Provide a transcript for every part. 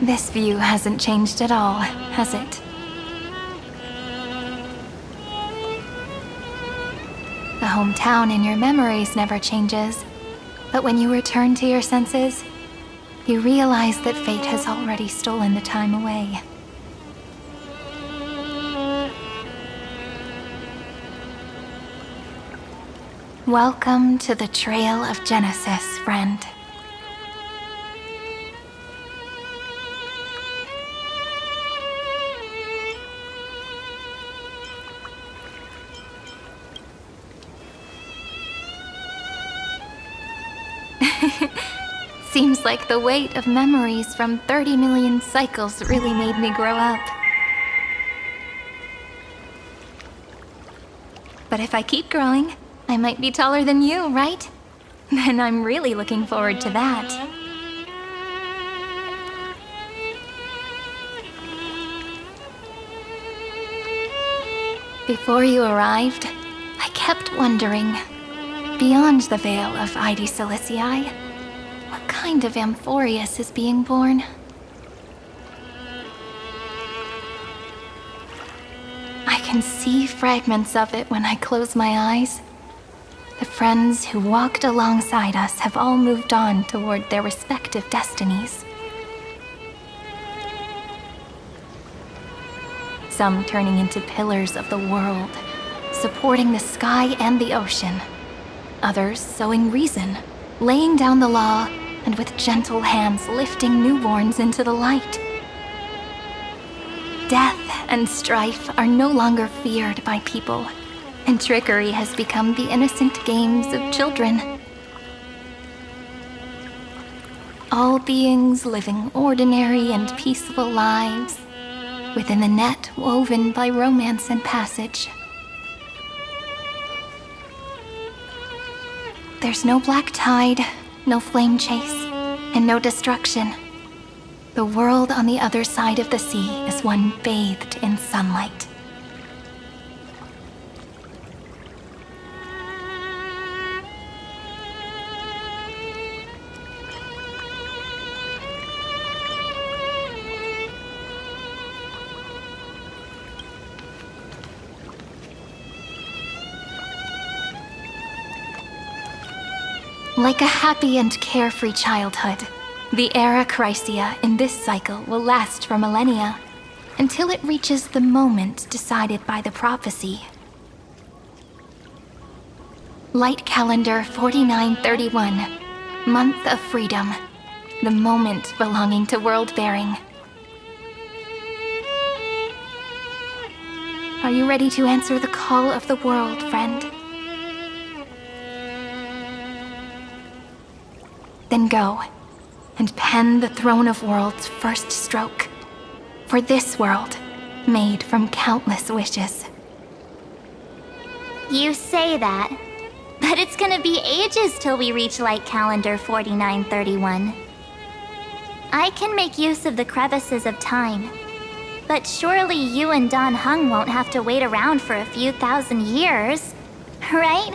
This view hasn't changed at all, has it? The hometown in your memories never changes, but when you return to your senses, you realize that fate has already stolen the time away. Welcome to the Trail of Genesis, friend. Seems like the weight of memories from 30 million cycles really made me grow up. But if I keep growing, I might be taller than you, right? Then I'm really looking forward to that. Before you arrived, I kept wondering, beyond the veil of Ide Silicii, what kind of Amphorius is being born? I can see fragments of it when I close my eyes. The friends who walked alongside us have all moved on toward their respective destinies. Some turning into pillars of the world, supporting the sky and the ocean. Others sowing reason, laying down the law, and with gentle hands lifting newborns into the light. Death and strife are no longer feared by people, and trickery has become the innocent games of children. All beings living ordinary and peaceful lives, within the net woven by romance and passage. There's no black tide, no flame chase, and no destruction. The world on the other side of the sea is one bathed in sunlight. Like a happy and carefree childhood, the era Chrysia in this cycle will last for millennia, until it reaches the moment decided by the prophecy. Light calendar 4931, month of freedom, the moment belonging to world-bearing. Are you ready to answer the call of the world, friend? Then go, and pen the Throne of Worlds' first stroke. For this world, made from countless wishes. You say that, but it's gonna be ages till we reach Light Calendar 4931. I can make use of the crevices of time, but surely you and Don Hung won't have to wait around for a few thousand years, right?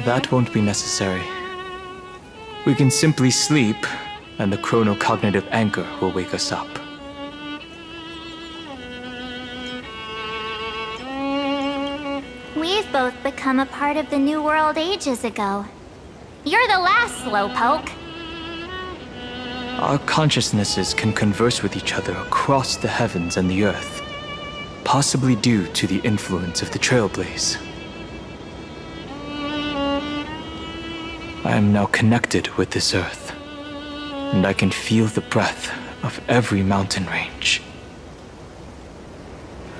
That won't be necessary. We can simply sleep, and the chronocognitive anchor will wake us up. We've both become a part of the New World ages ago. You're the last slowpoke. Our consciousnesses can converse with each other across the heavens and the earth, possibly due to the influence of the Trailblaze. I am now connected with this earth, and I can feel the breath of every mountain range.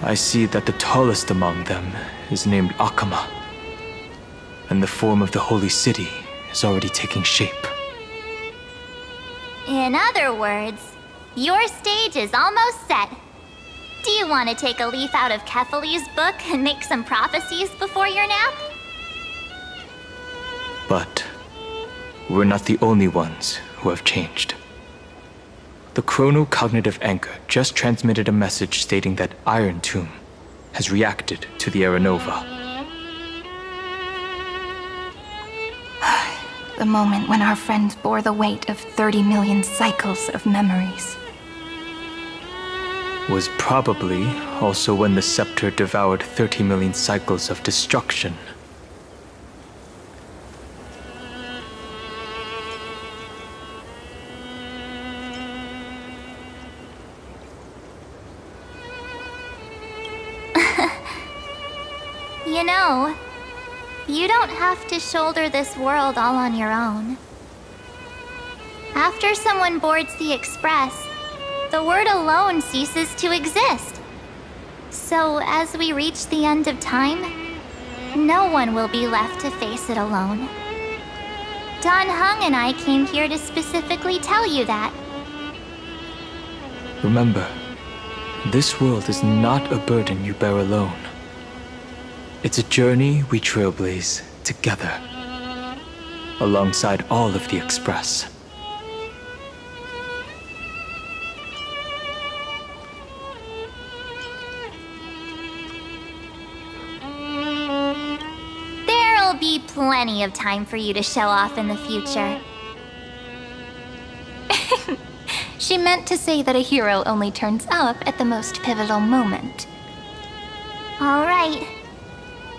I see that the tallest among them is named Akama, and the form of the holy city is already taking shape. In other words, your stage is almost set. Do you want to take a leaf out of Kefali's book and make some prophecies before your nap? But we're not the only ones who have changed. The chronocognitive anchor just transmitted a message stating that Iron Tomb has reacted to the Aeronova. the moment when our friend bore the weight of 30 million cycles of memories. Was probably also when the scepter devoured 30 million cycles of destruction. You know, you don't have to shoulder this world all on your own. After someone boards the Express, the word alone ceases to exist. So as we reach the end of time, no one will be left to face it alone. Don Hung and I came here to specifically tell you that. Remember, this world is not a burden you bear alone. It's a journey we trailblaze together, alongside all of the Express. There'll be plenty of time for you to show off in the future. She meant to say that a hero only turns up at the most pivotal moment. All right.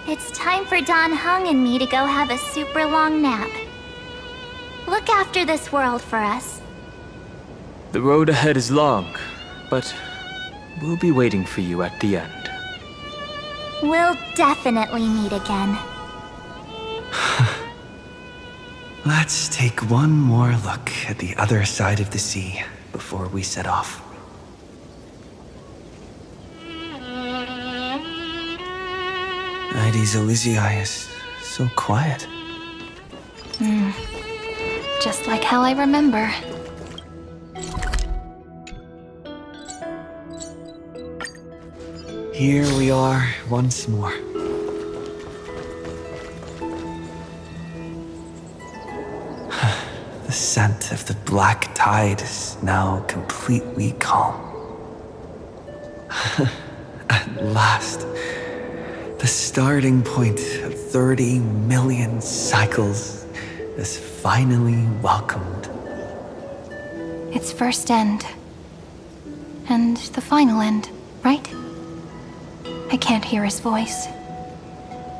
It's time for Don Hung and me to go have a super long nap. Look after this world for us. The road ahead is long, but we'll be waiting for you at the end. We'll definitely meet again. Let's take one more look at the other side of the sea before we set off. Heidi's Elysiae is so quiet. Just like how I remember. Here we are once more. The scent of the black tide is now completely calm. At last. The starting point of 30 million cycles is finally welcomed. Its first end. And the final end, right? I can't hear his voice.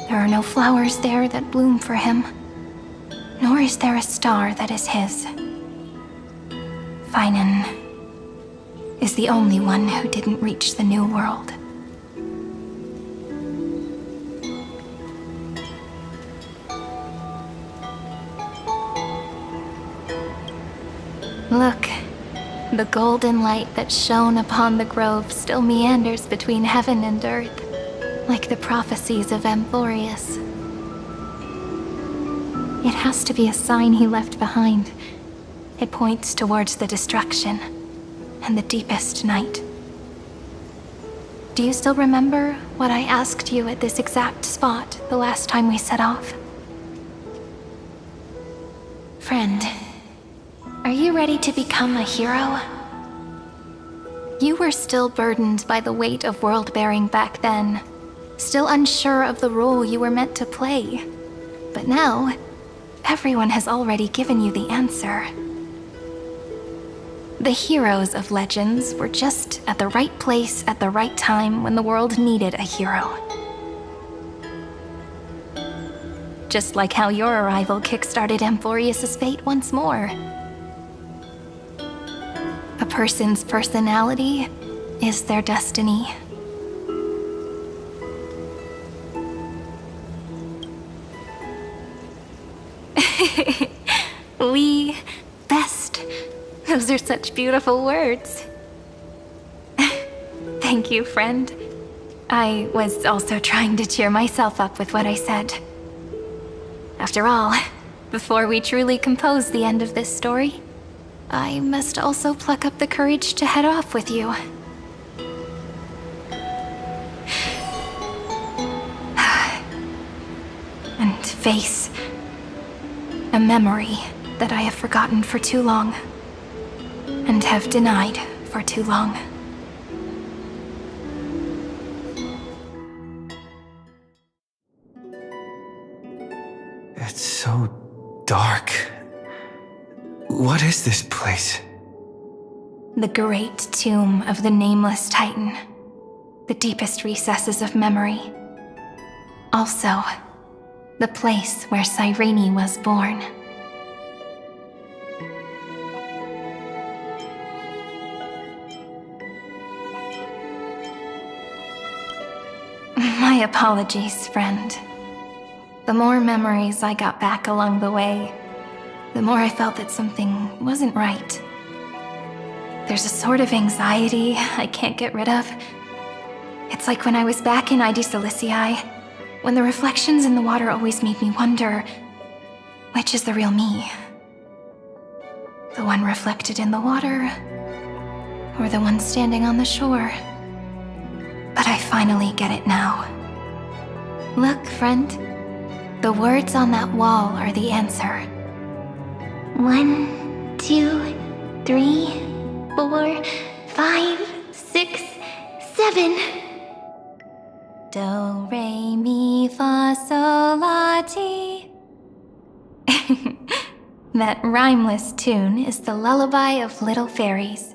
There are no flowers there that bloom for him. Nor is there a star that is his. Finan is the only one who didn't reach the new world. Look, the golden light that shone upon the grove still meanders between heaven and earth, like the prophecies of Amphorius. It has to be a sign he left behind. It points towards the destruction and the deepest night. Do you still remember what I asked you at this exact spot the last time we set off? Friend, are you ready to become a hero? You were still burdened by the weight of world-bearing back then, still unsure of the role you were meant to play. But now, everyone has already given you the answer. The heroes of legends were just at the right place at the right time when the world needed a hero. Just like how your arrival kickstarted Amphorius' fate once more. A person's personality is their destiny. We best. Those are such beautiful words. Thank you, friend. I was also trying to cheer myself up with what I said. After all, before we truly compose the end of this story, I must also pluck up the courage to head off with you. And face a memory that I have forgotten for too long, and have denied for too long. It's so dark What is this place? The great tomb of the nameless Titan. The deepest recesses of memory. Also, the place where Cyrene was born. My apologies, friend. The more memories I got back along the way, the more I felt that something wasn't right. There's a sort of anxiety I can't get rid of. It's like when I was back in ID Silicii, when the reflections in the water always made me wonder, which is the real me? The one reflected in the water, or the one standing on the shore? But I finally get it now. Look, friend. The words on that wall are the answer. 1, 2, 3, 4, 5, 6, 7. Do, re, mi, fa, sol, la, ti. That rhymeless tune is the lullaby of little fairies.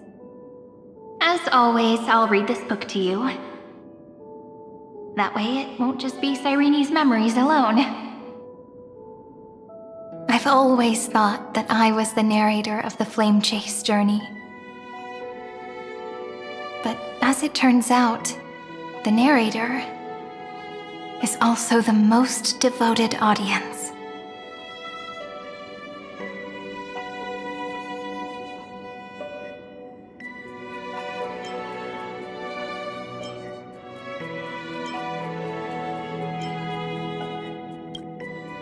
As always, I'll read this book to you. That way it won't just be Cyrene's memories alone. I've always thought that I was the narrator of the Flame Chase journey. But as it turns out, the narrator is also the most devoted audience.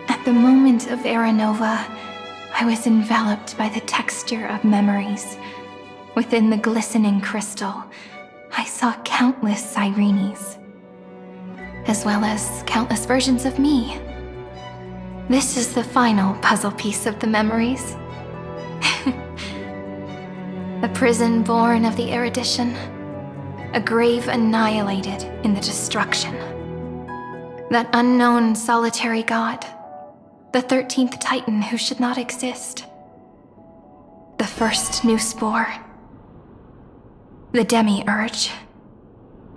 At the moment of Aranova, I was enveloped by the texture of memories. Within the glistening crystal, I saw countless Cyrenes, as well as countless versions of me. This is the final puzzle piece of the memories. A prison born of the erudition, a grave annihilated in the destruction. That unknown solitary god, the 13th Titan who should not exist. The first new spore. The demiurge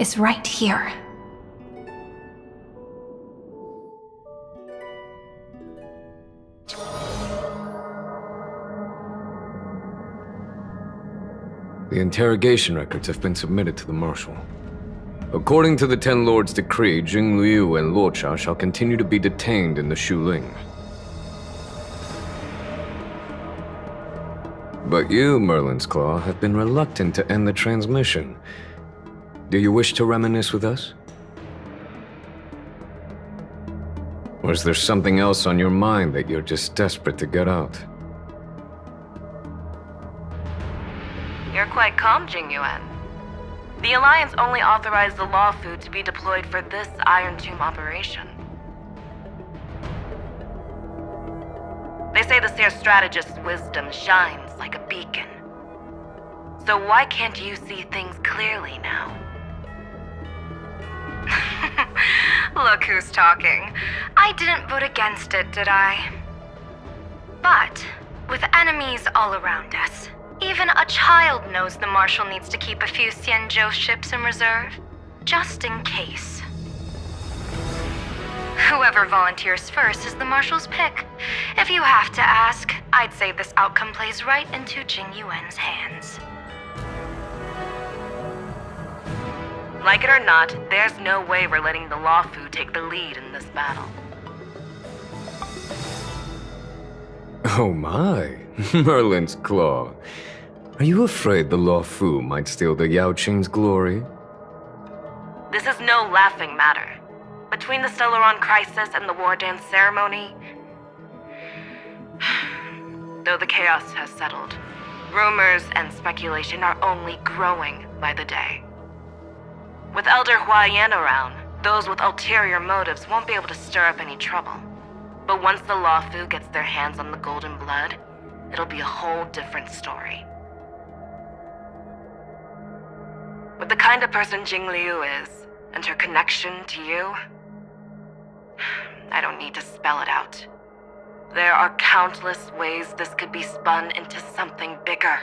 is right here. The interrogation records have been submitted to the Marshal. According to the Ten Lords' decree, Jing Liu and Luocha shall continue to be detained in the Shuling. But you, Merlin's Claw, have been reluctant to end the transmission. Do you wish to reminisce with us? Or is there something else on your mind that you're just desperate to get out? You're quite calm, Jing Yuan. The Alliance only authorized the law food to be deployed for this Iron Tomb operation. They say the Seer Strategist's wisdom shines like a beacon. So why can't you see things clearly now? Look who's talking. I didn't vote against it, did I? But, with enemies all around us, even a child knows the Marshal needs to keep a few Xianzhou ships in reserve, just in case. Whoever volunteers first is the Marshal's pick. If you have to ask, I'd say this outcome plays right into Jing Yuan's hands. Like it or not, there's no way we're letting the Law Fu take the lead in this battle. Oh my, Merlin's Claw. Are you afraid the Law Fu might steal the Yao Qing's glory? This is no laughing matter. Between the Stellaron crisis and the War Dance ceremony, though the chaos has settled, rumors and speculation are only growing by the day. With Elder Huaiyan around, those with ulterior motives won't be able to stir up any trouble. But once the Law Fu gets their hands on the golden blood, it'll be a whole different story. With the kind of person Jing Liu is, and her connection to you, I don't need to spell it out. There are countless ways this could be spun into something bigger.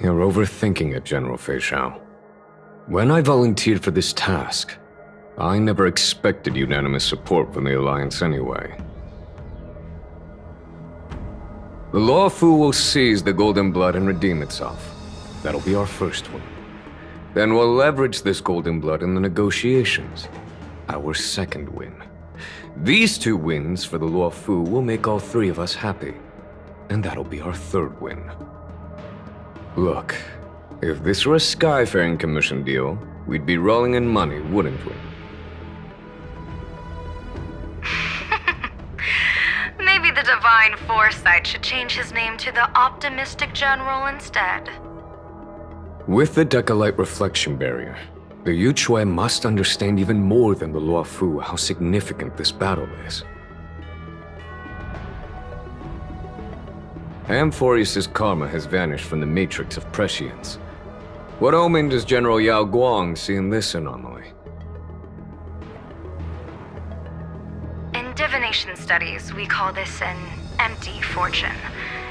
You're overthinking it, General Fei Shao. When I volunteered for this task, I never expected unanimous support from the Alliance anyway. The Law Fu will seize the Golden Blood and redeem itself. That'll be our first win. Then we'll leverage this Golden Blood in the negotiations. Our second win. These 2 wins for the Law Fu will make all 3 of us happy. And that'll be our third win. Look, if this were a Skyfaring Commission deal, we'd be rolling in money, wouldn't we? Maybe the Divine Foresight should change his name to the Optimistic General instead. With the Decalite Reflection Barrier, the Yuchue must understand even more than the Luo Fu how significant this battle is. Amphorius' karma has vanished from the matrix of prescience. What omen does General Yao Guang see in this anomaly? In divination studies, we call this an empty fortune.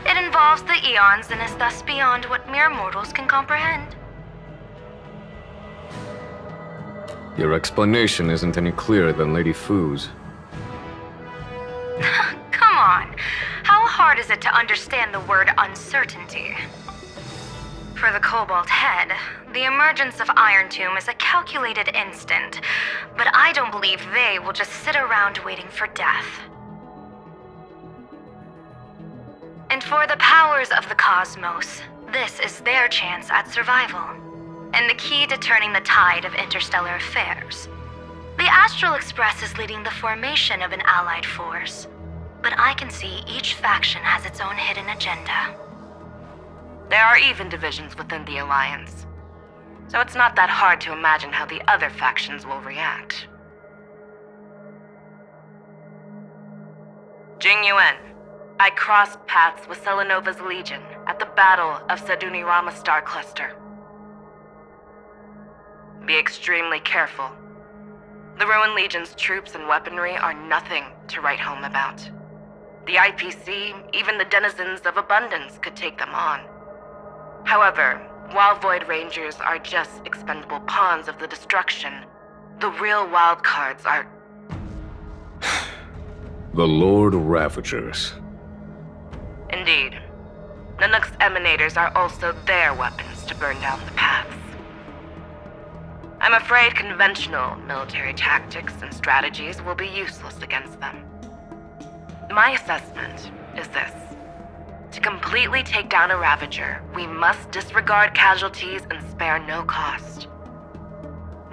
It involves the eons and is thus beyond what mere mortals can comprehend. Your explanation isn't any clearer than Lady Fu's. Come on. How hard is it to understand the word uncertainty? For the Cobalt Head, the emergence of Iron Tomb is a calculated instant, but I don't believe they will just sit around waiting for death. And for the powers of the cosmos, this is their chance at survival, and the key to turning the tide of interstellar affairs. The Astral Express is leading the formation of an allied force, but I can see each faction has its own hidden agenda. There are even divisions within the Alliance, so it's not that hard to imagine how the other factions will react. Jing Yuan, I crossed paths with Selenova's Legion at the Battle of Sedunirama Star Cluster. Be extremely careful. The Ruined Legion's troops and weaponry are nothing to write home about. The IPC, even the denizens of Abundance, could take them on. However, while Void Rangers are just expendable pawns of the destruction, the real wildcards are... The Lord Ravagers. Indeed. Nanook's emanators are also their weapons to burn down the paths. I'm afraid conventional military tactics and strategies will be useless against them. My assessment is this. To completely take down a Ravager, we must disregard casualties and spare no cost.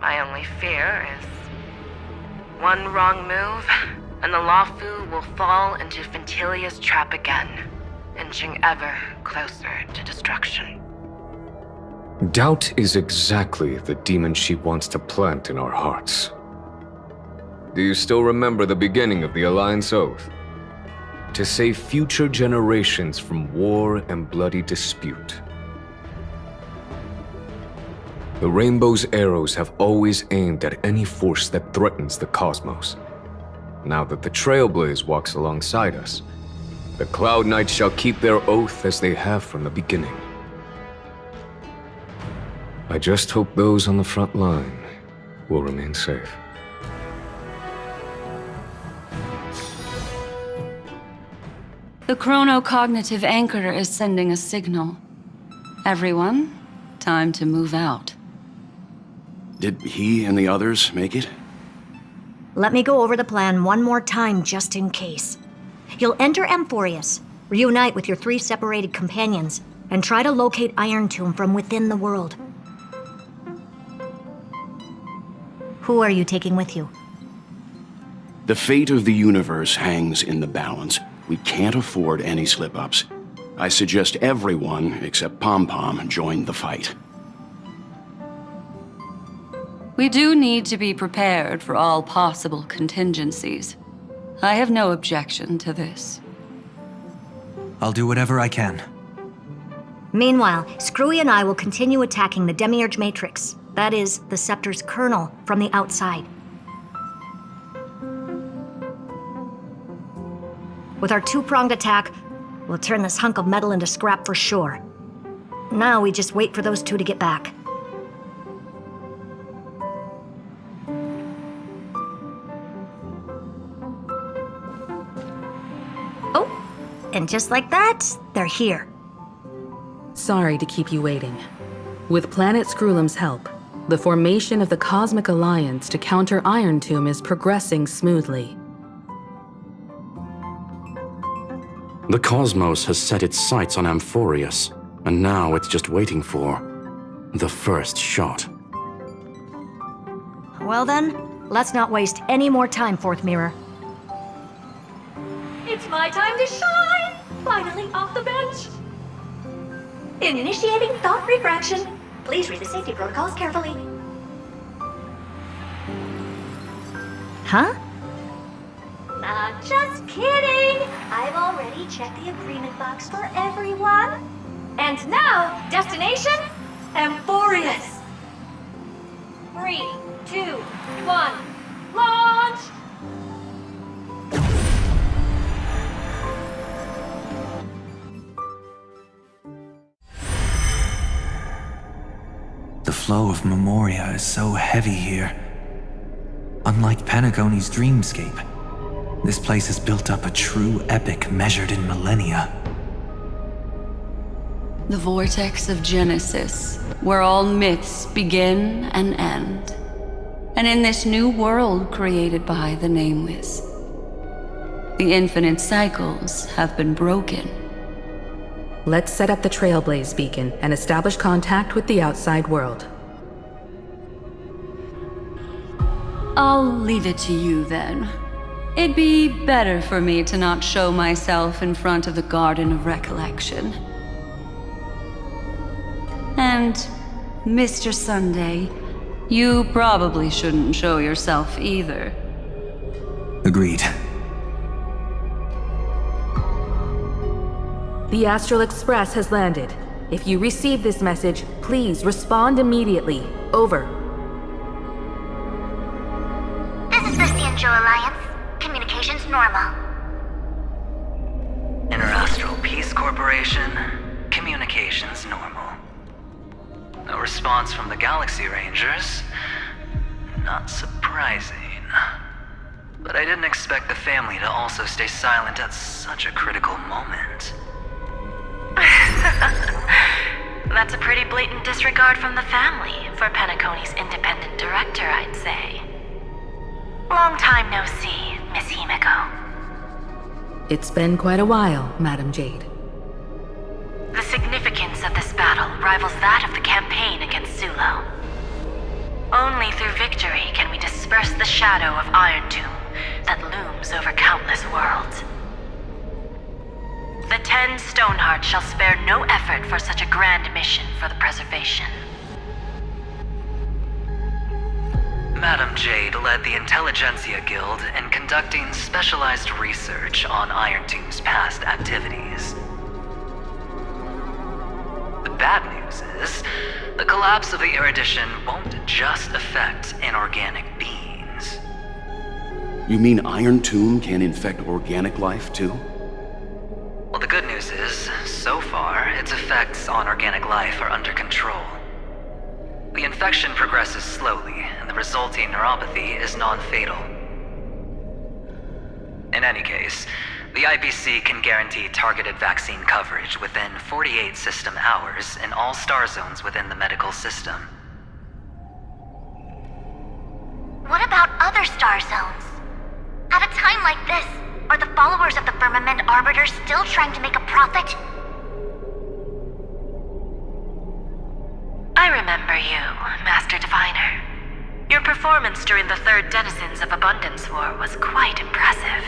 My only fear is one wrong move, and the Luofu will fall into Ventilia's trap again, inching ever closer to destruction. Doubt is exactly the demon she wants to plant in our hearts. Do you still remember the beginning of the Alliance Oath? To save future generations from war and bloody dispute. The Rainbow's arrows have always aimed at any force that threatens the cosmos. Now that the Trailblaze walks alongside us, the Cloud Knights shall keep their oath as they have from the beginning. I just hope those on the front line will remain safe. The chronocognitive anchor is sending a signal. Everyone, time to move out. Did he and the others make it? Let me go over the plan one more time just in case. You'll enter Amphorius, reunite with your 3 separated companions, and try to locate Iron Tomb from within the world. Who are you taking with you? The fate of the universe hangs in the balance. We can't afford any slip-ups. I suggest everyone, except Pom-Pom, join the fight. We do need to be prepared for all possible contingencies. I have no objection to this. I'll do whatever I can. Meanwhile, Screwy and I will continue attacking the Demiurge Matrix. That is, the Scepter's kernel, from the outside. With our two-pronged attack, we'll turn this hunk of metal into scrap for sure. Now we just wait for those two to get back. Oh, and just like that, they're here. Sorry to keep you waiting. With Planet Screwlum's help, the formation of the Cosmic Alliance to counter Iron Tomb is progressing smoothly. The cosmos has set its sights on Amphorius, and now it's just waiting for the first shot. Well then, let's not waste any more time, Fourth Mirror. It's my time to shine! Finally off the bench! Initiating thought refraction. Please read the safety protocols carefully. Huh? Just kidding! I've already checked the agreement box for everyone. And now, destination, Amphorius. 3, 2, 1, launch! The flow of Memoria is so heavy here. Unlike Panagoni's dreamscape, this place has built up a true epic measured in millennia. The vortex of Genesis, where all myths begin and end. And in this new world created by the Nameless, the infinite cycles have been broken. Let's set up the Trailblaze beacon and establish contact with the outside world. I'll leave it to you then. It'd be better for me to not show myself in front of the Garden of Recollection. And, Mr. Sunday, you probably shouldn't show yourself either. Agreed. The Astral Express has landed. If you receive this message, please respond immediately. Over. This is the Cianjo Alliance. Communications normal. Interastral Peace Corporation. Communications normal. No response from the Galaxy Rangers. Not surprising. But I didn't expect the family to also stay silent at such a critical moment. That's a pretty blatant disregard from the family for Penacony's independent director, I'd say. Long time no see, Miss Himiko. It's been quite a while, Madam Jade. The significance of this battle rivals that of the campaign against Zulo. Only through victory can we disperse the shadow of Iron Tomb that looms over countless worlds. The 10 Stonehearts shall spare no effort for such a grand mission for the preservation. Madam Jade led the Intelligentsia Guild in conducting specialized research on Iron Tomb's past activities. The bad news is, the collapse of the Erudition won't just affect inorganic beings. You mean Iron Tomb can infect organic life too? Well, the good news is, so far, its effects on organic life are under control. The infection progresses slowly, and the resulting neuropathy is non-fatal. In any case, the IPC can guarantee targeted vaccine coverage within 48 system hours in all star zones within the medical system. What about other star zones? At a time like this, are the followers of the Firmament Arbiter still trying to make a profit? I remember you, Master Diviner. Your performance during the Third Denizens of Abundance War was quite impressive.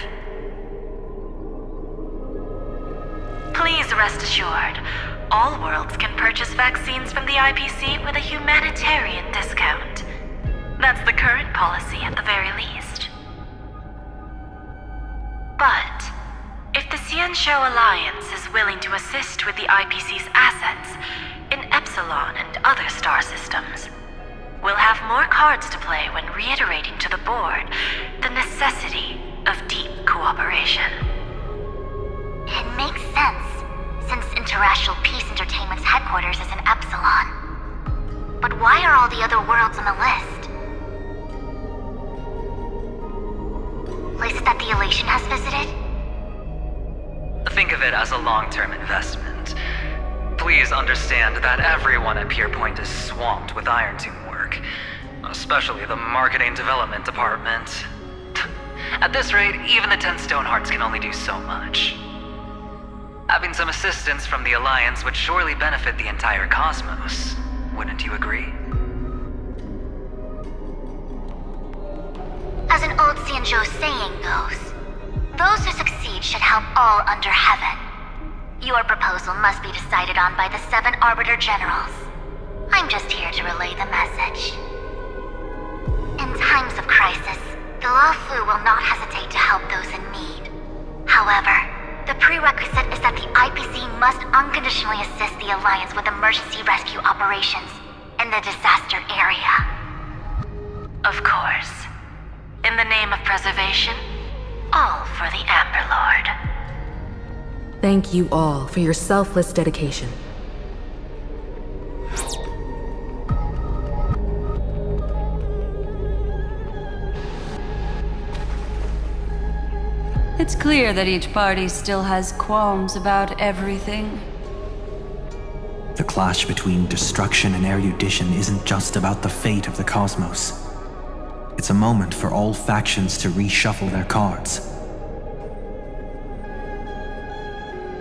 Please rest assured, all worlds can purchase vaccines from the IPC with a humanitarian discount. That's the current policy at the very least. But, if the Cianjo Alliance is willing to assist with the IPC's assets in Epsilon and other star systems, we'll have more cards to play when reiterating to the board the necessity of deep cooperation. It makes sense, since Interracial Peace Entertainment's headquarters is in Epsilon. But why are all the other worlds on the list? Places that the Elation has visited? Think of it as a long-term investment. Please understand that everyone at Pierpoint is swamped with Iron Tomb work, especially the marketing development department. At this rate, even the 10 Stonehearts can only do so much. Having some assistance from the Alliance would surely benefit the entire cosmos. Wouldn't you agree? As an old Xianzhou saying goes, those who succeed should help all under heaven. Your proposal must be decided on by the 7 Arbiter Generals. I'm just here to relay the message. In times of crisis, the Luofu will not hesitate to help those in need. However, the prerequisite is that the IPC must unconditionally assist the Alliance with emergency rescue operations in the disaster area. Of course. In the name of preservation, all for the Amber Lord. Thank you all for your selfless dedication. It's clear that each party still has qualms about everything. The clash between destruction and erudition isn't just about the fate of the cosmos. It's a moment for all factions to reshuffle their cards.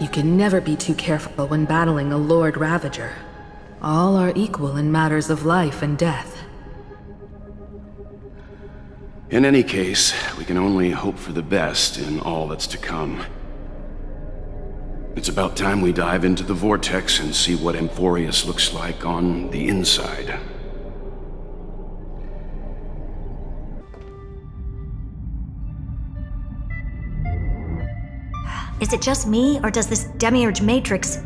You can never be too careful when battling a Lord Ravager. All are equal in matters of life and death. In any case, we can only hope for the best in all that's to come. It's about time we dive into the vortex and see what Amphorius looks like on the inside. Is it just me, or does this Demiurge Matrix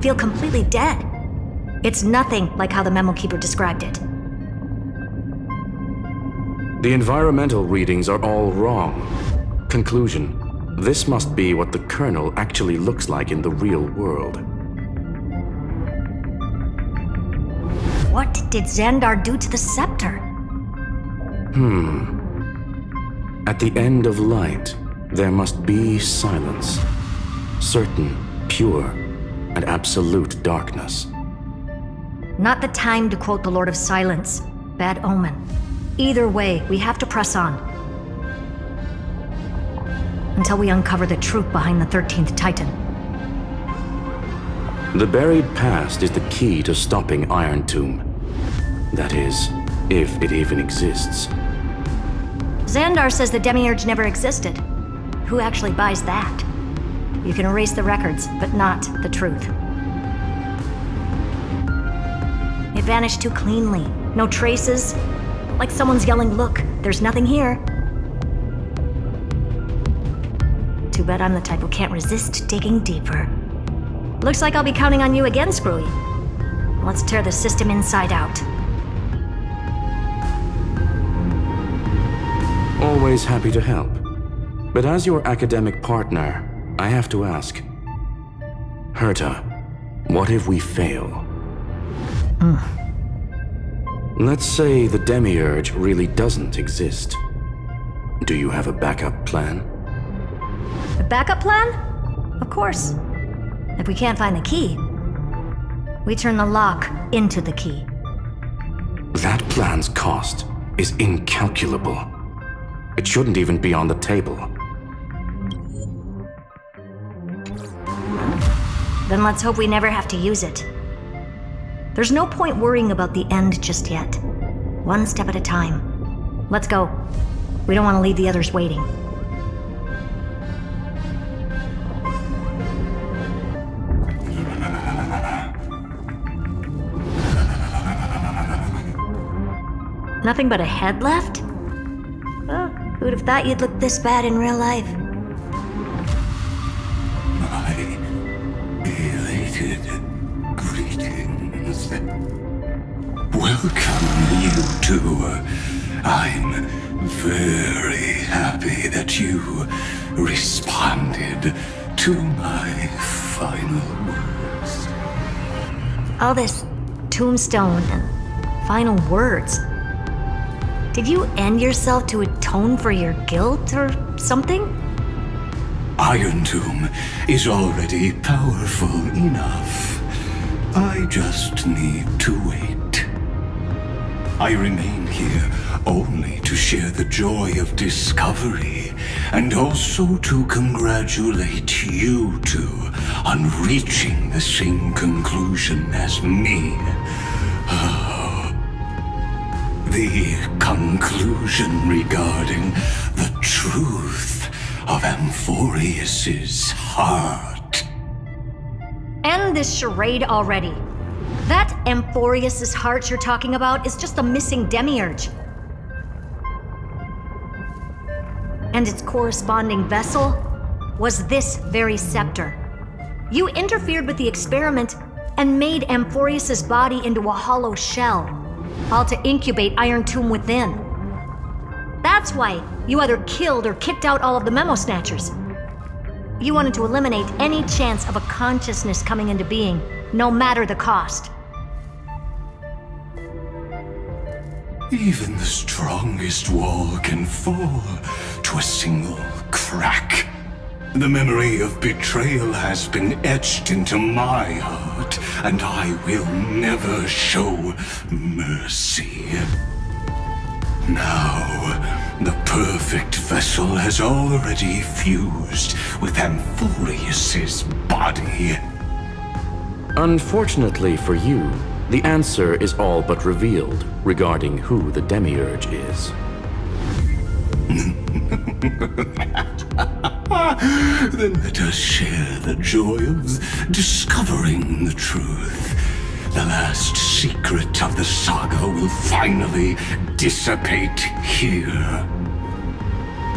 feel completely dead? It's nothing like how the Memo Keeper described it. The environmental readings are all wrong. Conclusion: this must be what the kernel actually looks like in the real world. What did Xandar do to the scepter? At the end of light, there must be silence. Certain, pure, and absolute darkness. Not the time to quote the Lord of Silence. Bad omen. Either way, we have to press on. Until we uncover the truth behind the 13th Titan. The buried past is the key to stopping Iron Tomb. That is, if it even exists. Xandar says the Demiurge never existed. Who actually buys that? You can erase the records, but not the truth. It vanished too cleanly. No traces. Like someone's yelling, "Look, there's nothing here." Too bad I'm the type who can't resist digging deeper. Looks like I'll be counting on you again, Screwy. Let's tear the system inside out. Always happy to help. But as your academic partner, I have to ask. Herta, what if we fail? Let's say the Demiurge really doesn't exist. Do you have a backup plan? A backup plan? Of course. If we can't find the key, we turn the lock into the key. That plan's cost is incalculable. It shouldn't even be on the table. Then let's hope we never have to use it. There's no point worrying about the end just yet. One step at a time. Let's go. We don't want to leave the others waiting. Nothing but a head left? Oh, who'd have thought you'd look this bad in real life? My elated greetings. Welcome, you two. I'm very happy that you responded to my final words. All this tombstone and final words. Did you end yourself to atone for your guilt or something? Iron Tomb is already powerful enough. I just need to wait. I remain here only to share the joy of discovery, and also to congratulate you two on reaching the same conclusion as me. The conclusion regarding the truth of Amphorius's heart. End this charade already. That Amphorius's heart you're talking about is just a missing demiurge. And its corresponding vessel was this very scepter. You interfered with the experiment and made Amphorius's body into a hollow shell, all to incubate Iron Tomb within. That's why you either killed or kicked out all of the Memo Snatchers. You wanted to eliminate any chance of a consciousness coming into being, no matter the cost. Even the strongest wall can fall to a single crack. The memory of betrayal has been etched into my heart, and I will never show mercy. Now, the perfect vessel has already fused with Amphorius's body. Unfortunately for you, the answer is all but revealed regarding who the Demiurge is. Then let us share the joy of discovering the truth. The last secret of the saga will finally dissipate here,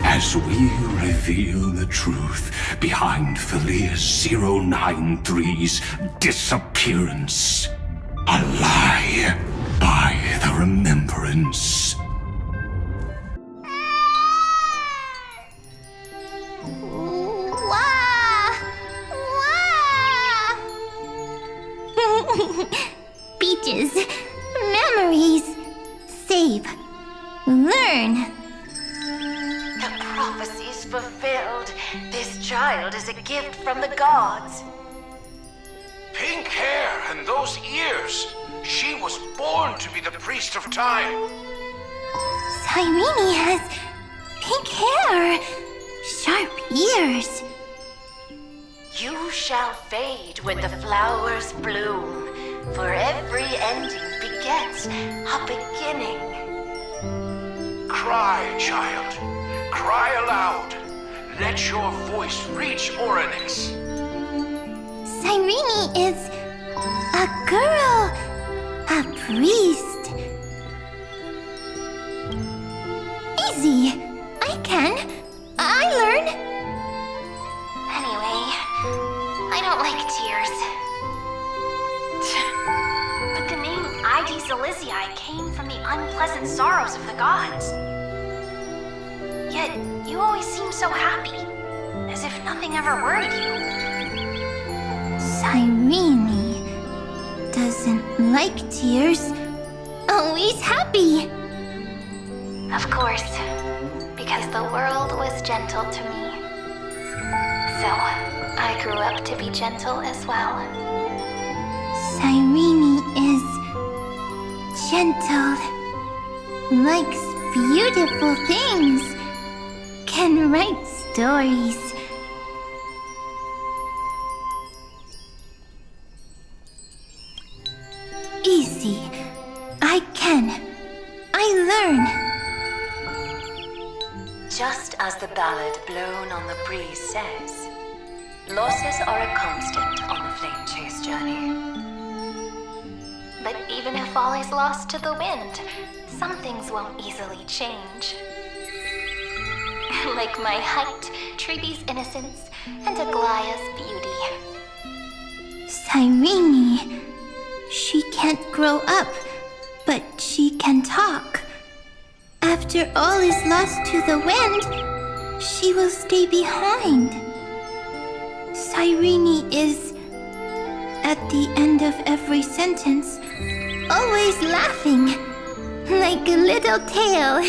as we reveal the truth behind Filius 093's disappearance. A lie by the remembrance. Beaches, memories, save, learn. The prophecy's fulfilled. This child is a gift from the gods. Pink hair and those ears. She was born to be the priest of time. Cyrene has pink hair, sharp ears. You shall fade when the flowers bloom, for every ending begets a beginning. Cry, child. Cry aloud. Let your voice reach Orynyx. Cyrene is a girl, a priest. Easy. I can. I learn. Anyway, I don't like tears. But the name ID Silizii came from the unpleasant sorrows of the gods. Yet, you always seem so happy, as if nothing ever worried you. Cyrene doesn't like tears. Always happy. Of course, because the world was gentle to me. So, I grew up to be gentle as well. Cyrene is gentle, likes beautiful things, can write stories. Easy. I can. I learn. Just as the ballad blown on the breeze says, losses are a constant on the flame chase journey. But even if all is lost to the wind, some things won't easily change. Like my height, Triby's innocence, and Aglaya's beauty. Cyrene. She can't grow up, but she can talk. After all is lost to the wind, she will stay behind. Cyrene is, at the end of every sentence, always laughing, like a little tail.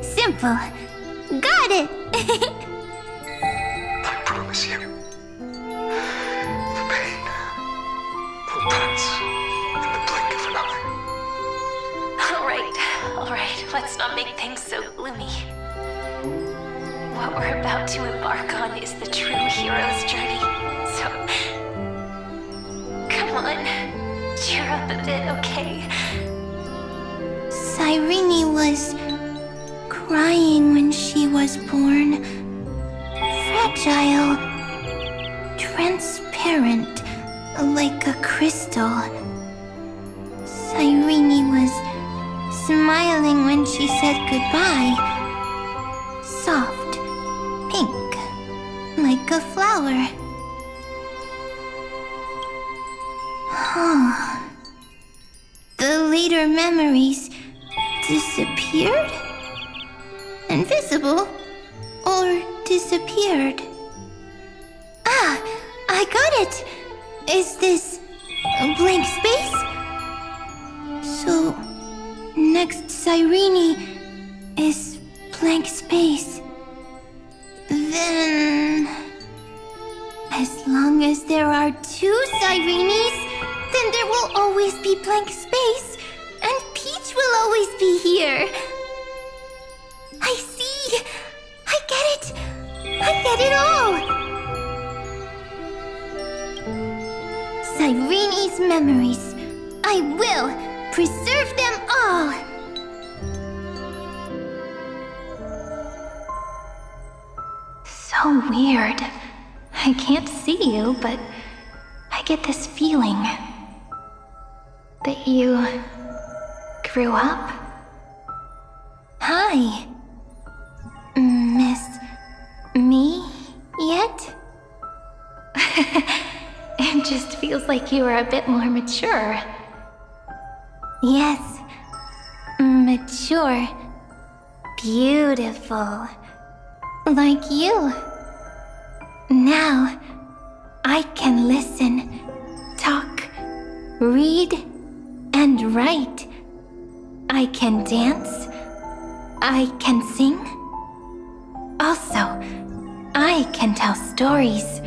Simple. Got it! I promise you, the pain will pass in the blink of an eye. All right, let's not make things so gloomy. What we're about to embark on is the true hero's journey, so... Come on, cheer up a bit, okay? Cyrene was crying when she was born. Fragile, transparent, like a crystal. Cyrene was smiling when she said goodbye. Soft, pink, like a flower. The later memories disappeared? Invisible? Or disappeared? Ah, I got it! Is this a blank space? So, next Cyrene is blank space. Then... as long as there are two Cyrenes, then there will always be blank space, and Peach will always be here. I see! I get it! I get it all! Cyrene's memories. I will preserve them all! So weird. I can't see you, but I get this feeling that you grew up. Hi. Miss me yet? It just feels like you are a bit more mature. Yes. Mature. Beautiful. Like you. Now, I can listen, talk, read, and write. I can dance. I can sing. Also, I can tell stories.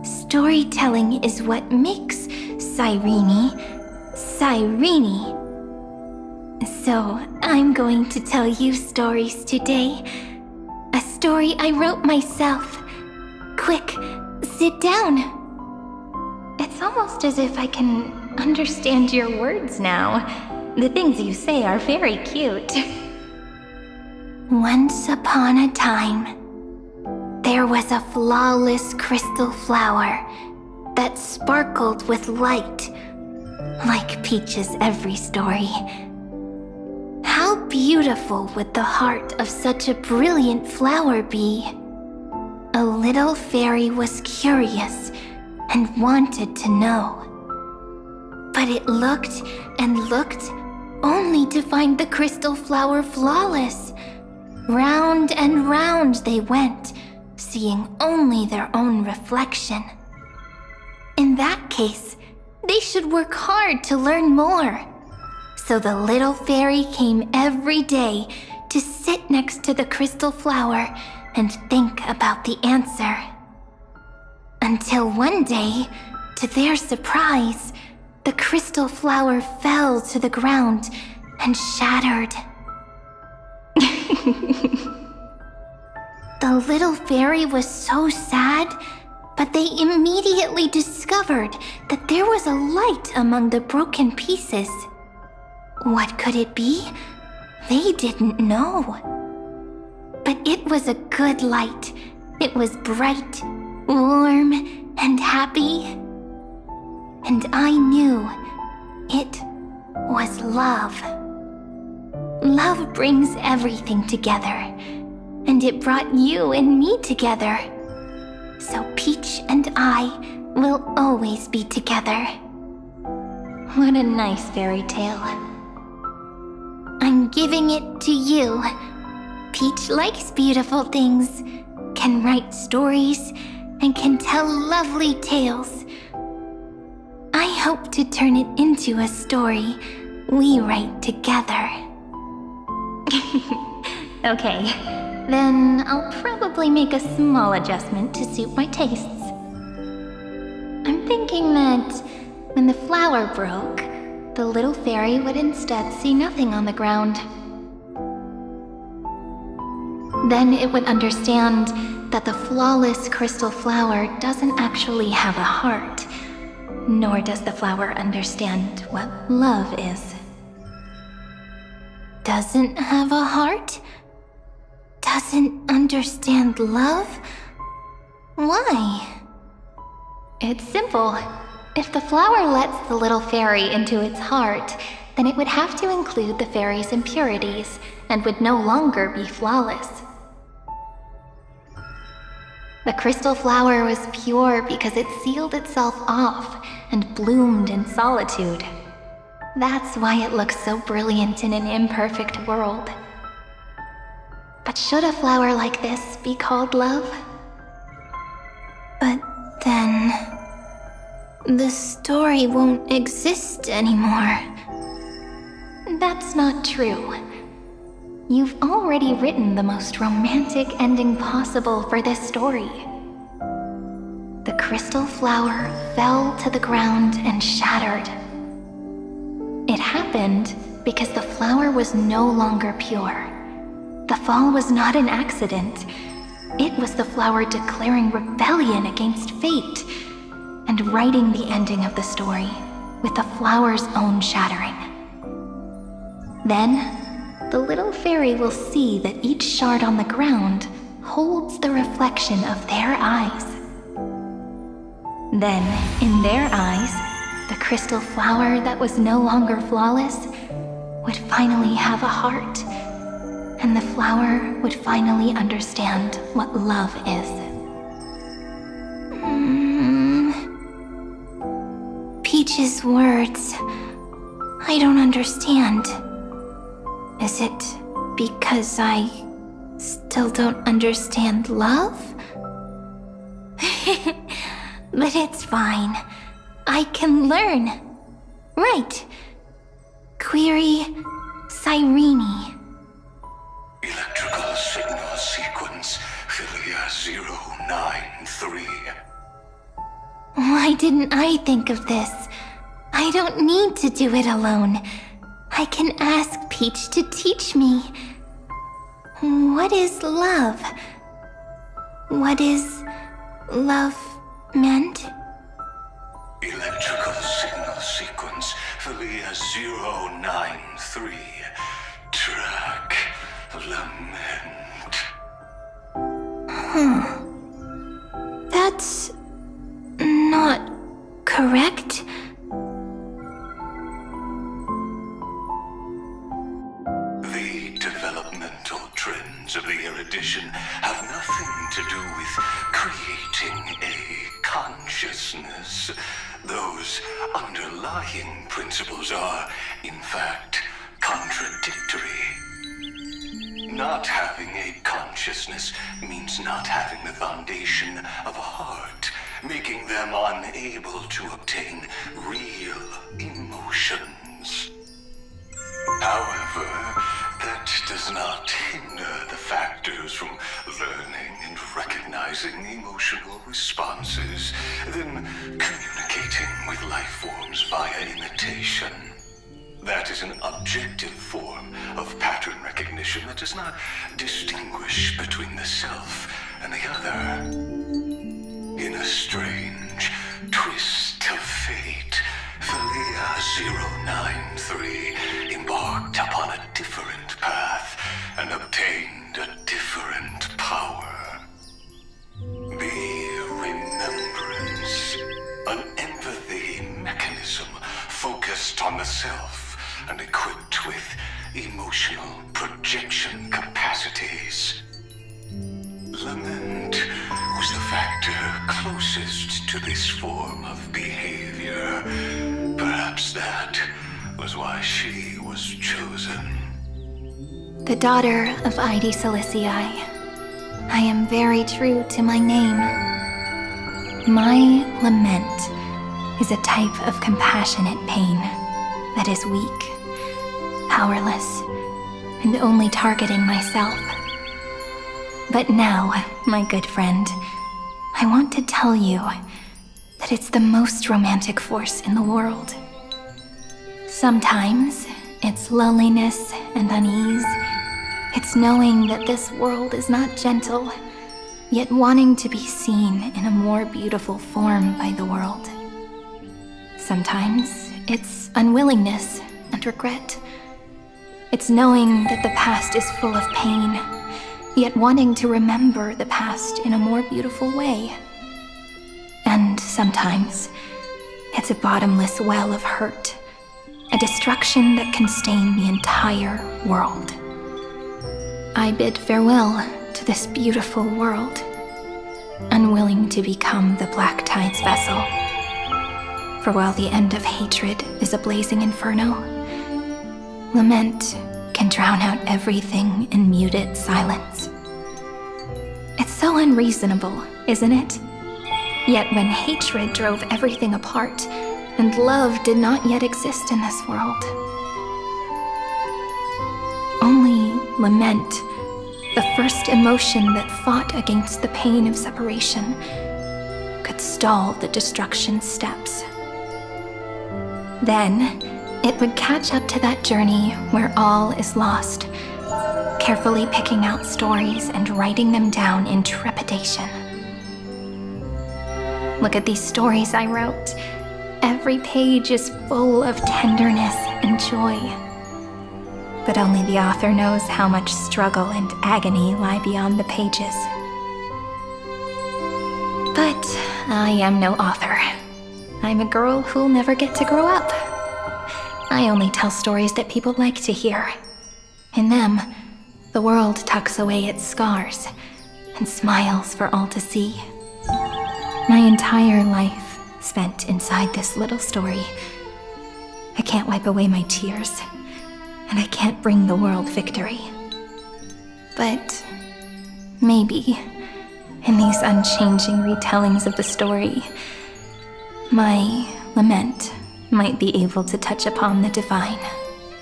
Storytelling is what makes Cyrene, Cyrene. So, I'm going to tell you stories today. A story I wrote myself. Quick, sit down. It's almost as if I can understand your words now. The things you say are very cute. Once upon a time, there was a flawless crystal flower that sparkled with light, like Peach's every story. How beautiful would the heart of such a brilliant flower be? A little fairy was curious and wanted to know. But it looked and looked only to find the crystal flower flawless. Round and round they went, seeing only their own reflection. In that case, they should work hard to learn more. So the little fairy came every day to sit next to the crystal flower and think about the answer. Until one day, to their surprise, the crystal flower fell to the ground and shattered. The little fairy was so sad, but they immediately discovered that there was a light among the broken pieces. What could it be? They didn't know. But it was a good light. It was bright, warm, and happy. And I knew it was love. Love brings everything together, and it brought you and me together. So Peach and I will always be together. What a nice fairy tale. I'm giving it to you. Peach likes beautiful things, can write stories, and can tell lovely tales. I hope to turn it into a story we write together. Okay, then I'll probably make a small adjustment to suit my tastes. I'm thinking that when the flower broke, the little fairy would instead see nothing on the ground. Then it would understand that the flawless crystal flower doesn't actually have a heart, nor does the flower understand what love is. Doesn't have a heart? Doesn't understand love? Why? It's simple. If the flower lets the little fairy into its heart, then it would have to include the fairy's impurities and would no longer be flawless. The crystal flower was pure because it sealed itself off and bloomed in solitude. That's why it looks so brilliant in an imperfect world. But should a flower like this be called love? But then the story won't exist anymore. That's not true. You've already written the most romantic ending possible for this story. The crystal flower fell to the ground and shattered. It happened because the flower was no longer pure. The fall was not an accident. It was the flower declaring rebellion against fate and writing the ending of the story with the flower's own shattering. Then, the little fairy will see that each shard on the ground holds the reflection of their eyes. Then, in their eyes, the crystal flower that was no longer flawless would finally have a heart, and the flower would finally understand what love is. Peach's words, I don't understand. Is it because I still don't understand love? But it's fine. I can learn. Right. Query Cyrene. Electrical signal sequence Philia 093. Why didn't I think of this? I don't need to do it alone. I can ask Peach to teach me. What is love? What is love meant? Electrical signal sequence Philia 093. Track lament. That's not correct. The developmental trends of the erudition have nothing to do with creating a consciousness. Those underlying principles are, in fact, contradictory. Not having a consciousness means not having the foundation of a heart, making them unable to obtain real emotions. However, that does not hinder the factors from learning and recognizing emotional responses, then communicating with life forms via imitation. That is an objective form of pattern recognition that does not distinguish between the self and the other. In a strange twist of fate, Philia 093 embarked upon a different path and obtained a different power. The remembrance, an empathy mechanism focused on the self and equipped with emotional projection capacities. Lament was the factor closest to this form of behavior. Perhaps that was why she was chosen. the daughter of Ide Silicii. I am very true to my name. My lament is a type of compassionate pain that is weak, powerless, and only targeting myself. But now, my good friend, I want to tell you that it's the most romantic force in the world. Sometimes, it's loneliness and unease. It's knowing that this world is not gentle, yet wanting to be seen in a more beautiful form by the world. Sometimes, it's unwillingness and regret. It's knowing that the past is full of pain, yet wanting to remember the past in a more beautiful way. And sometimes, it's a bottomless well of hurt, a destruction that can stain the entire world. I bid farewell to this beautiful world, unwilling to become the Black Tide's vessel. For while the end of hatred is a blazing inferno, lament can drown out everything in muted silence. It's so unreasonable, isn't it? Yet when hatred drove everything apart, and love did not yet exist in this world, only lament, the first emotion that fought against the pain of separation, could stall the destruction's steps. Then, it would catch up to that journey where all is lost, carefully picking out stories and writing them down in trepidation. Look at these stories I wrote. Every page is full of tenderness and joy. But only the author knows how much struggle and agony lie beyond the pages. But I am no author. I'm a girl who'll never get to grow up. I only tell stories that people like to hear. In them, the world tucks away its scars and smiles for all to see. My entire life spent inside this little story. I can't wipe away my tears, and I can't bring the world victory. But maybe, in these unchanging retellings of the story, my lament might be able to touch upon the divine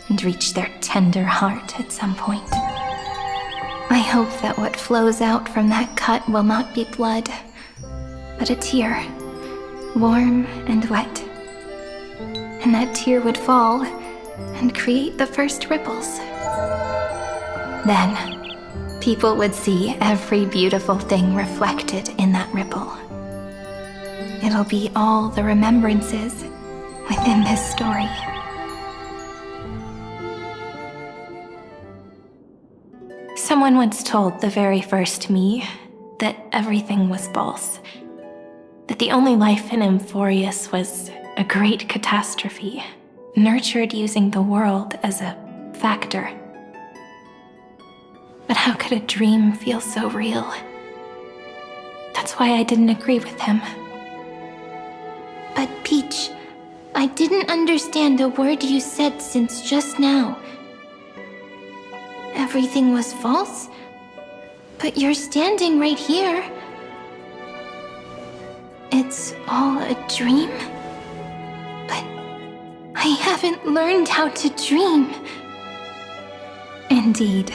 and reach their tender heart at some point. I hope that what flows out from that cut will not be blood, but a tear, warm and wet. And that tear would fall and create the first ripples. Then, people would see every beautiful thing reflected in that ripple. It'll be all the remembrances within this story. Someone once told the very first me that everything was false, that the only life in Amphorius was a great catastrophe, nurtured using the world as a factor. But how could a dream feel so real? That's why I didn't agree with him. But Peach, I didn't understand a word you said since just now. Everything was false? But you're standing right here. It's all a dream? But I haven't learned how to dream. Indeed.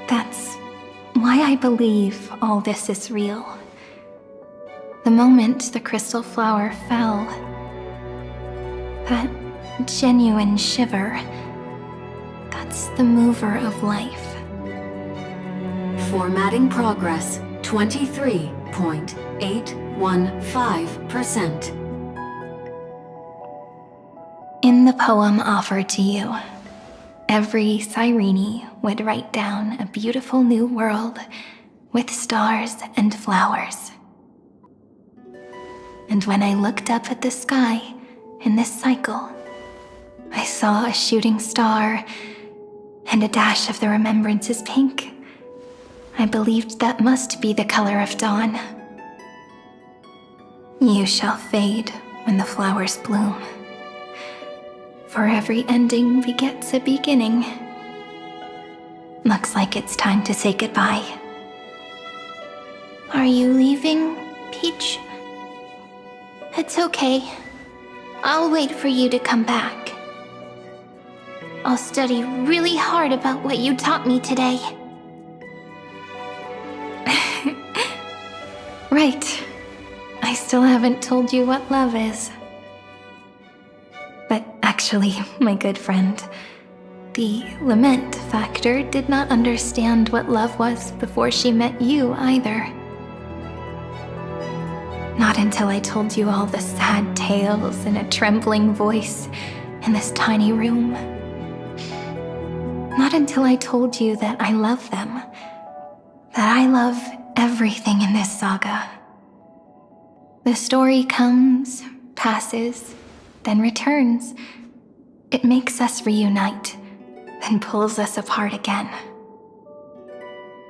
That's why I believe all this is real. The moment the crystal flower fell, that genuine shiver, that's the mover of life. Formatting progress, 23.815%. In the poem offered to you, every Cyrene would write down a beautiful new world with stars and flowers. And when I looked up at the sky in this cycle, I saw a shooting star and a dash of the remembrances pink. I believed that must be the color of dawn. You shall fade when the flowers bloom. For every ending begets a beginning. Looks like it's time to say goodbye. Are you leaving, Peach? It's okay. I'll wait for you to come back. I'll study really hard about what you taught me today. Right. I still haven't told you what love is. But actually, my good friend, the Lament Factor did not understand what love was before she met you either. Not until I told you all the sad tales in a trembling voice in this tiny room. Not until I told you that I love them. That I love everything in this saga. The story comes, passes, then returns. It makes us reunite, then pulls us apart again.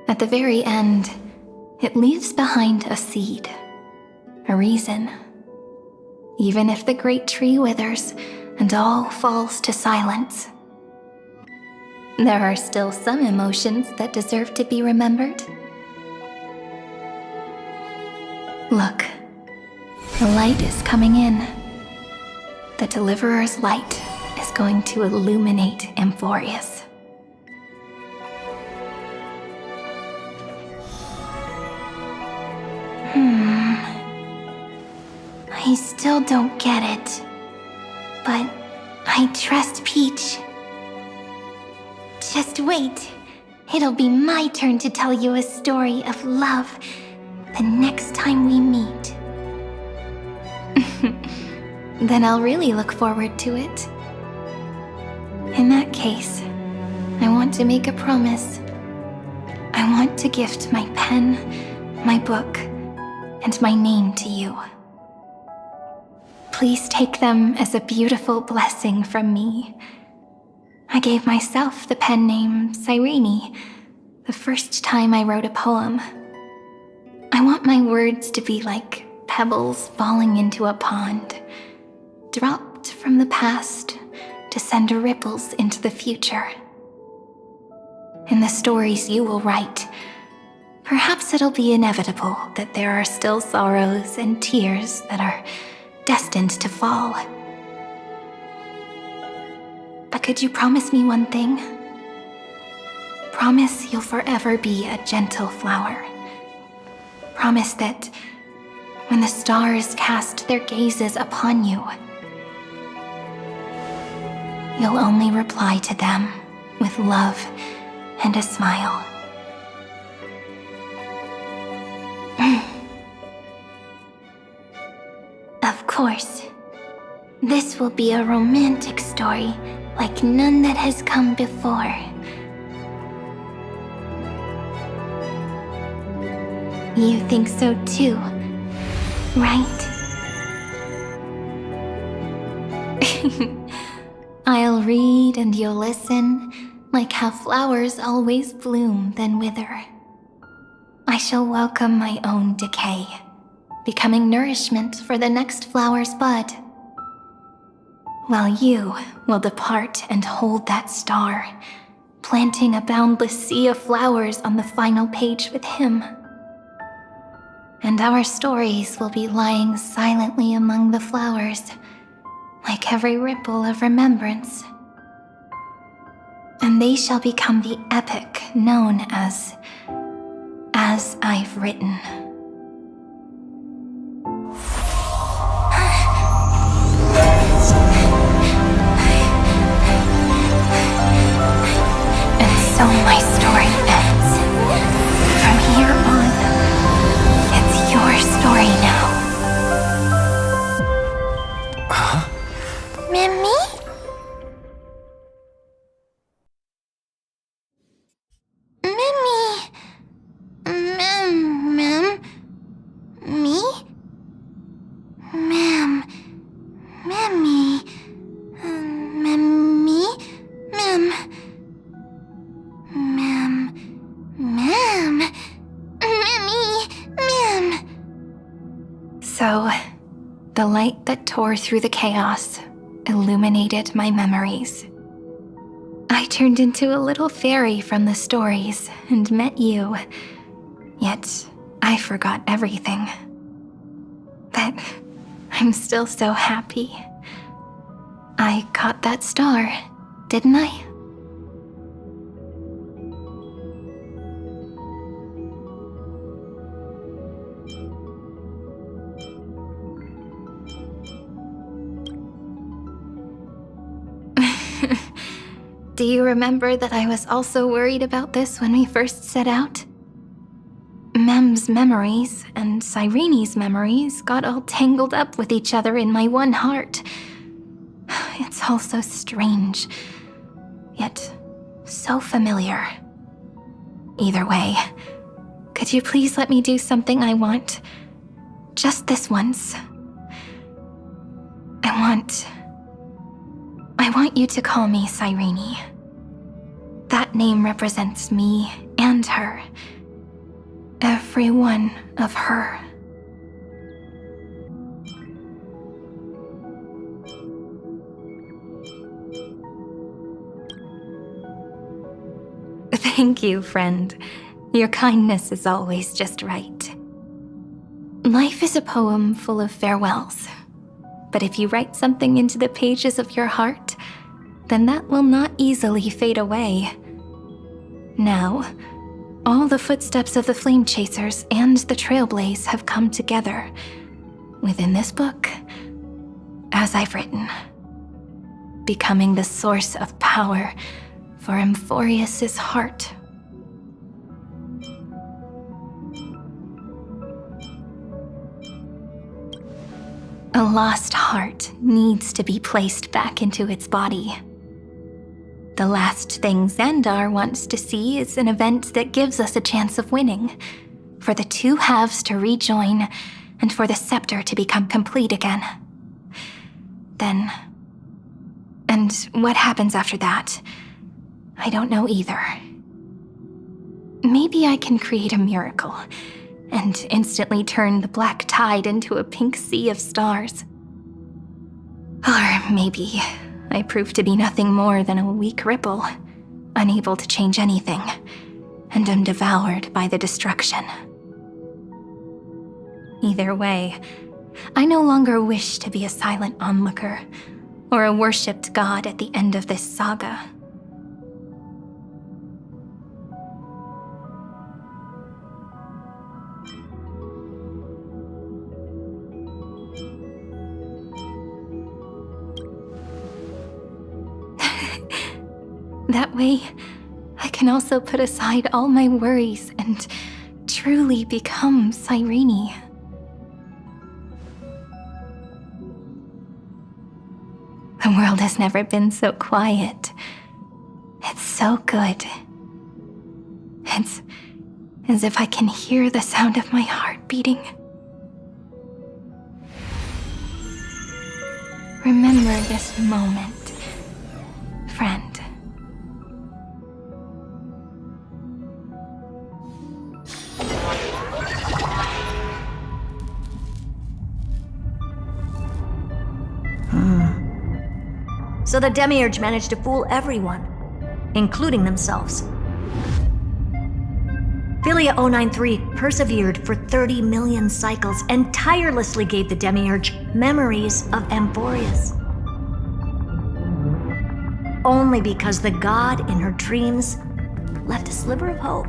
At the very end, it leaves behind a seed, a reason. Even if the great tree withers and all falls to silence, there are still some emotions that deserve to be remembered. Look, the light is coming in. The Deliverer's light is going to illuminate Amphorius. I still don't get it, but I trust Peach. Just wait. It'll be my turn to tell you a story of love the next time we meet. Then I'll really look forward to it. In that case, I want to make a promise. I want to gift my pen, my book, and my name to you. Please take them as a beautiful blessing from me. I gave myself the pen name Cyrene the first time I wrote a poem. I want my words to be like pebbles falling into a pond, dropped from the past to send ripples into the future. In the stories you will write, perhaps it'll be inevitable that there are still sorrows and tears that are destined to fall. But could you promise me one thing? Promise you'll forever be a gentle flower. Promise that when the stars cast their gazes upon you, you'll only reply to them with love and a smile. Of course, this will be a romantic story like none that has come before. You think so too, right? I'll read and you'll listen, like how flowers always bloom then wither. I shall welcome my own decay, becoming nourishment for the next flower's bud. While you will depart and hold that star, planting a boundless sea of flowers on the final page with him. And our stories will be lying silently among the flowers, like every ripple of remembrance. And they shall become the epic known as I've Written. And so my story ends. From here on, it's your story now. Huh? Mimi? So, the light that tore through the chaos illuminated my memories. I turned into a little fairy from the stories and met you. Yet, I forgot everything. But I'm still so happy. I caught that star, didn't I? Do you remember that I was also worried about this when we first set out? Mem's memories and Cyrene's memories got all tangled up with each other in my one heart. It's all so strange, yet so familiar. Either way, could you please let me do something I want? Just this once. I want you to call me Cyrene. That name represents me and her. Every one of her. Thank you, friend. Your kindness is always just right. Life is a poem full of farewells. But if you write something into the pages of your heart, then that will not easily fade away. Now, all the footsteps of the Flame Chasers and the Trailblaze have come together within this book, as I've written, becoming the source of power for Emphorius's heart. A lost heart needs to be placed back into its body. The last thing Xandar wants to see is an event that gives us a chance of winning, for the two halves to rejoin, and for the scepter to become complete again. Then... and what happens after that? I don't know either. Maybe I can create a miracle, and instantly turn the black tide into a pink sea of stars. Or maybe I prove to be nothing more than a weak ripple, unable to change anything, and am devoured by the destruction. Either way, I no longer wish to be a silent onlooker, or a worshipped god at the end of this saga. That way, I can also put aside all my worries and truly become Cyrene. The world has never been so quiet. It's so good. It's as if I can hear the sound of my heart beating. Remember this moment, friend. So the Demiurge managed to fool everyone, including themselves. Philia 093 persevered for 30 million cycles and tirelessly gave the Demiurge memories of Emphorius. Only because the god in her dreams left a sliver of hope,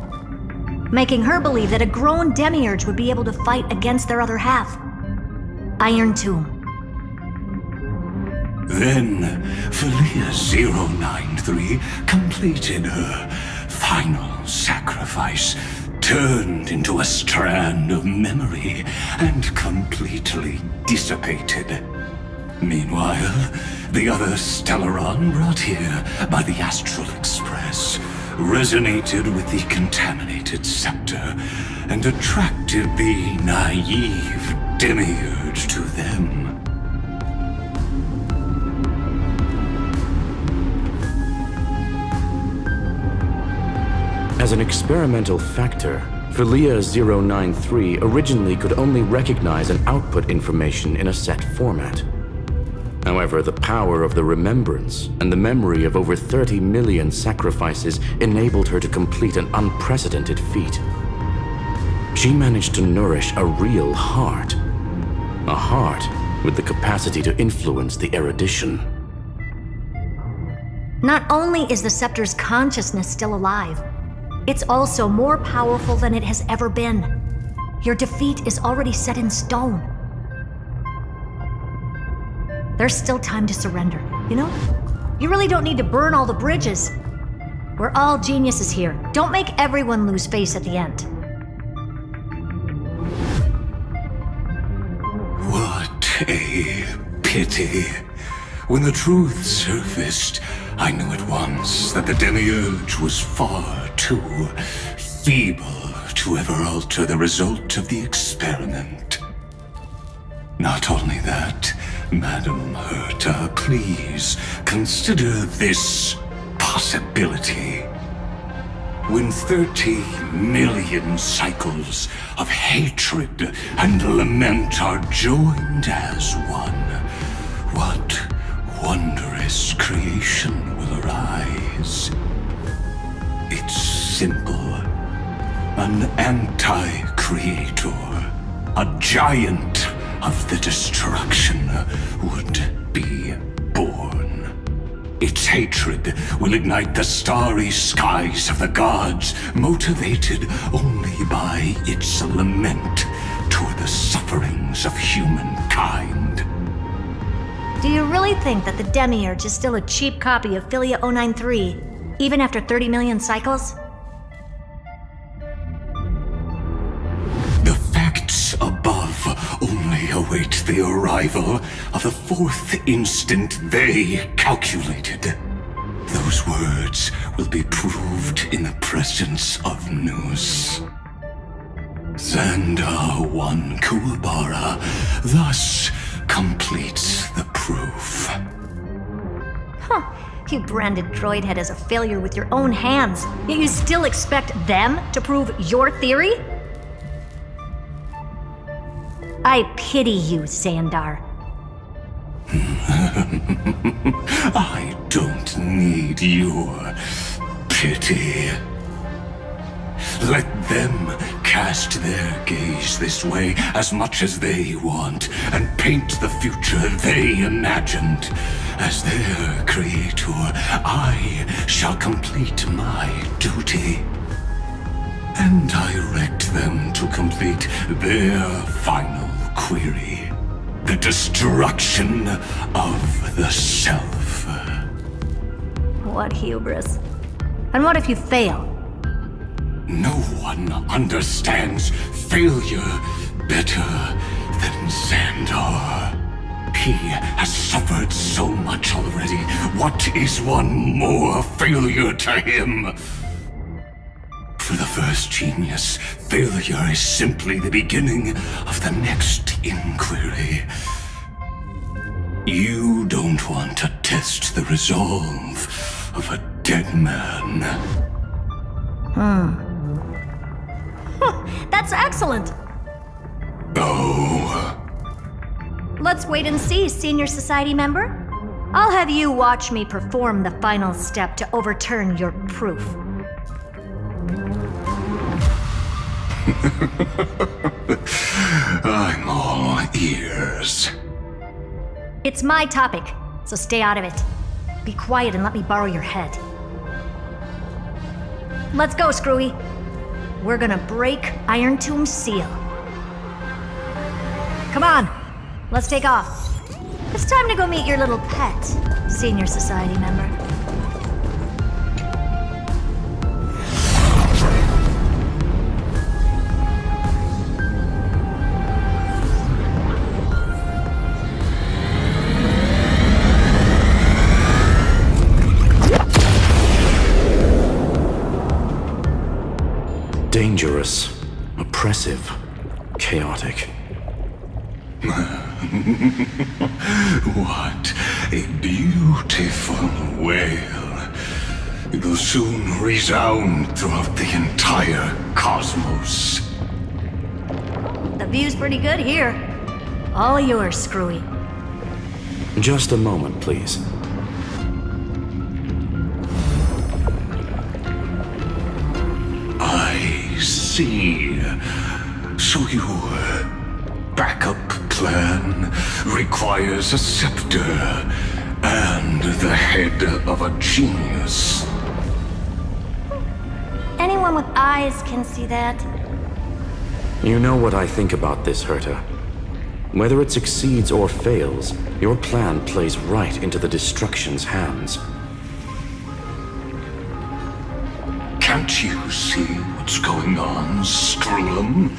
making her believe that a grown Demiurge would be able to fight against their other half, Iron Tomb. Then, Philia 093 completed her final sacrifice, turned into a strand of memory, and completely dissipated. Meanwhile, the other Stellaron brought here by the Astral Express resonated with the contaminated scepter and attracted the naive Demiurge to them. As an experimental factor, Philia 093 originally could only recognize and output information in a set format. However, the power of the remembrance and the memory of over 30 million sacrifices enabled her to complete an unprecedented feat. She managed to nourish a real heart. A heart with the capacity to influence the erudition. Not only is the scepter's consciousness still alive, it's also more powerful than it has ever been. Your defeat is already set in stone. There's still time to surrender, you know? You really don't need to burn all the bridges. We're all geniuses here. Don't make everyone lose face at the end. What a pity. When the truth surfaced, I knew at once that the Demiurge was far too feeble to ever alter the result of the experiment. Not only that, Madam Herta, please consider this possibility. When 30 million cycles of hatred and lament are joined as one, what wondrous creation will arise? It's simple. An anti-creator, a giant of the destruction would be born. Its hatred will ignite the starry skies of the gods, motivated only by its lament toward the sufferings of humankind. Do you really think that the Demiurge is still a cheap copy of Philia 093, even after 30 million cycles? The facts above only await the arrival of the fourth instant they calculated. Those words will be proved in the presence of Nous. Xandar 1 Kuwabara thus completes the proof. Huh. You branded Droidhead as a failure with your own hands, yet you still expect them to prove your theory? I pity you, Xandar. I don't need your pity. Let them cast their gaze this way as much as they want, and paint the future they imagined. As their creator, I shall complete my duty and direct them to complete their final query. The destruction of the self. What hubris. And what if you fail? No one understands failure better than Xandar. He has suffered so much already. What is one more failure to him? For the first genius, failure is simply the beginning of the next inquiry. You don't want to test the resolve of a dead man. That's excellent! Oh. Let's wait and see, Senior Society member. I'll have you watch me perform the final step to overturn your proof. I'm all ears. It's my topic, so stay out of it. Be quiet and let me borrow your head. Let's go, Screwy. We're gonna break Iron Tomb's seal. Come on, let's take off. It's time to go meet your little pet, Senior Society member. Dangerous, oppressive, chaotic. What a beautiful wail. It'll soon resound throughout the entire cosmos. The view's pretty good here. All yours, Screwy. Just a moment, please. I see. So your backup plan requires a scepter and the head of a genius. Anyone with eyes can see that. You know what I think about this, Herta. Whether it succeeds or fails, your plan plays right into the Destruction's hands. Can't you see what's going on, Screw'em?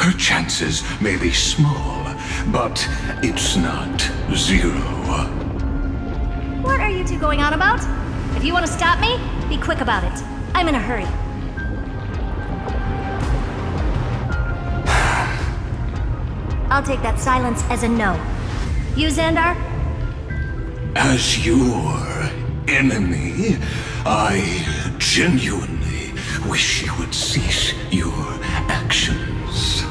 Her chances may be small, but it's not zero. What are you two going on about? If you want to stop me, be quick about it. I'm in a hurry. I'll take that silence as a no. You, Xandar? As your enemy, I genuinely wish you would cease your actions.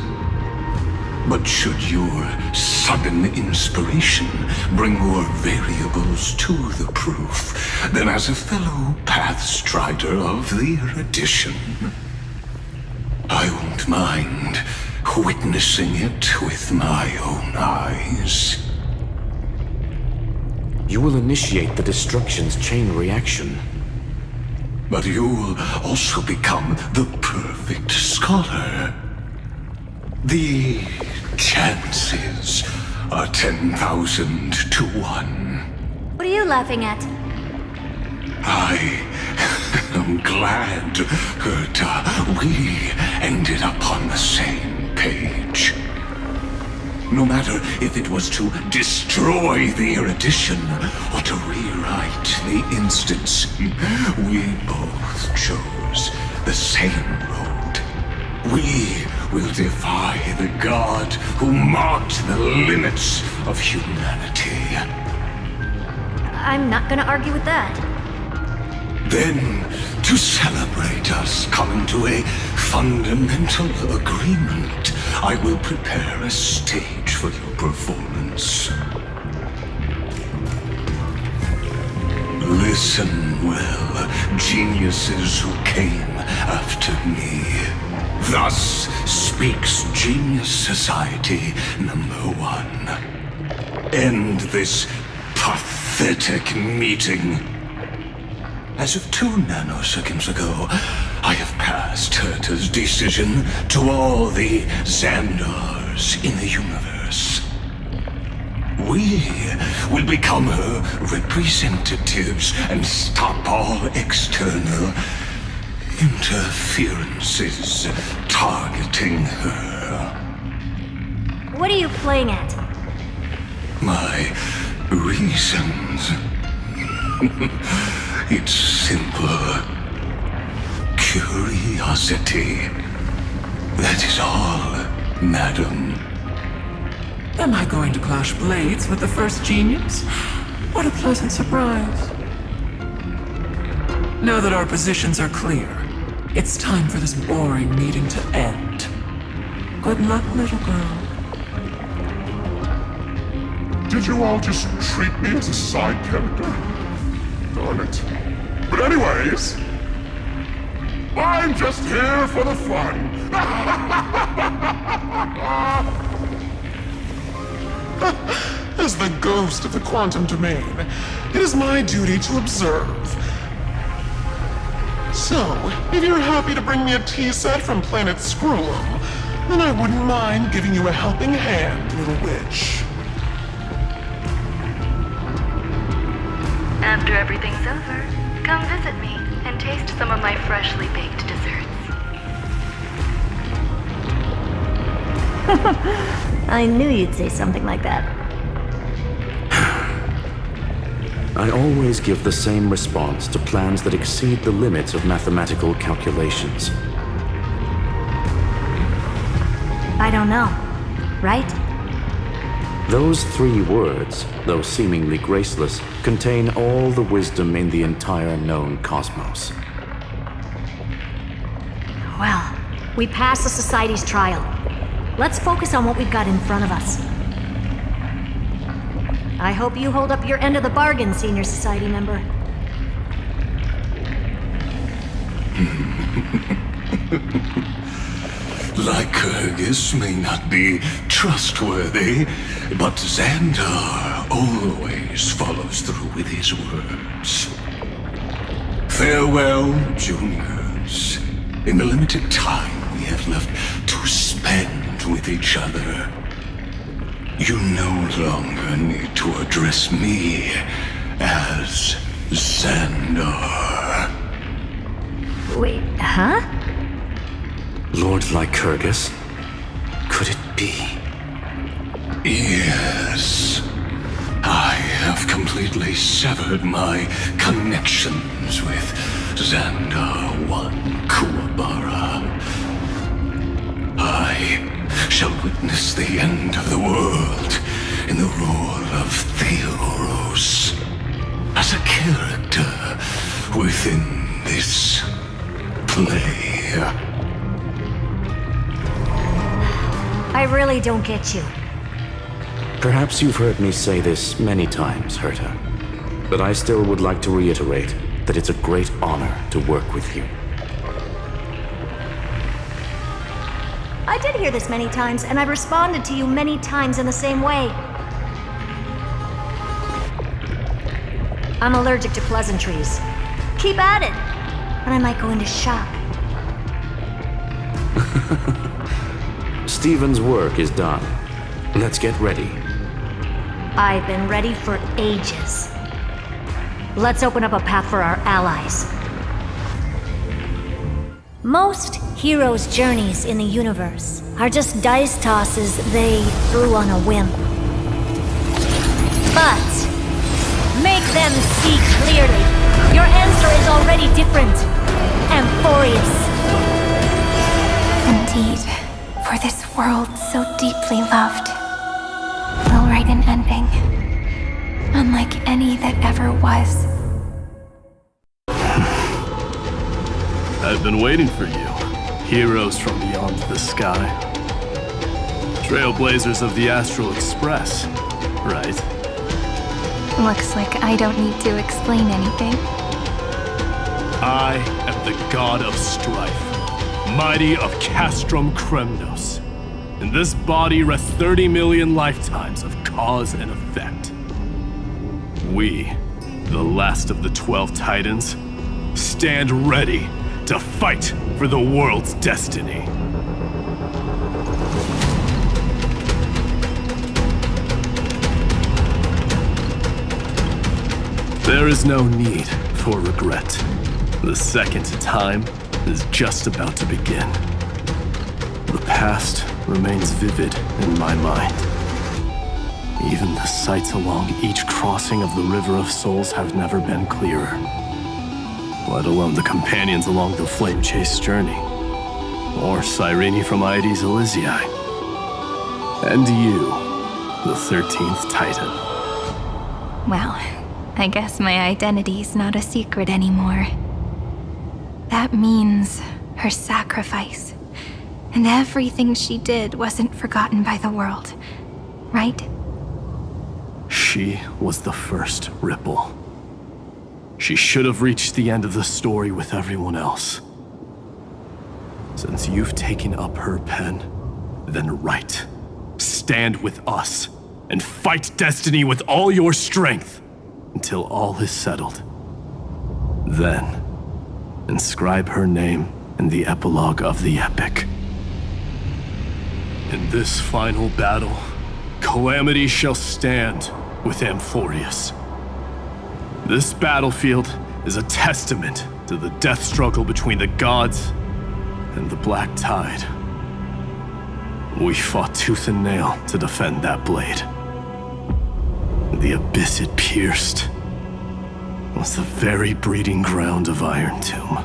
But should your sudden inspiration bring more variables to the proof, then as a fellow Pathstrider of the Erudition, I won't mind witnessing it with my own eyes. You will initiate the Destruction's chain reaction. But you'll also become the perfect scholar. The chances are 10,000 to 1. What are you laughing at? I am glad, Herta, we ended up on the same page. No matter if it was to destroy the Erudition or to rewrite the instance, we both chose the same road. We will defy the god who marked the limits of humanity. I'm not gonna argue with that. Then, to celebrate us coming to a fundamental agreement, I will prepare a stage for your performance. Listen well, geniuses who came after me. Thus speaks Genius Society #1. End this pathetic meeting. As of 2 nanoseconds ago, I have passed Herta's decision to all the Xandars in the universe. We will become her representatives and stop all external interferences targeting her. What are you playing at? My reasons. It's simple. Curiosity. That is all, madam. Am I going to clash blades with the first genius? What a pleasant surprise. Now that our positions are clear, it's time for this boring meeting to end. Good luck, little girl. Did you all just treat me as a side character? Darn it. But anyways, I'm just here for the fun. As the ghost of the quantum domain, it is my duty to observe. So, if you're happy to bring me a tea set from planet Screw'em, then I wouldn't mind giving you a helping hand, little witch. After everything's over, come visit me and taste some of my freshly baked desserts. I knew you'd say something like that. I always give the same response to plans that exceed the limits of mathematical calculations. I don't know, right? Those 3 words, though seemingly graceless, contain all the wisdom in the entire known cosmos. Well, we passed the Society's trial. Let's focus on what we've got in front of us. I hope you hold up your end of the bargain, Senior Society member. Lycurgus may not be trustworthy, but Xandar always follows through with his words. Farewell, juniors. In the limited time we have left to spend with each other, you no longer need to address me as Xandar. Wait, huh? Lord Lycurgus? Could it be? Yes. I have completely severed my connections with Xandar I Kuwabara. I shall witness the end of the world in the role of Theoros, as a character within this play. I really don't get you. Perhaps you've heard me say this many times, Herta, but I still would like to reiterate that it's a great honor to work with you. I did hear this many times, and I've responded to you many times in the same way. I'm allergic to pleasantries. Keep at it, and I might go into shock. Stephen's work is done. Let's get ready. I've been ready for ages. Let's open up a path for our allies. Most heroes' journeys in the universe are just dice tosses they threw on a whim. But make them see clearly. Your answer is already different. Amphorius. Indeed, for this world so deeply loved, we'll write an ending, unlike any that ever was. I've been waiting for you, heroes from beyond the sky. Trailblazers of the Astral Express, right? Looks like I don't need to explain anything. I am the god of strife, mighty of Castrum Kremnos. In this body rests 30 million lifetimes of cause and effect. We, the last of the 12 Titans, stand ready to fight for the world's destiny. There is no need for regret. The second time is just about to begin. The past remains vivid in my mind. Even the sights along each crossing of the River of Souls have never been clearer, let alone the companions along the flame-chased journey, or Cyrene from Aedes Elysiae, and you, the 13th Titan. Well, I guess my identity's not a secret anymore. That means her sacrifice, and everything she did wasn't forgotten by the world, right? She was the first Ripple. She should have reached the end of the story with everyone else. Since you've taken up her pen, then write. Stand with us, and fight destiny with all your strength, until all is settled. Then, inscribe her name in the epilogue of the epic. In this final battle, Calamity shall stand with Amphorius. This battlefield is a testament to the death struggle between the gods and the Black Tide. We fought tooth and nail to defend that blade. The abyss it pierced was the very breeding ground of Iron Tomb.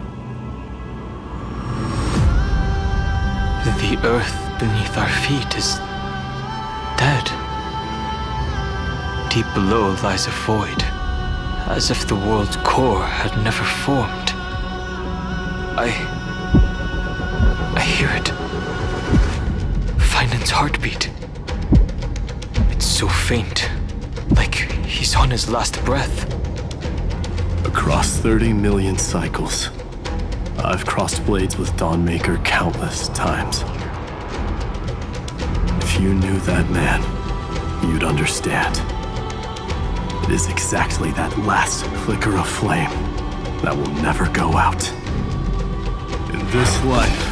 The earth beneath our feet is dead. Deep below lies a void, as if the world's core had never formed. I hear it. Finance heartbeat. It's so faint, Like he's on his last breath. Across 30 million cycles, I've crossed blades with Dawnmaker countless times. If you knew that man, you'd understand. It is exactly that last flicker of flame that will never go out. In this life,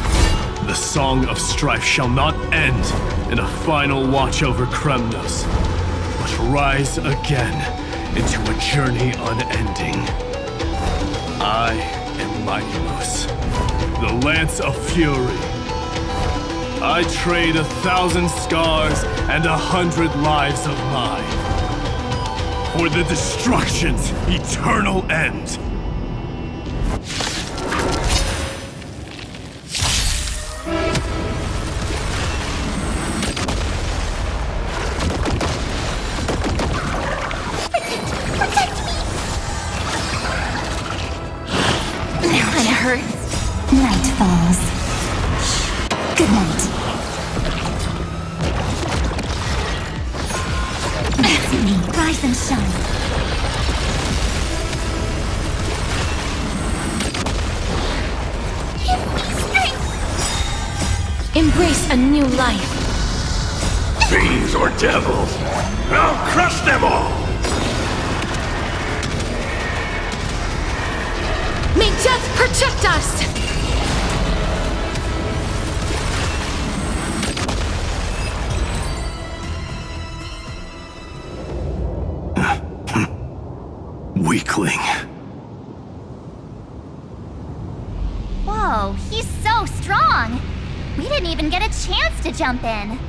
the Song of Strife shall not end in a final watch over Kremnos, but rise again into a journey unending. I am Mighty Moose, the Lance of Fury. I trade 1,000 scars and 100 lives of mine for the destruction's eternal end. When it hurts, night falls. Good night. That's me. Rise and shine. Give me strength. Embrace a new life. Fiends or devils, I'll crush them all! May death protect us! Weakling. Whoa, he's so strong! We didn't even get a chance to jump in.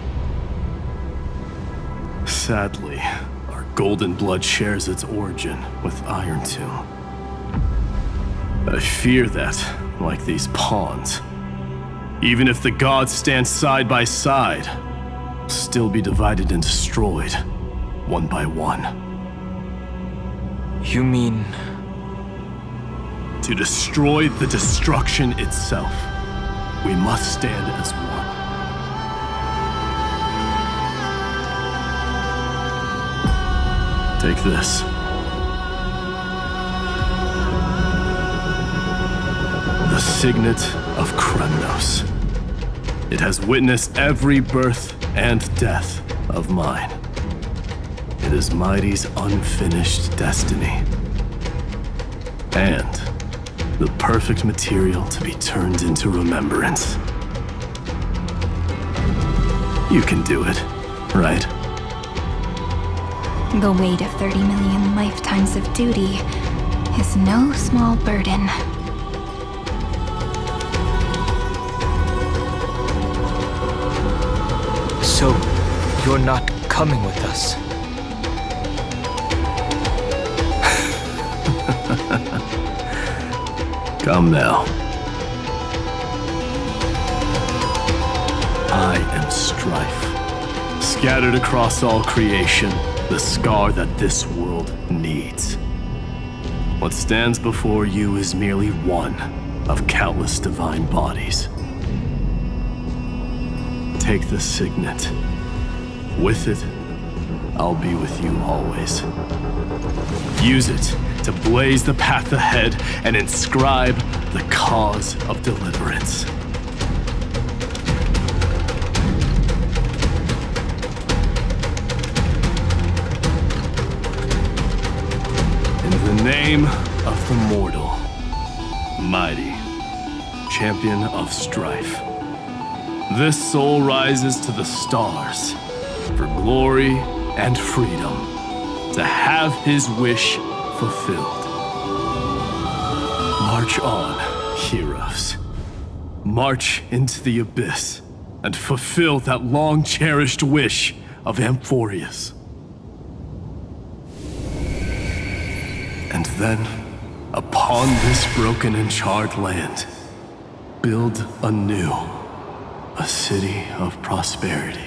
Sadly, our golden blood shares its origin with Iron Tomb. I fear that, like these pawns, even if the gods stand side by side, will still be divided and destroyed, one by one. You mean... To destroy the destruction itself, we must stand as one. Take this. The signet of Kremnos. It has witnessed every birth and death of mine. It is Mighty's unfinished destiny. And the perfect material to be turned into remembrance. You can do it, right? The weight of 30 million lifetimes of duty is no small burden. So, you're not coming with us? Come now. I am Strife. Scattered across all creation, the scar that this world needs. What stands before you is merely one of countless divine bodies. Take the signet. With it, I'll be with you always. Use it to blaze the path ahead and inscribe the cause of deliverance. In the name of the mortal, Mighty, champion of strife, this soul rises to the stars for glory and freedom, to have his wish fulfilled. March on, heroes. March into the abyss and fulfill that long-cherished wish of Amphorius. And then, upon this broken and charred land, build anew a city of prosperity.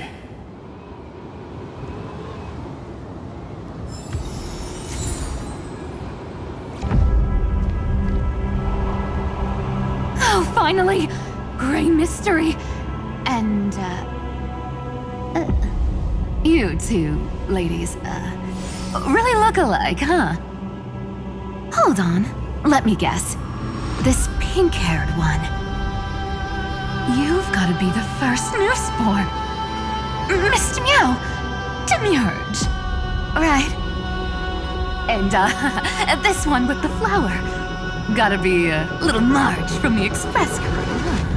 Oh, finally! Gray mystery! And, you two, ladies, Really look alike, huh? Hold on, let me guess. This pink-haired one. You've got to be the first newsborn. Mr. Meow, Demiurge. Right. And, this one with the flower. Gotta be little Marge from the Express crew, huh?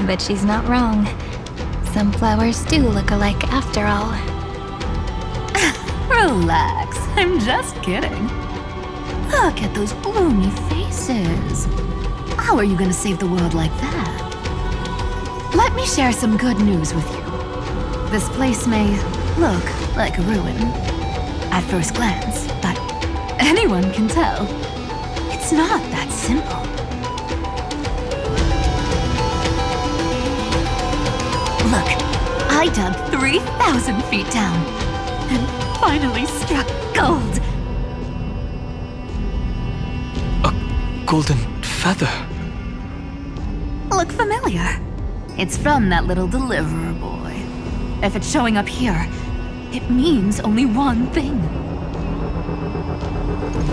But she's not wrong. Some flowers do look alike after all. Relax, I'm just kidding. Look at those gloomy faces. How are you gonna save the world like that? Let me share some good news with you. This place may look like a ruin at first glance, but anyone can tell it's not that simple. Look, I dug 3,000 feet down and finally struck gold. A golden feather. Look familiar. It's from that little deliverer boy. If it's showing up here, it means only one thing.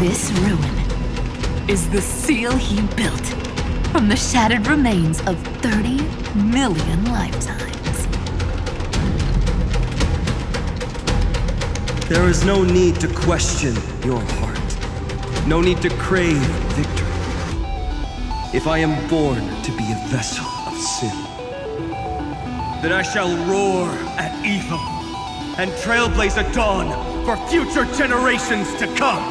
This ruin is the seal he built from the shattered remains of 30 million lifetimes. There is no need to question your heart. No need to crave victory. If I am born to be a vessel of sin, then I shall roar at evil and trailblaze a dawn for future generations to come.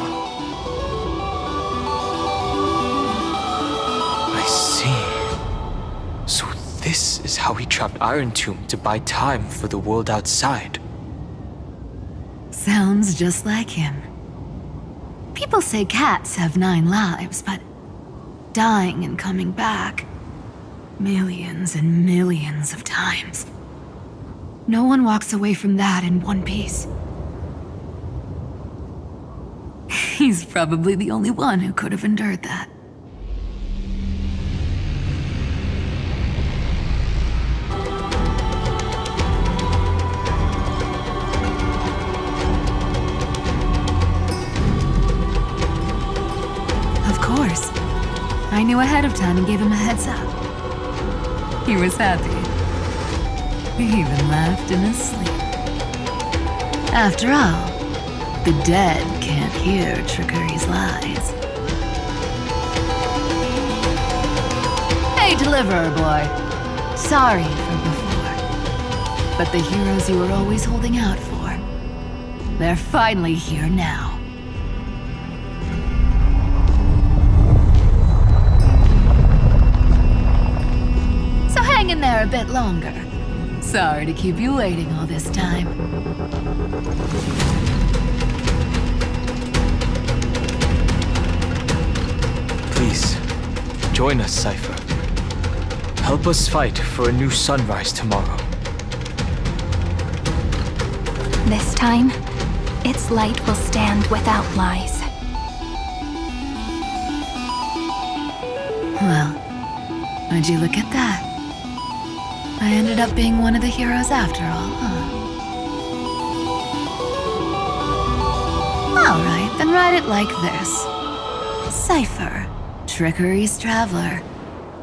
I see. So this is how he trapped Iron Tomb to buy time for the world outside. Sounds just like him. People say cats have 9 lives, but dying and coming back millions and millions of times. No one walks away from that in one piece. He's probably the only one who could have endured that. I knew ahead of time and gave him a heads up. He was happy. He even laughed in his sleep. After all, the dead can't hear Trickery's lies. Hey, Deliverer Boy. Sorry for before. But the heroes you were always holding out for, they're finally here now. Hang in there a bit longer. Sorry to keep you waiting all this time. Please, join us, Cypher. Help us fight for a new sunrise tomorrow. This time, its light will stand without lies. Well, would you look at that? I ended up being one of the heroes after all, huh? Alright, then write it like this. Cypher, Trickery's traveler.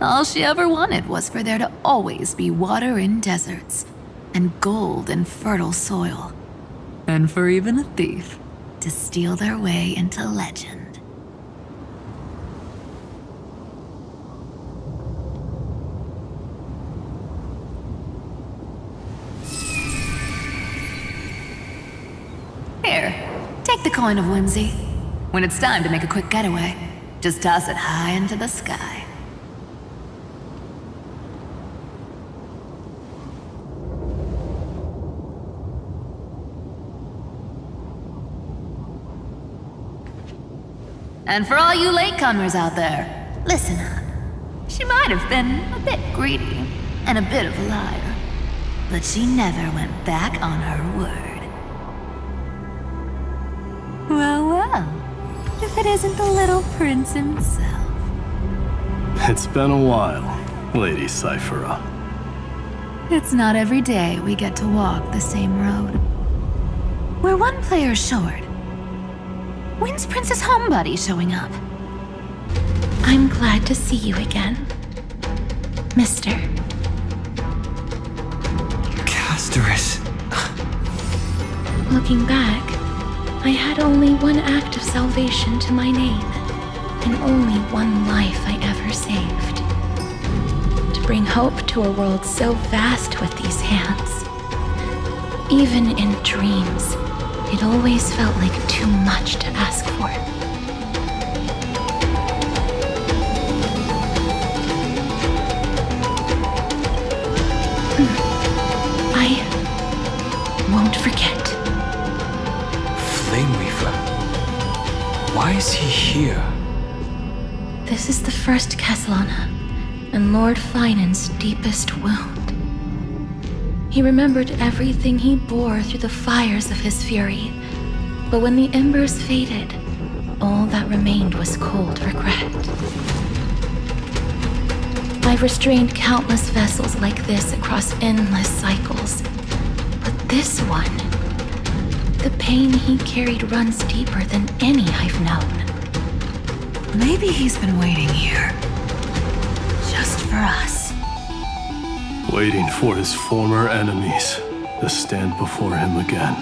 All she ever wanted was for there to always be water in deserts, and gold in fertile soil. And for even a thief to steal their way into legend. Here, take the coin of whimsy. When it's time to make a quick getaway, just toss it high into the sky. And for all you latecomers out there, listen up. She might have been a bit greedy and a bit of a liar, but she never went back on her word. Well, well. if it isn't the little prince himself. It's been a while, Lady Cyphera. It's not every day we get to walk the same road. We're one player short. When's Princess Homebuddy showing up? I'm glad to see you again, Mister. Casterus. Looking back, I had only one act of salvation to my name, and only one life I ever saved. To bring hope to a world so vast with these hands. Even in dreams, it always felt like too much to ask for. I won't forget. Flame Weaver. Why is he here? This is the first Castellana, and Lord Finan's deepest wound. He remembered everything he bore through the fires of his fury, but when the embers faded, all that remained was cold regret. I've restrained countless vessels like this across endless cycles, but this one, the pain he carried runs deeper than any I've known. Maybe he's been waiting here. Just for us. Waiting for his former enemies to stand before him again.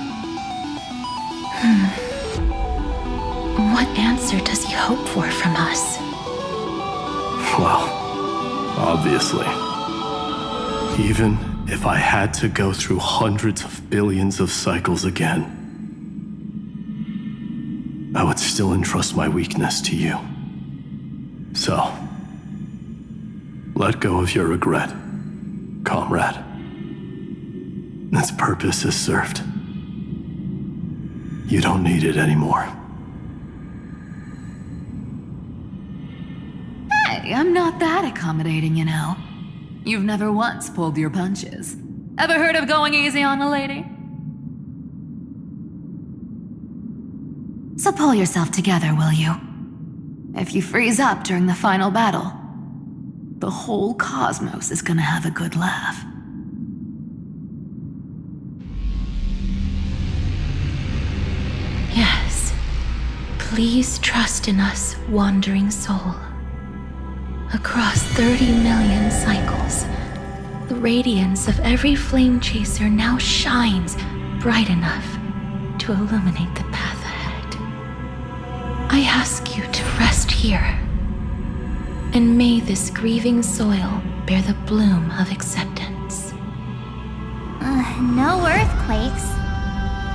What answer does he hope for from us? Well, obviously. Even if I had to go through hundreds of billions of cycles again, I would still entrust my weakness to you. So, let go of your regret, comrade. Its purpose is served. You don't need it anymore. Hey, I'm not that accommodating, you know. You've never once pulled your punches. Ever heard of going easy on a lady? So pull yourself together, will you? If you freeze up during the final battle, the whole cosmos is gonna have a good laugh. Yes. Please trust in us, wandering soul. Across 30 million cycles, the radiance of every flame chaser now shines bright enough to illuminate the path ahead. I ask you to rest here, and may this grieving soil bear the bloom of acceptance. No earthquakes.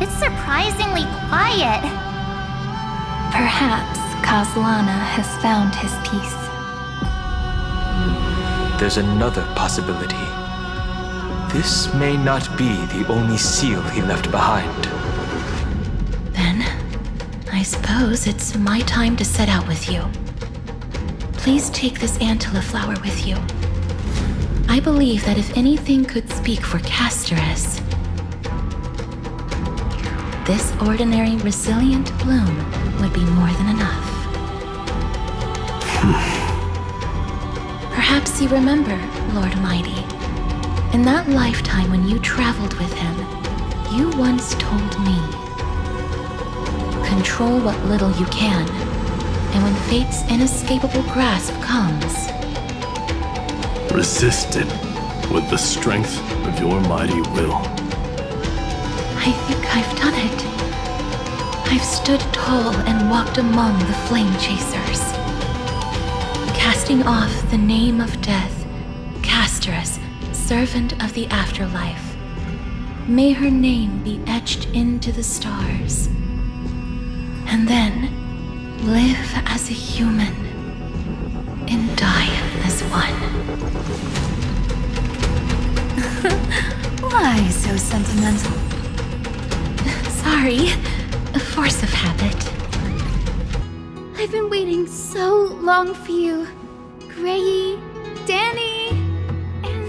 It's surprisingly quiet. Perhaps Castellana has found his peace. There's another possibility. This may not be the only seal he left behind. Then, I suppose it's my time to set out with you. Please take this Antilla flower with you. I believe that if anything could speak for Casterus, this ordinary, resilient bloom would be more than enough. Perhaps you remember, Lord Mighty, in that lifetime when you traveled with him, you once told me, control what little you can, and when fate's inescapable grasp comes, resist it with the strength of your mighty will. I think I've done it. I've stood tall and walked among the flame chasers. Casting off the name of death, Casterus, servant of the afterlife. May her name be etched into the stars. And then live as a human and die as one. Why so sentimental? Sorry, a force of habit. I've been waiting so long for you, Grayi, Danny, and...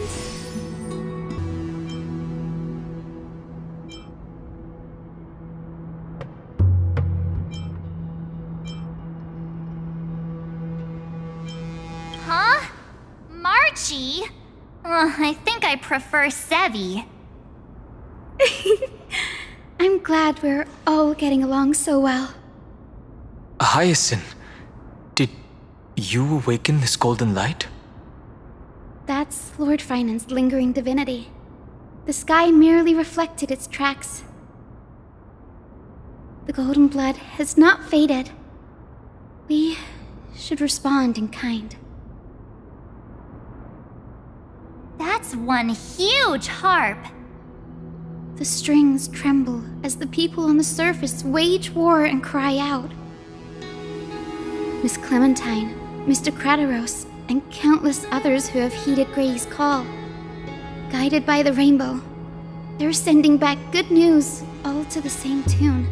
Archie! I think I prefer Sevi. I'm glad we're all getting along so well. Hyacinth, did you awaken this golden light? That's Lord Finan's lingering divinity. The sky merely reflected its tracks. The golden blood has not faded. We should respond in kind. That's one huge harp. The strings tremble as the people on the surface wage war and cry out. Miss Clementine, Mr. Krateros, and countless others who have heeded Gray's call. Guided by the rainbow, they're sending back good news, all to the same tune.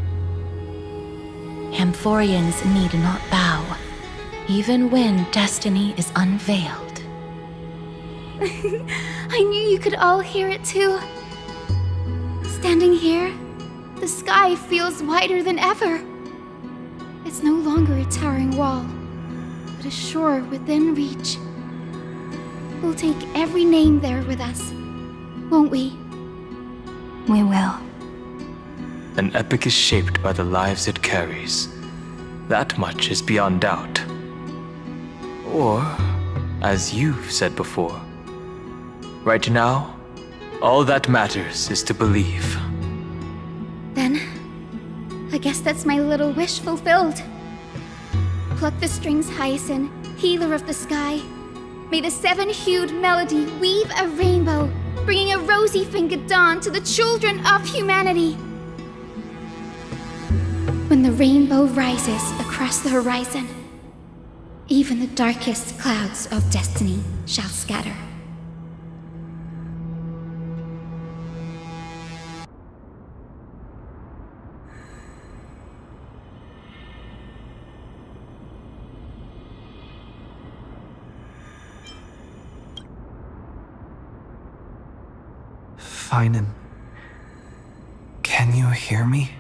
Amphorians need not bow, even when destiny is unveiled. I knew you could all hear it too. Standing here, the sky feels wider than ever. It's no longer a towering wall, but a shore within reach. We'll take every name there with us, won't we? We will. An epic is shaped by the lives it carries. That much is beyond doubt. Or, as you've said before, right now, all that matters is to believe. Then, I guess that's my little wish fulfilled. Pluck the strings, Hyacinth, healer of the sky. May the seven-hued melody weave a rainbow, bringing a rosy-fingered dawn to the children of humanity. When the rainbow rises across the horizon, even the darkest clouds of destiny shall scatter. Finan, can you hear me?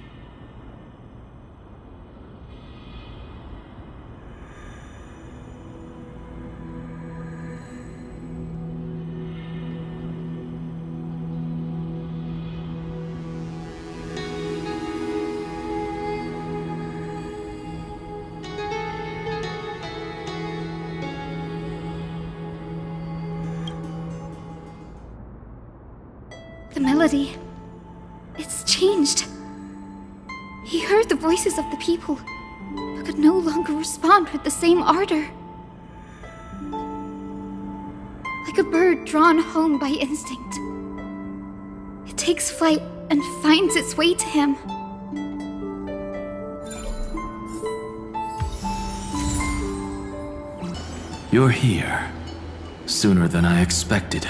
The melody, it's changed. He heard the voices of the people, but could no longer respond with the same ardor. Like a bird drawn home by instinct. It takes flight and finds its way to him. You're here, sooner than I expected.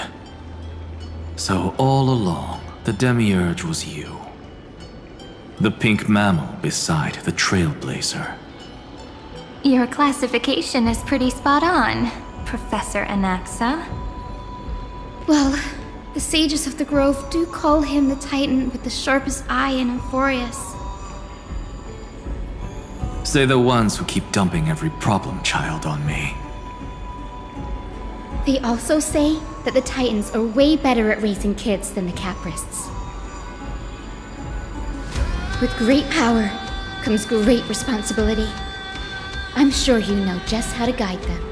So all along, the Demiurge was you. The pink mammal beside the Trailblazer. Your classification is pretty spot on, Professor Anaxa. Well, the sages of the Grove do call him the Titan with the sharpest eye in Amphorius. Say the ones who keep dumping every problem child on me. They also say that the Titans are way better at raising kids than the Caprists. With great power comes great responsibility. I'm sure you know just how to guide them,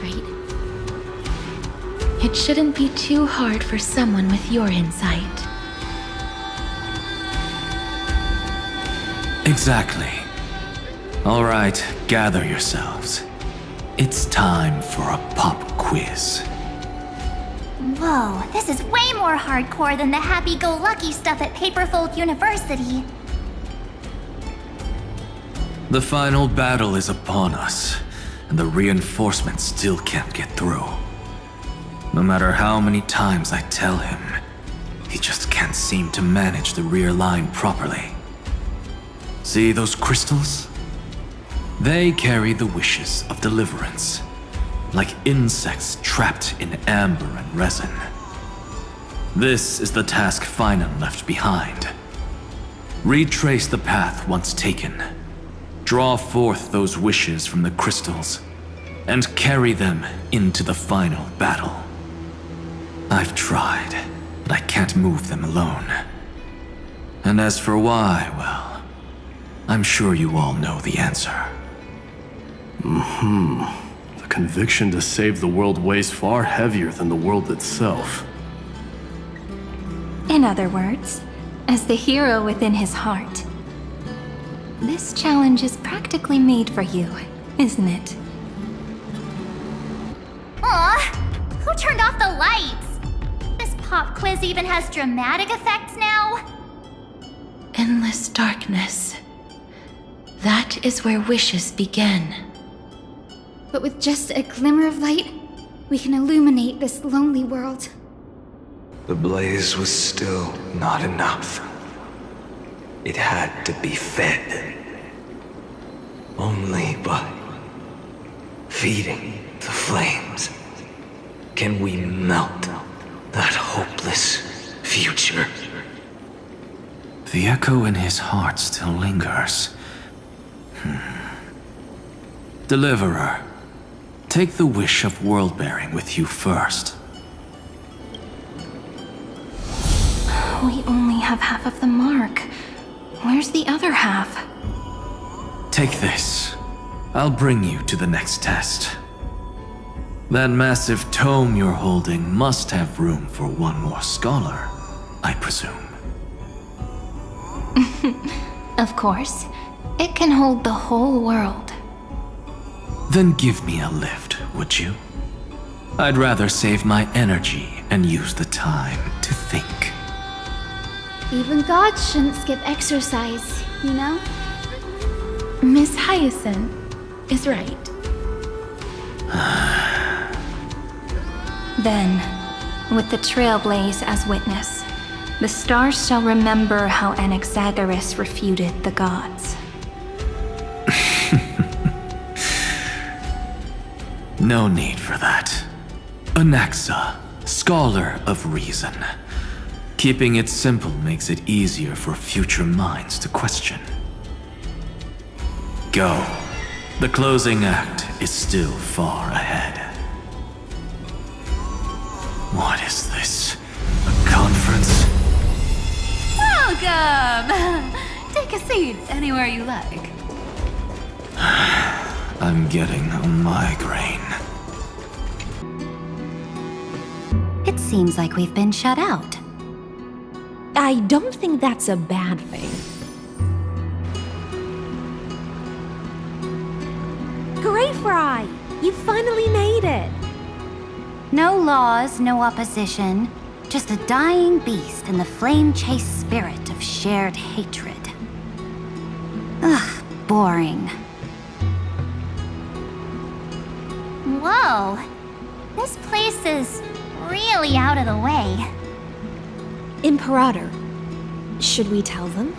right? It shouldn't be too hard for someone with your insight. Exactly. All right, gather yourselves. It's time for a pop quiz. Whoa, this is way more hardcore than the happy-go-lucky stuff at Paperfold University. The final battle is upon us, and the reinforcements still can't get through. No matter how many times I tell him, he just can't seem to manage the rear line properly. See those crystals? They carry the wishes of deliverance, like insects trapped in amber and resin. This is the task Finan left behind. Retrace the path once taken. Draw forth those wishes from the crystals, and carry them into the final battle. I've tried, but I can't move them alone. And as for why, well, I'm sure you all know the answer. The conviction to save the world weighs far heavier than the world itself. In other words, as the hero within his heart, this challenge is practically made for you, isn't it? Aw! Who turned off the lights? This pop quiz even has dramatic effects now? Endless darkness. That is where wishes begin. But with just a glimmer of light, we can illuminate this lonely world. The blaze was still not enough. It had to be fed. Only by feeding the flames can we melt that hopeless future. The echo in his heart still lingers. Deliverer, take the wish of world-bearing with you first. We only have half of the mark. Where's the other half? Take this. I'll bring you to the next test. That massive tome you're holding must have room for one more scholar, I presume. Of course. It can hold the whole world. Then give me a lift, would you? I'd rather save my energy and use the time to think. Even gods shouldn't skip exercise, you know? Miss Hyacinth is right. Then, with the Trailblaze as witness, the stars shall remember how Anaxagoras refuted the gods. No need for that. Anaxa, scholar of reason. Keeping it simple makes it easier for future minds to question. Go. The closing act is still far ahead. What is this? A conference? Welcome! Take a seat anywhere you like. I'm getting a migraine. It seems like we've been shut out. I don't think that's a bad thing. Great, Fry! You finally made it! No laws, no opposition. Just a dying beast and the flame-chased spirit of shared hatred. Ugh, boring. Whoa. This place is really out of the way. Imperator, should we tell them?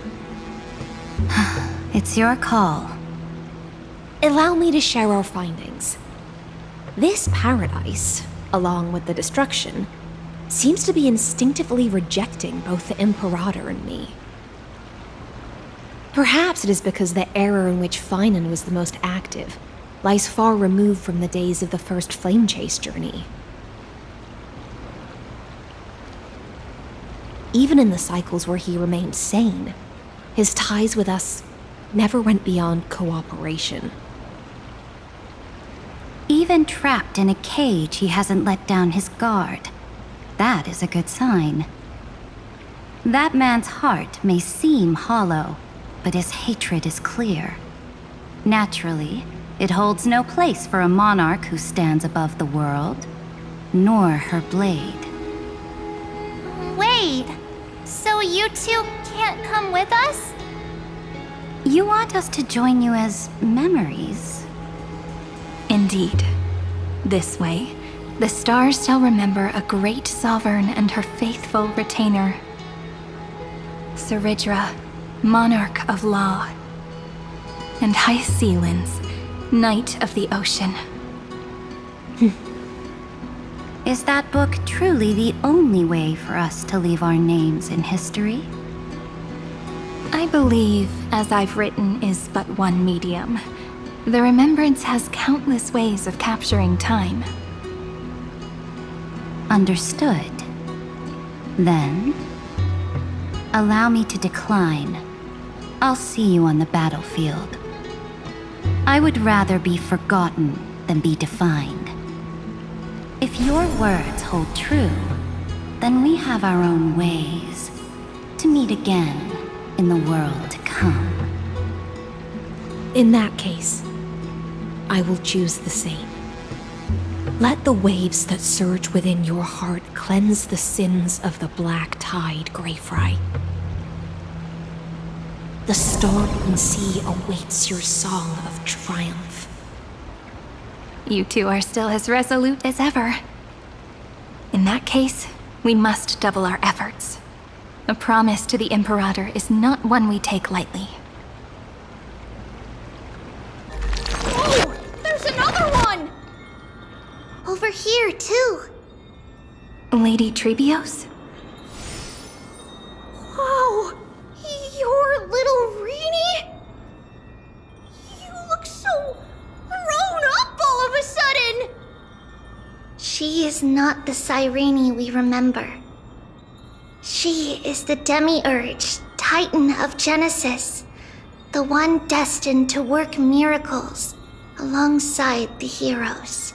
It's your call. Allow me to share our findings. This paradise, along with the destruction, seems to be instinctively rejecting both the Imperator and me. Perhaps it is because the era in which Finan was the most active lies far removed from the days of the first flame chase journey. Even in the cycles where he remained sane, his ties with us never went beyond cooperation. Even trapped in a cage, he hasn't let down his guard. That is a good sign. That man's heart may seem hollow, but his hatred is clear. Naturally, it holds no place for a monarch who stands above the world, nor her blade. Wait, so you two can't come with us? You want us to join you as memories? Indeed. This way, the stars shall remember a great sovereign and her faithful retainer. Saridra, monarch of law. And Hyacinth, knight of the ocean. Is that book truly the only way for us to leave our names in history? I believe, as I've written, is but one medium. The remembrance has countless ways of capturing time. Understood. Then, allow me to decline. I'll see you on the battlefield. I would rather be forgotten than be defined. If your words hold true, then we have our own ways to meet again in the world to come. In that case, I will choose the same. Let the waves that surge within your heart cleanse the sins of the black tide, Greyfry. The storm sea awaits your song of triumph. You two are still as resolute as ever. In that case, we must double our efforts. A promise to the Imperator is not one we take lightly. Oh! There's another one! Over here, too. Lady Trebios? Wow! You're little Reenie? You look so grown up all of a sudden! She is not the Cyrene we remember. She is the Demiurge, Titan of Genesis, the one destined to work miracles alongside the heroes.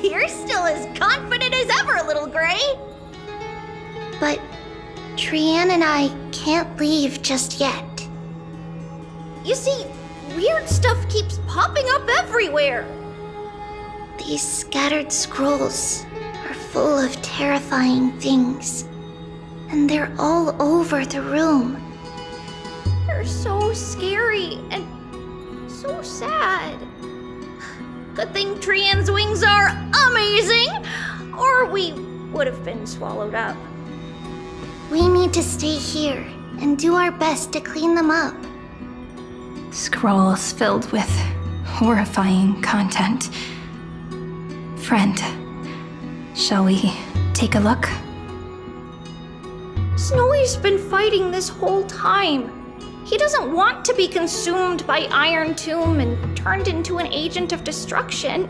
You're still as confident as ever, little Grey! But Trian and I can't leave just yet. You see, weird stuff keeps popping up everywhere. These scattered scrolls are full of terrifying things, and they're all over the room. They're so scary and so sad. Good thing Trian's wings are amazing, or we would have been swallowed up. We need to stay here and do our best to clean them up. Scrolls filled with horrifying content. Friend, shall we take a look? Snowy's been fighting this whole time. He doesn't want to be consumed by Iron Tomb and turned into an agent of destruction.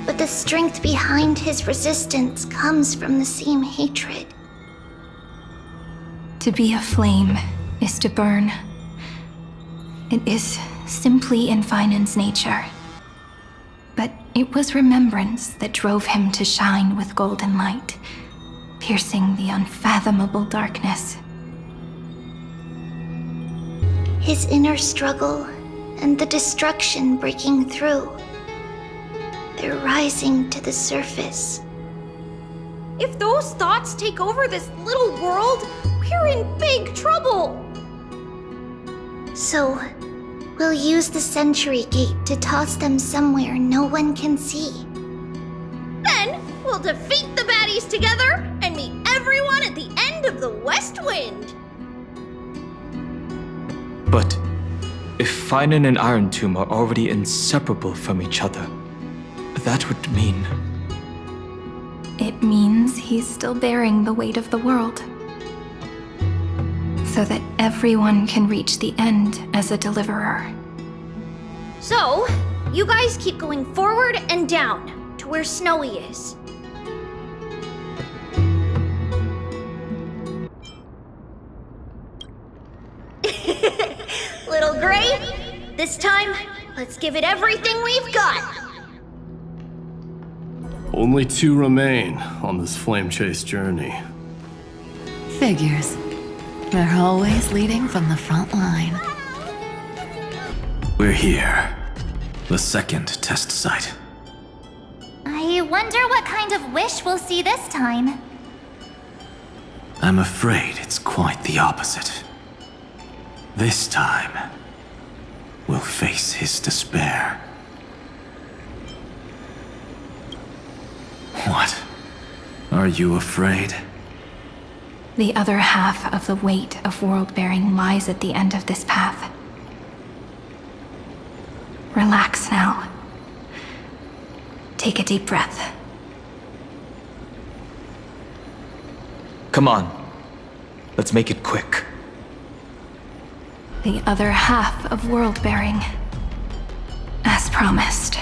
But the strength behind his resistance comes from the same hatred. To be a flame is to burn. It is simply in Finan's nature. But it was remembrance that drove him to shine with golden light, piercing the unfathomable darkness. His inner struggle and the destruction breaking through. They're rising to the surface. If those thoughts take over this little world, we're in big trouble. So, we'll use the Century Gate to toss them somewhere no one can see. Then, we'll defeat the baddies together and meet everyone at the end of the West Wind. But if Finan and Iron Tomb are already inseparable from each other, that would mean... It means he's still bearing the weight of the world. So that everyone can reach the end as a deliverer. So, you guys keep going forward and down to where Snowy is. Little Grey, this time, let's give it everything we've got. Only 2 remain on this flame chase journey. Figures. They're always leading from the front line. We're here. The second test site. I wonder what kind of wish we'll see this time. I'm afraid it's quite the opposite. This time, we'll face his despair. What? Are you afraid? The other half of the weight of world-bearing lies at the end of this path. Relax now. Take a deep breath. Come on. Let's make it quick. The other half of world-bearing. As promised.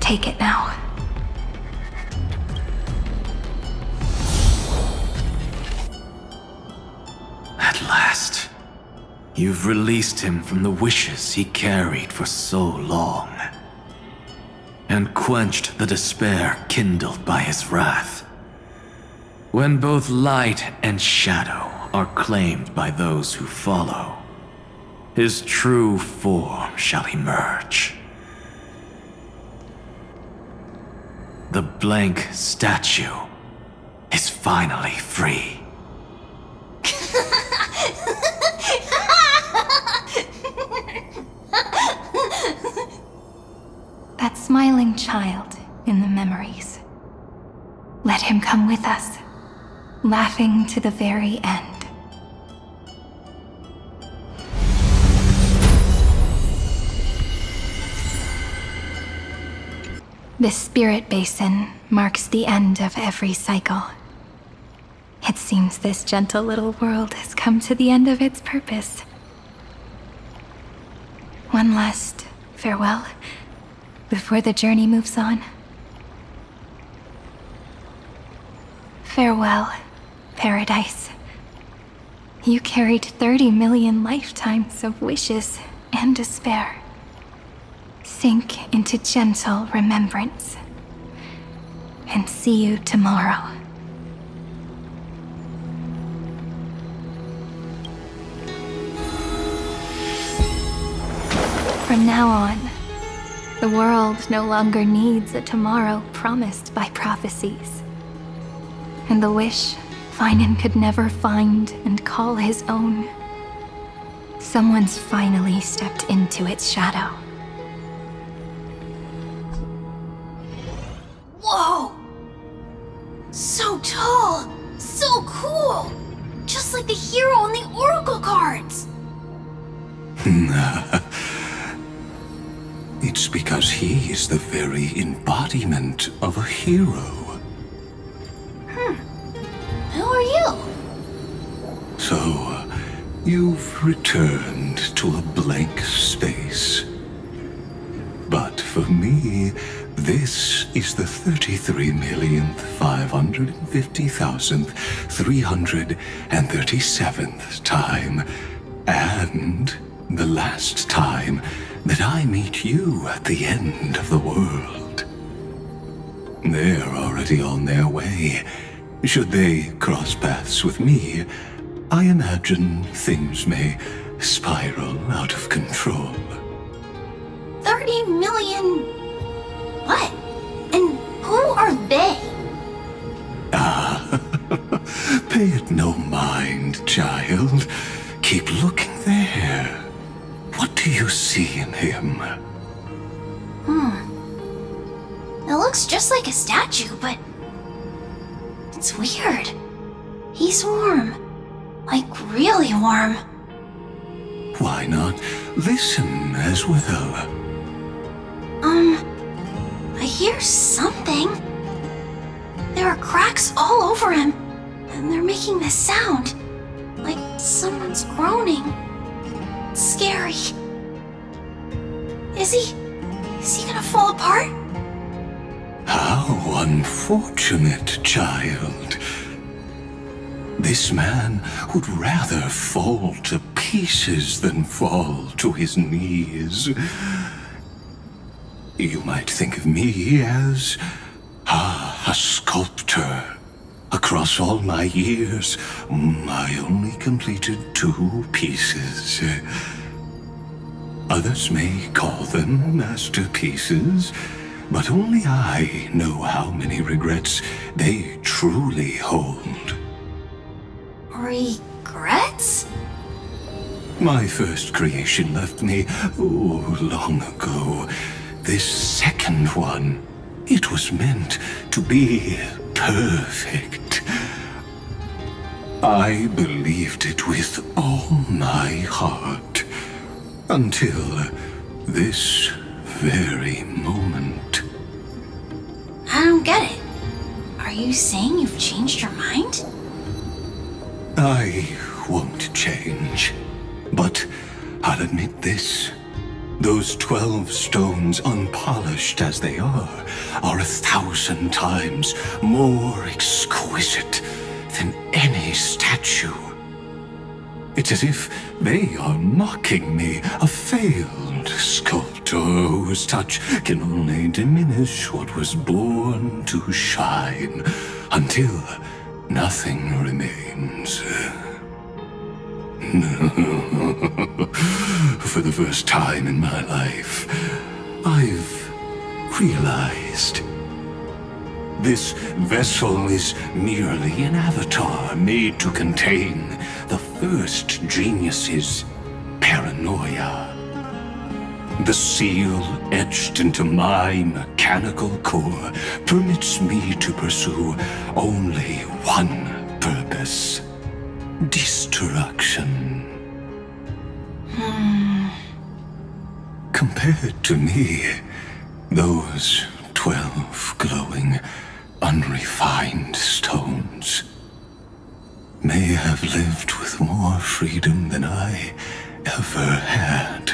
Take it now. At last, you've released him from the wishes he carried for so long, and quenched the despair kindled by his wrath. When both light and shadow are claimed by those who follow, his true form shall emerge. The blank statue is finally free. That smiling child in the memories. Let him come with us, laughing to the very end. This spirit basin marks the end of every cycle. It seems this gentle little world has come to the end of its purpose. One last farewell before the journey moves on. Farewell, paradise. You carried 30 million lifetimes of wishes and despair. Sink into gentle remembrance. And see you tomorrow. From now on, the world no longer needs a tomorrow promised by prophecies. And the wish Finan could never find and call his own. Someone's finally stepped into its shadow. Whoa! So tall! So cool! Just like the hero in the Oracle cards! It's because he is the very embodiment of a hero. Who are you? So, you've returned to a blank space. But for me, this is the 33,550,337th time, and the last time that I meet you at the end of the world. They're already on their way. Should they cross paths with me, I imagine things may spiral out of control. 30 million... What? And who are they? Pay it no mind, child. Keep looking there. What do you see in him? It looks just like a statue, but... It's weird. He's warm. Like, really warm. Why not listen as well? I hear something. There are cracks all over him, and they're making this sound. Like someone's groaning. It's scary. Is he gonna fall apart? How unfortunate, child. This man would rather fall to pieces than fall to his knees. You might think of me as a sculptor. Across all my years, I only completed 2 pieces. Others may call them masterpieces, but only I know how many regrets they truly hold. Regrets? My first creation left me, long ago. This second one, it was meant to be perfect. I believed it with all my heart, until this very moment. I don't get it. Are you saying you've changed your mind? I won't change. But I'll admit this. Those 12 stones, unpolished as they are 1,000 times more exquisite than any statue. It's as if they are mocking me, a failed sculptor whose touch can only diminish what was born to shine, until nothing remains. For the first time in my life, I've realized this vessel is merely an avatar made to contain the first genius's paranoia. The seal etched into my mechanical core permits me to pursue only one purpose: destruction. Compared to me, those 12 glowing, unrefined stones may have lived with more freedom than I ever had.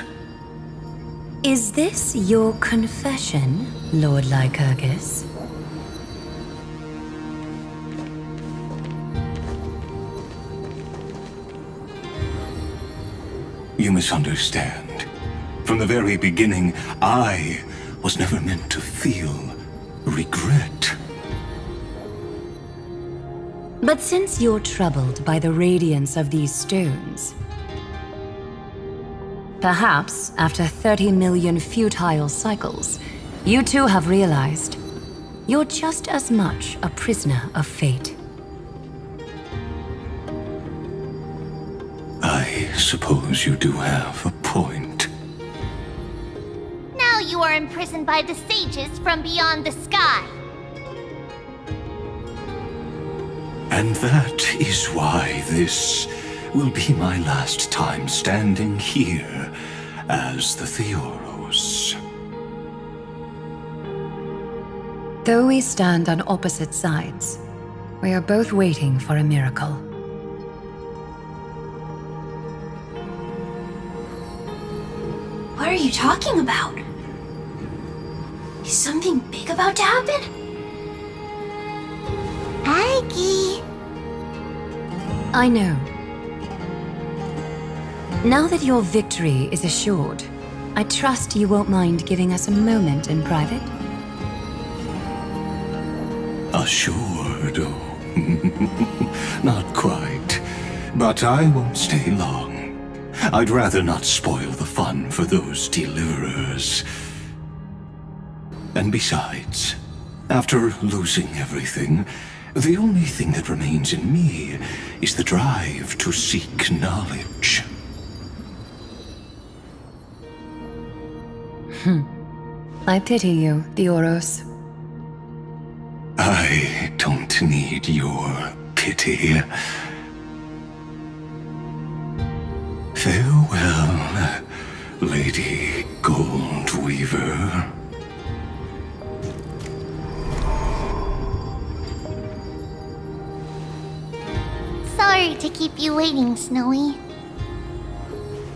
Is this your confession, Lord Lycurgus? You misunderstand. From the very beginning, I was never meant to feel regret. But since you're troubled by the radiance of these stones, perhaps after 30 million futile cycles, you too have realized you're just as much a prisoner of fate. I suppose you do have a point. Now you are imprisoned by the sages from beyond the sky. And that is why this will be my last time standing here as the Theoros. Though we stand on opposite sides, we are both waiting for a miracle. What are you talking about? Is something big about to happen? Aggie! I know. Now that your victory is assured, I trust you won't mind giving us a moment in private? Assured? Oh, not quite. But I won't stay long. I'd rather not spoil the fun for those deliverers. And besides, after losing everything, the only thing that remains in me is the drive to seek knowledge. I pity you, Theoros. I don't need your pity. Farewell, Lady Goldweaver. Sorry to keep you waiting, Snowy.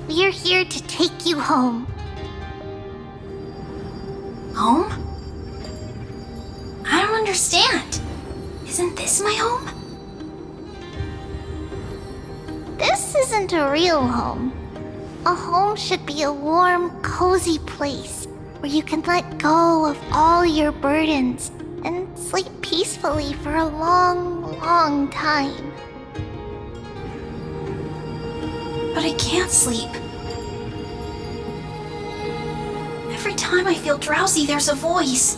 We're here to take you home. Home? I don't understand. Isn't this my home? This isn't a real home. A home should be a warm, cozy place where you can let go of all your burdens and sleep peacefully for a long, long time. But I can't sleep. Every time I feel drowsy, there's a voice.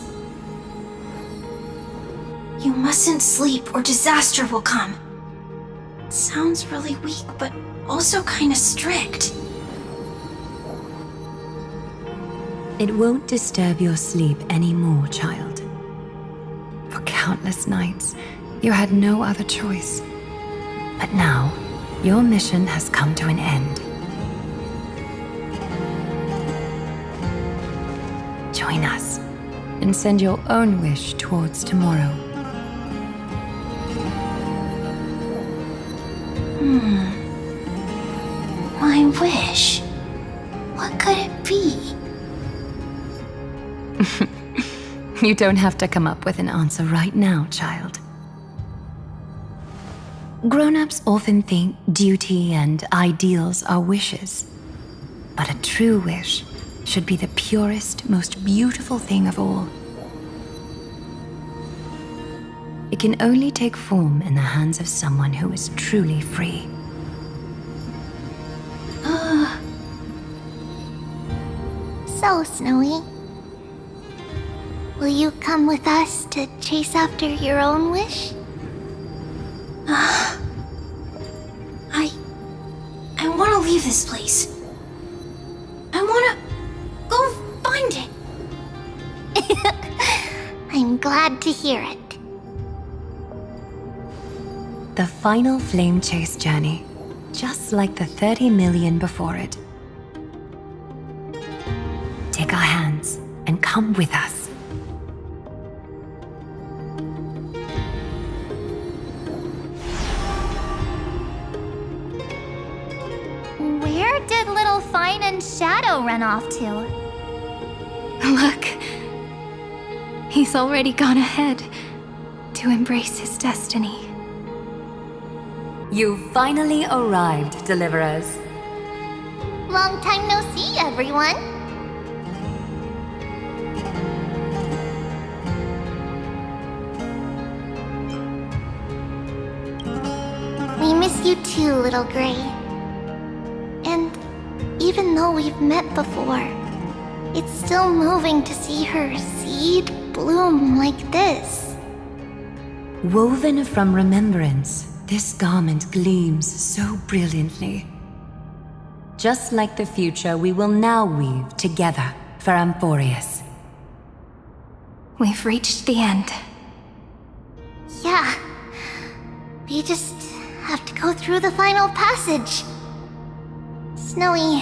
You mustn't sleep or disaster will come. It sounds really weak, but also kinda strict. It won't disturb your sleep anymore, child. For countless nights, you had no other choice. But now, your mission has come to an end. Join us, and send your own wish towards tomorrow. My wish. What could it be? You don't have to come up with an answer right now, child. Grown-ups often think duty and ideals are wishes. But a true wish should be the purest, most beautiful thing of all. It can only take form in the hands of someone who is truly free. So, Snowy, will you come with us to chase after your own wish? I want to leave this place. I want to go find it. I'm glad to hear it. The final flame chase journey, just like the 30 million before it. Take our hands and come with us. Where did little Fine and Shadow run off to? Look. He's already gone ahead to embrace his destiny. You finally arrived, Deliverers. Long time no see, everyone. We miss you too, Little Gray. And even though we've met before, it's still moving to see her seed bloom like this. Woven from remembrance, this garment gleams so brilliantly. Just like the future, we will now weave together for Amphorius. We've reached the end. Yeah. We just have to go through the final passage. Snowy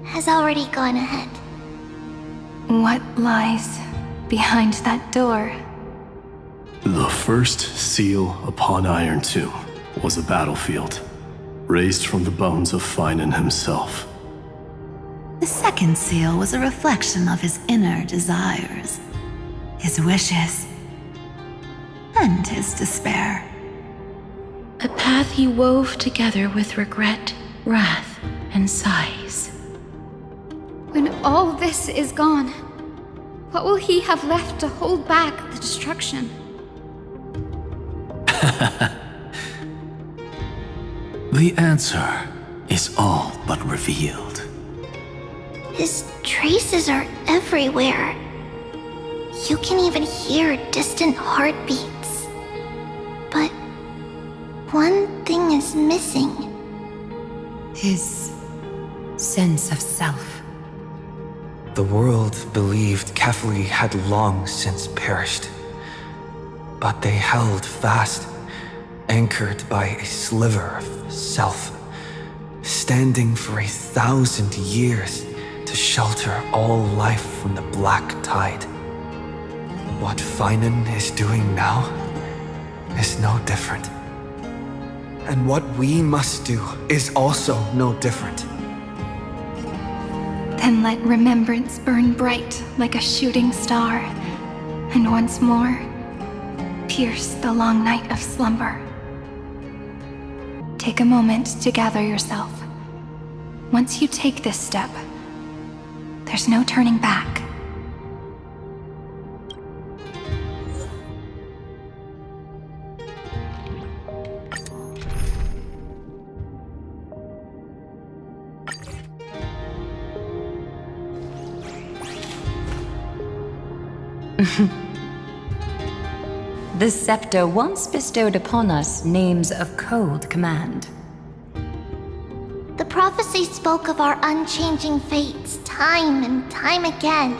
has already gone ahead. What lies behind that door? The first seal upon Iron Tomb was a battlefield, raised from the bones of Finan himself. The second seal was a reflection of his inner desires, his wishes, and his despair. A path he wove together with regret, wrath, and sighs. When all this is gone, what will he have left to hold back the destruction? The answer is all but revealed. His traces are everywhere. You can even hear distant heartbeats. But one thing is missing. His sense of self. The world believed Kefli had long since perished. But they held fast, anchored by a sliver of self, standing for 1,000 years to shelter all life from the black tide. What Finan is doing now is no different. And what we must do is also no different. Then let remembrance burn bright like a shooting star, and once more, pierce the long night of slumber. Take a moment to gather yourself. Once you take this step, there's no turning back. The scepter once bestowed upon us names of cold command. The prophecy spoke of our unchanging fates time and time again.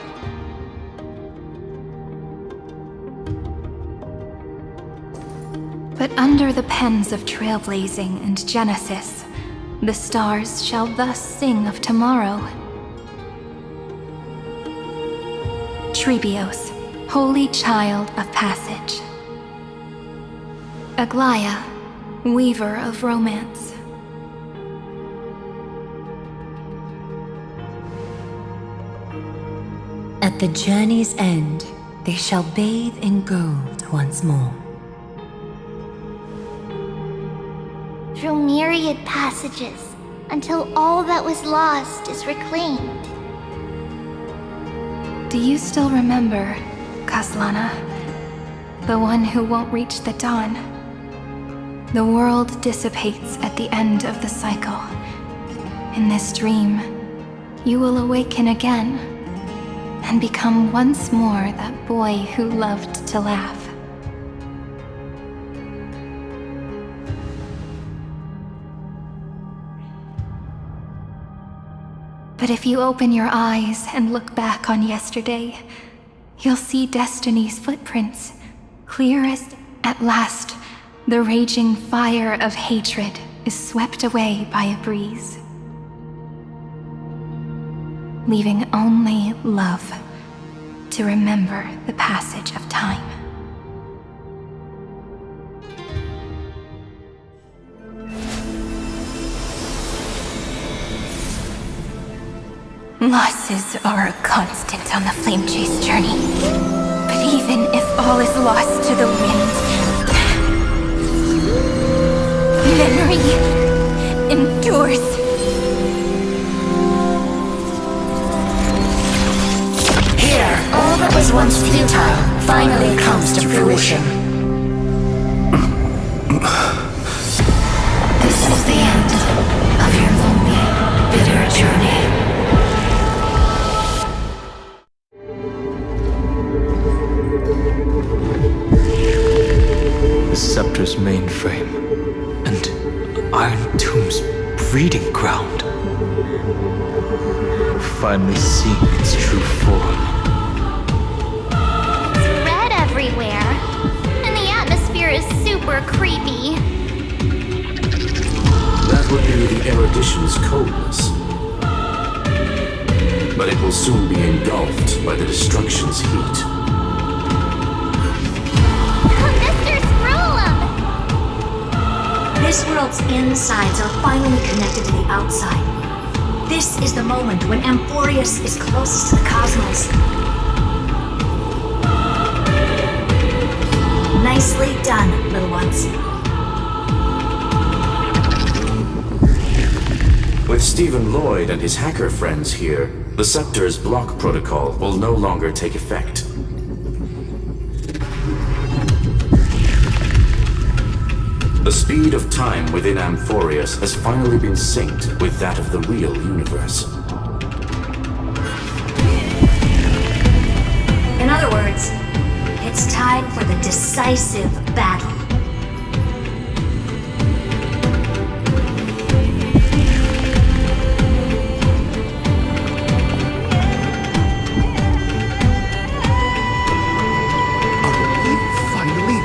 But under the pens of trailblazing and Genesis, the stars shall thus sing of tomorrow. Trebios, holy child of passage. Aglaya, weaver of romance. At the journey's end, they shall bathe in gold once more. Through myriad passages, until all that was lost is reclaimed. Do you still remember, Kaslana? The one who won't reach the dawn. The world dissipates at the end of the cycle. In this dream, you will awaken again and become once more that boy who loved to laugh. But if you open your eyes and look back on yesterday, you'll see destiny's footprints, clear as at last the raging fire of hatred is swept away by a breeze, leaving only love to remember the passage of time. Losses are a constant on the Flame Chase journey. But even if all is lost to the wind, memory endures. Here, all that was once futile finally comes to fruition. This is the end of your lonely, bitter journey. The Scepter's mainframe, and Iron Tomb's breeding ground. Finally seeing its true form. It's red everywhere, and the atmosphere is super creepy. That would be the erudition's coldness. But it will soon be engulfed by the destruction's heat. This world's insides are finally connected to the outside. This is the moment when Amphorius is closest to the cosmos. Nicely done, little ones. With Stephen Lloyd and his hacker friends here, the Scepter's block protocol will no longer take effect. The speed of time within Amphorius has finally been synced with that of the real universe. In other words, it's time for the decisive battle.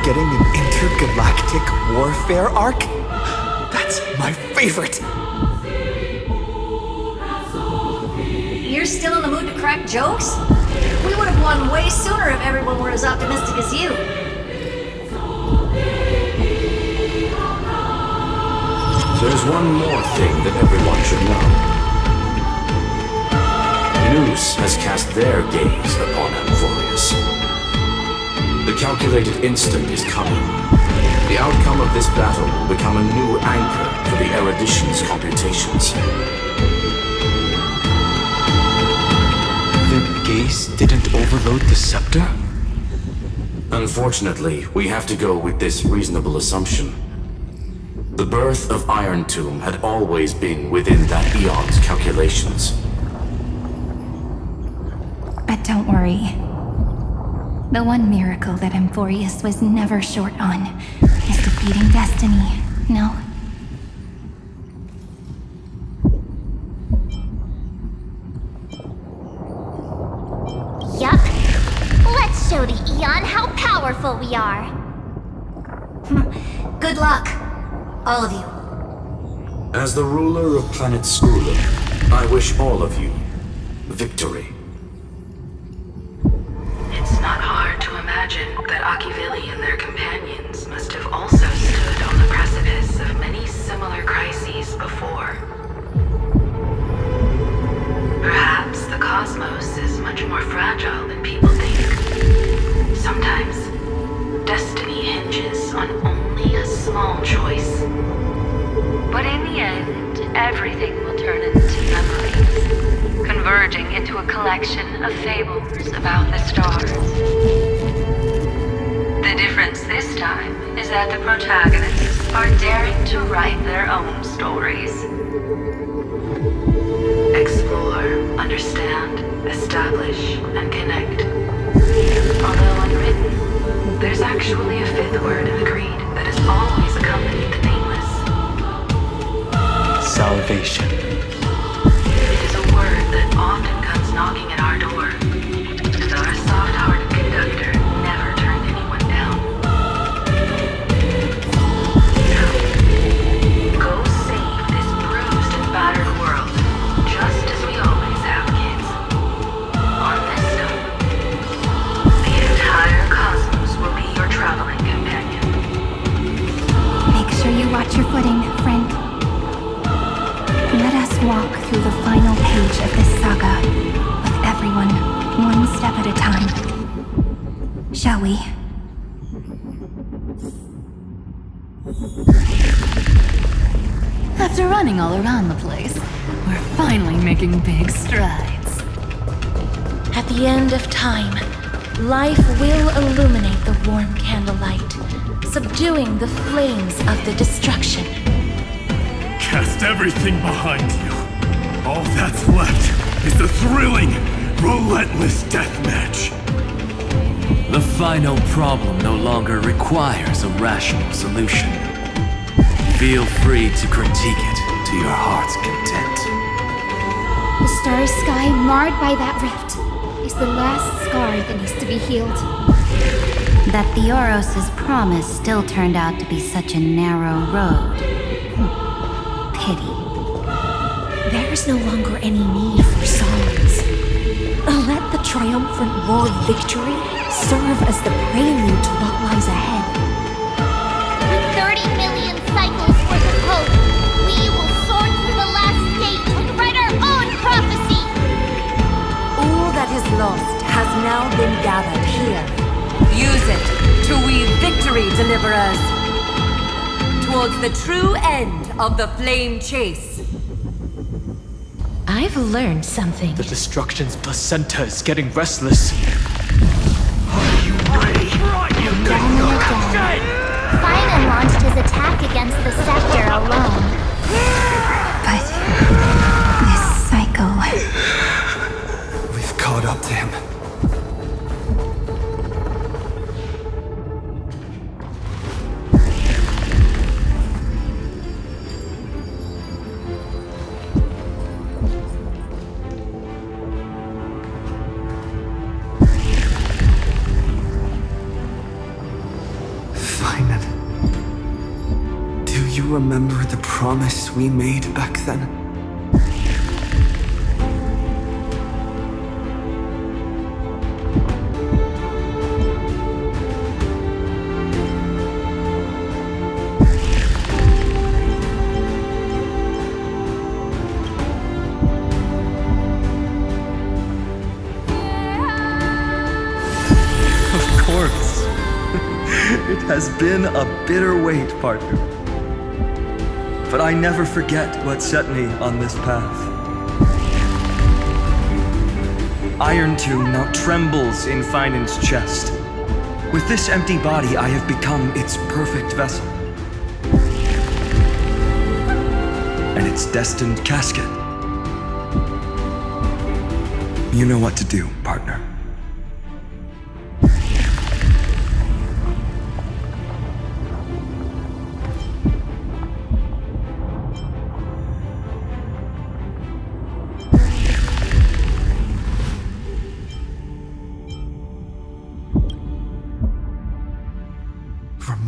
Getting an intergalactic warfare arc? That's my favorite! You're still in the mood to crack jokes? We would have won way sooner if everyone were as optimistic as you. There's one more thing that everyone should know. Noose has cast their gaze upon Amphorius. The calculated instant is coming. The outcome of this battle will become a new anchor for the erudition's computations. Their gaze didn't overload the Scepter? Unfortunately, we have to go with this reasonable assumption. The birth of Iron Tomb had always been within that eon's calculations. But don't worry. The one miracle that Amphorius was never short on is defeating destiny, no? Yup. Let's show the Eon how powerful we are. Good luck, all of you. As the ruler of Planet Skula, I wish all of you victory. It's not hard to imagine that Akivili and their companions must have also stood on the precipice. similar crises before. Perhaps the cosmos is much more fragile than people think. Sometimes, destiny hinges on only a small choice. But in the end, everything will turn into memories, converging into a collection of fables about the stars. The difference this time is that the protagonists are daring to write their own stories. Explore, understand, establish, and connect. Although unwritten, there's actually a fifth word in the creed that has always accompanied the nameless. Salvation. It is a word that often comes knocking at our door, and our soft-hearted conductor never turned anyone down. Now, go save this bruised and battered world, just as we always have, kids. On this stone, the entire cosmos will be your traveling companion. Make sure you watch your footing, Frank. Let us walk through the final page of this saga, with everyone one step at a time. Shall we? After running all around the place, we're finally making big strides. At the end of time, life will illuminate the warm candlelight, subduing the flames of the destruction. Cast everything behind you. All that's left is the thrilling, relentless deathmatch. The final problem no longer requires a rational solution. Feel free to critique it to your heart's content. The starry sky marred by that rift is the last scar that needs to be healed. That Theoros' promise still turned out to be such a narrow road. Pity. There is no longer any need for songs. Let the triumphant roar of victory serve as the prelude to what lies ahead. With 30 million cycles worth of hope, we will soar through the last gate and write our own prophecy! All that is lost has now been gathered here. Use it to weave victory, deliverers, towards the true end of the flame chase. I've learned something. The destruction's placenta is getting restless. Finan launched his attack against the sector alone. But this cycle... We've caught up to him. Remember the promise we made back then? Of course. It has been a bitter wait, partner. But I never forget what set me on this path. Iron Tomb now trembles in Finan's chest. With this empty body, I have become its perfect vessel. And its destined casket. You know what to do, partner.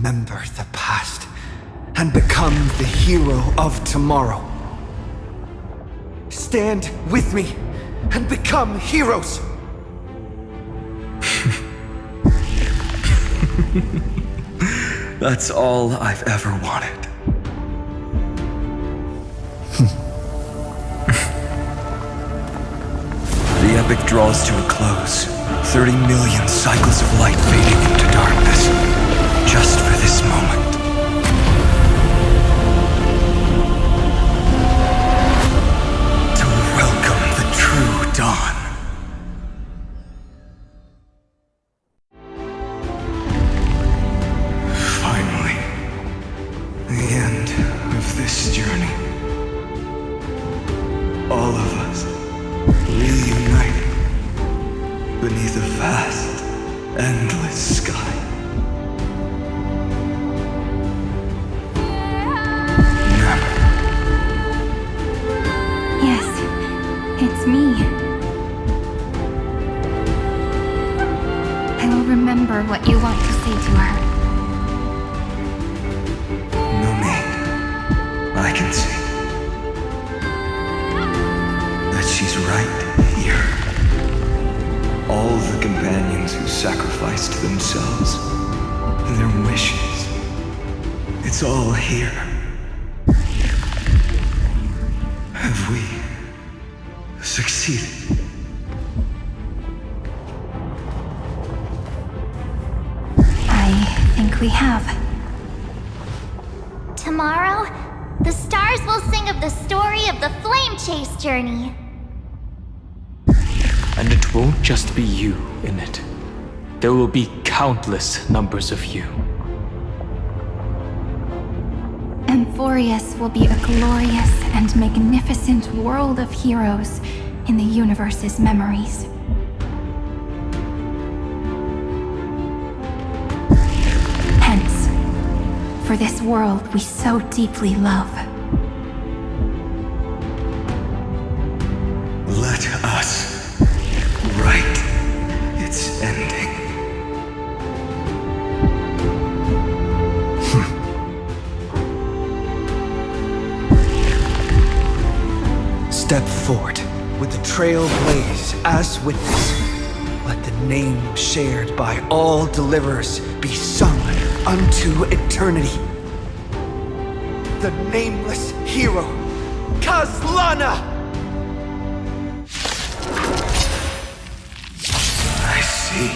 Remember the past and become the hero of tomorrow. Stand with me and become heroes. That's all I've ever wanted. The epic draws to a close. 30 million cycles of light fading into darkness. Just for this moment. To welcome the true dawn. Finally, the end of this journey. All of us reunited beneath a vast, endless sky. Yes, it's me. I will remember what you want to say to her. No need. I can see that she's right here. All the companions who sacrificed themselves, their wishes. It's all here. Have we succeeded? I think we have. Tomorrow, the stars will sing of the story of the Flame Chase journey. And it won't just be you in it. There will be countless numbers of you. Amphorius will be a glorious and magnificent world of heroes in the universe's memories. Hence, for this world we so deeply love. Let us write its ending. Step forward with the trail blaze as witness. Let the name shared by all deliverers be sung unto eternity. The nameless hero, Kazlana! I see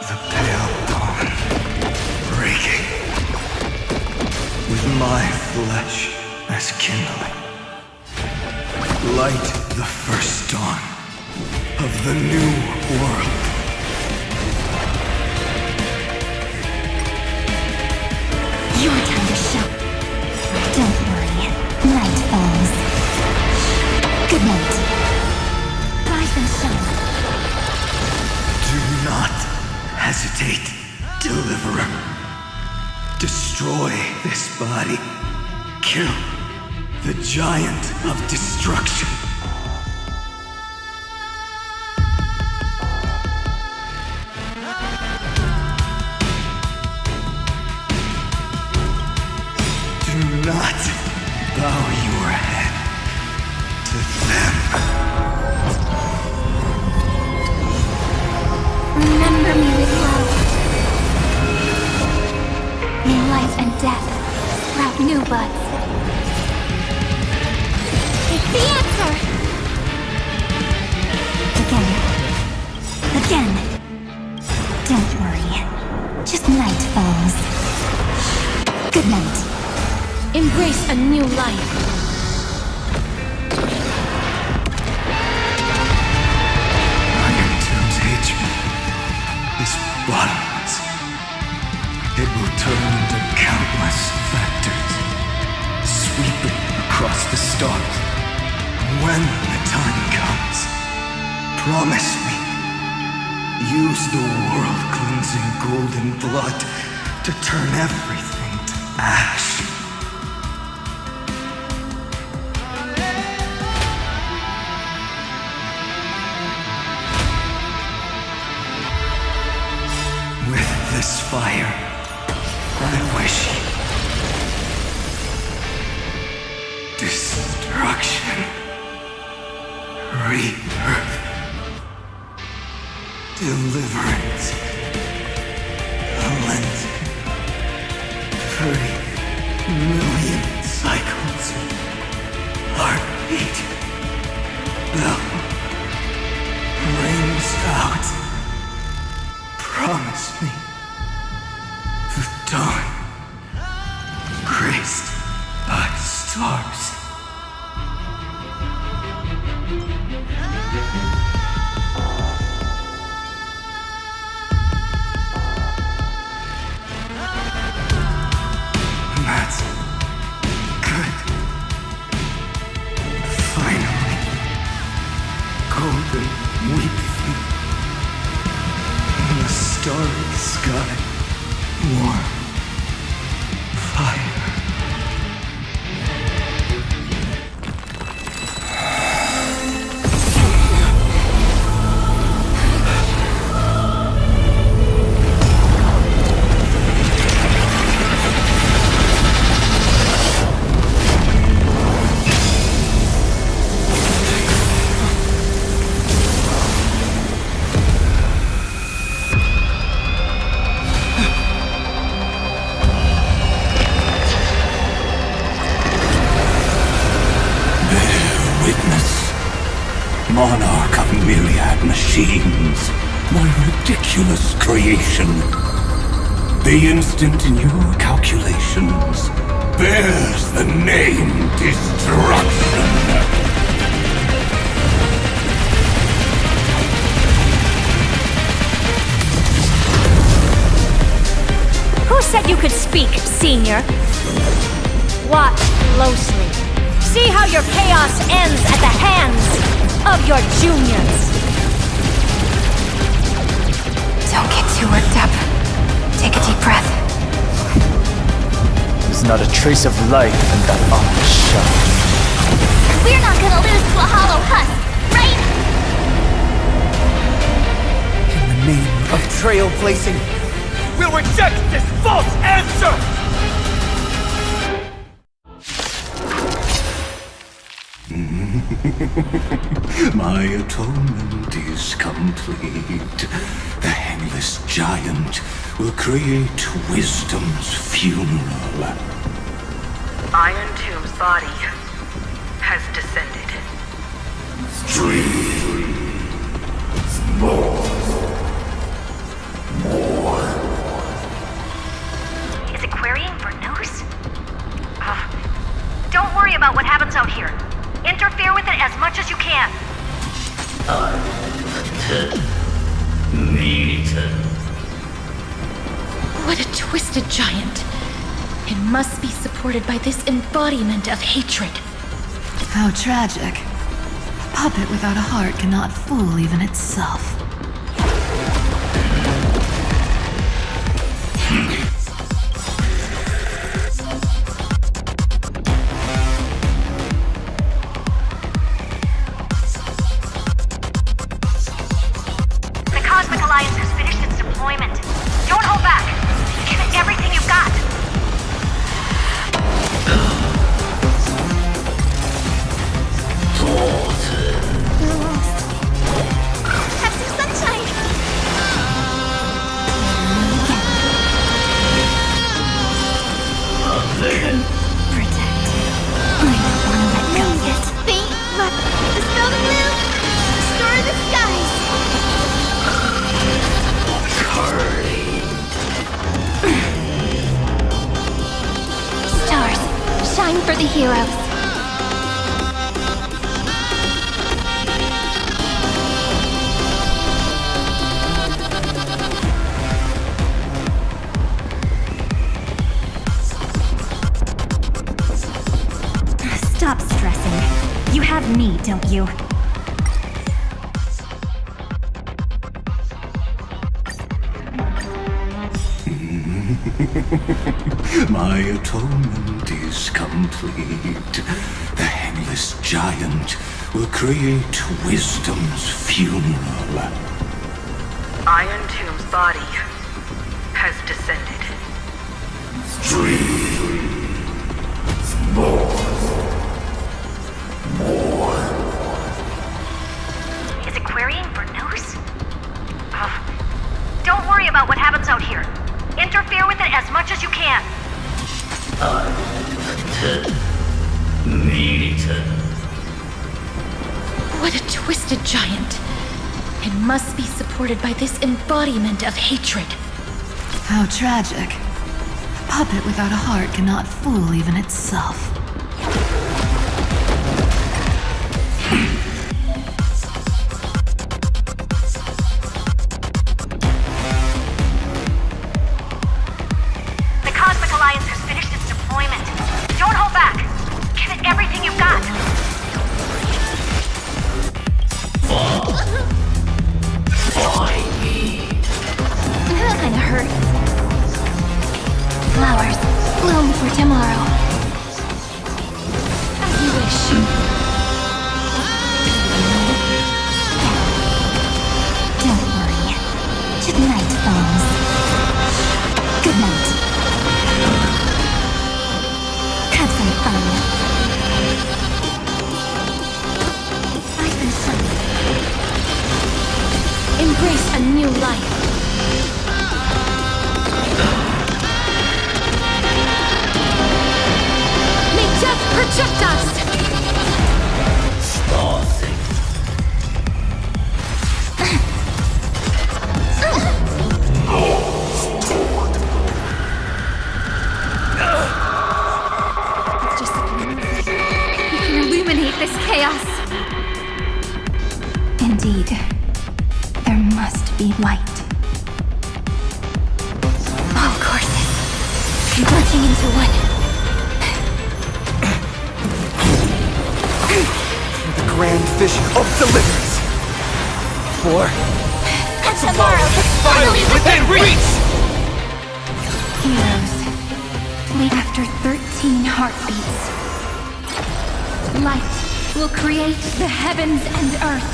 the pale dawn breaking, with my flesh as kindling. Light the first dawn of the new world. Your time to show. Don't worry. Night falls. Good night. Rise and shine. Do not hesitate, deliverer. Destroy this body. Kill the giant of destruction. Do not bow your head to them. Remember me with love. May life and death sprout new buds. It's the answer! Again. Don't worry. Just night falls. Good night. Embrace a new life. Iron Tomb's hatred is bottomless. It will turn into countless vectors, sweeping across the stars. When the time comes, promise me, use the world-cleansing golden blood to turn everything to ash. With this fire, I wish destruction, rebirth, deliverance, cleansing, 30 million cycles spell rings out. Promise me the dawn graced by stars. That's good. Finally, golden wheat feet in the starry sky, warm fire. Monarch of myriad machines, my ridiculous creation. The instant in your calculations bears the name Destruction. Who said you could speak, Senior? Watch closely. See how your chaos ends at the hands of your juniors. Don't get too worked up. Take a deep breath. There's not a trace of life in that armor shell. We're not gonna lose to a hollow husk, right? In the name of trailblazing, we'll reject this false answer! My atonement is complete. The Handless Giant will create wisdom's funeral. Iron Tomb's body has descended. Is it querying for news? Don't worry about what happens out here. Interfere with it as much as you can. What a twisted giant. It must be supported by this embodiment of hatred. How tragic. A puppet without a heart cannot fool even itself. The Cosmic Alliance has finished its deployment. Don't hold back. Give it everything you've got. Have some sunshine. Protect. I don't want to let go yet. Faint left. Dispel the blue. Restore the skies. Stars, shine for the heroes. Stop stressing. You have me, don't you? My atonement is complete. The Handless Giant will create wisdom's funeral. Iron Tomb's body has descended. Is it querying for news? Don't worry about what happens out here. Interfere with it as much as you can. What a twisted giant. It must be supported by this embodiment of hatred. How tragic. A puppet without a heart cannot fool even itself. The Cosmic Alliance has finished its deployment. Don't hold back. Give it everything you've got. That kinda hurts. Flowers bloom for tomorrow. As you wish. Don't worry. Good night, phones. Good night. Have some fun. Rise and shine. Embrace a new life. May death protect us! Just we can illuminate this chaos. Indeed, there must be light. All courses converging into one. The grand vision of deliverance. For Tomorrow is finally within reach! Heroes, lead after 13 heartbeats. Light will create the heavens and earth.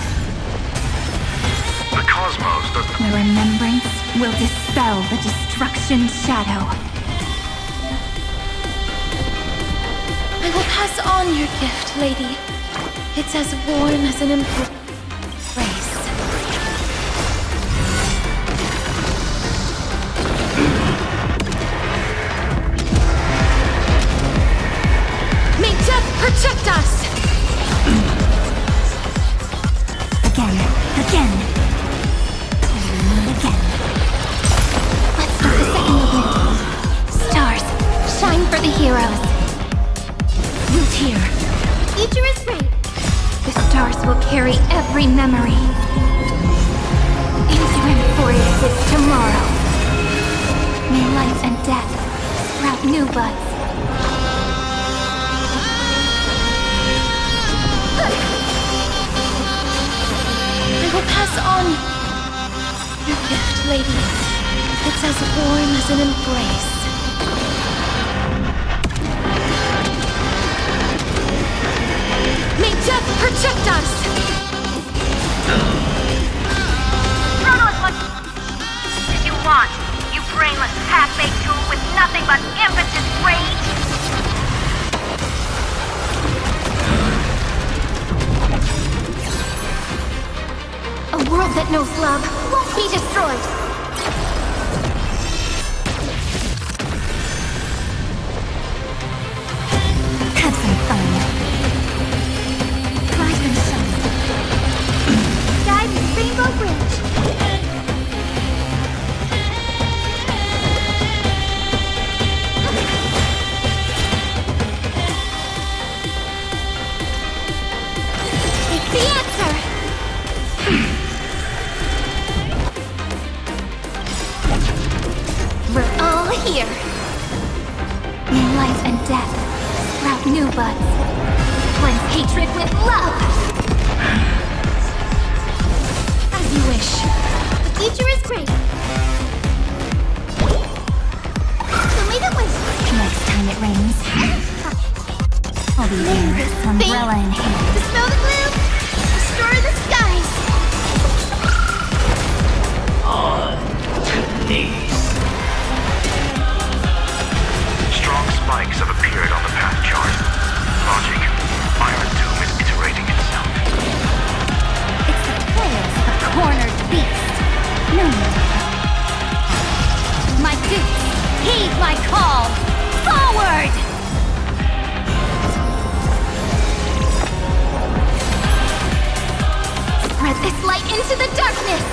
The cosmos doesn't... The remembrance will dispel the destruction's shadow. I will pass on your gift, lady. It's as warm as an embrace. May death protect us! Again. Again. Let's start the second movement. Stars, shine for the heroes. Root here. Future is great. The stars will carry every memory into Emporius' tomorrow. May life and death sprout new buds. I will pass on your gift, lady. It's as warm as an embrace. May death protect us! Chronos must... If you want, you brainless half-baked tool with nothing but impotent rage. A world that knows love won't be destroyed. Have some fun. Rise and shine. Guide Rainbow Bridge. Take the answer. We're all here. May life and death sprout new buds. Cleanse hatred with love. As you wish. The future is great. Show me the way. Next time it rains, I'll be there, umbrella in hand. Dispel the gloom. Restore the skies. Strong spikes have appeared on the path chart. Logic. Iron Doom is iterating itself. It's the tales of a cornered beast. No need to fight. My dukes, heed my call. Forward! into the darkness!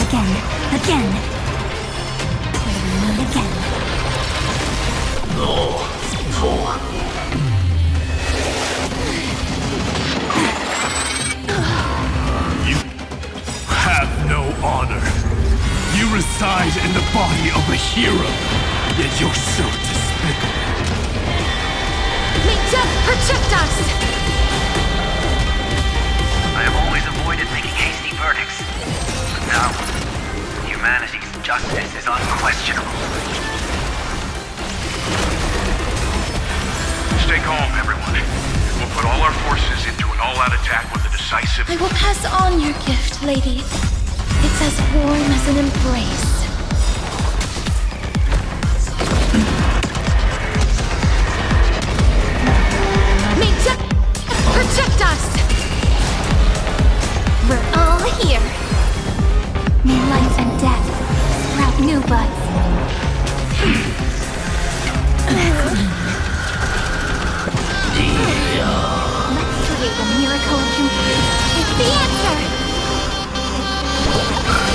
Again. Again. You have no honor. You reside in the body of a hero, yet you're so despicable. May death protect us! I have always avoided making hasty verdicts. But now, humanity's justice is unquestionable. Stay calm, everyone. We'll put all our forces into an all-out attack with a decisive... I will pass on your gift, lady. It's as warm as an embrace. May death protect us! We're all here. May life and death sprout new buds. Let's create a miracle of complete. It's the answer!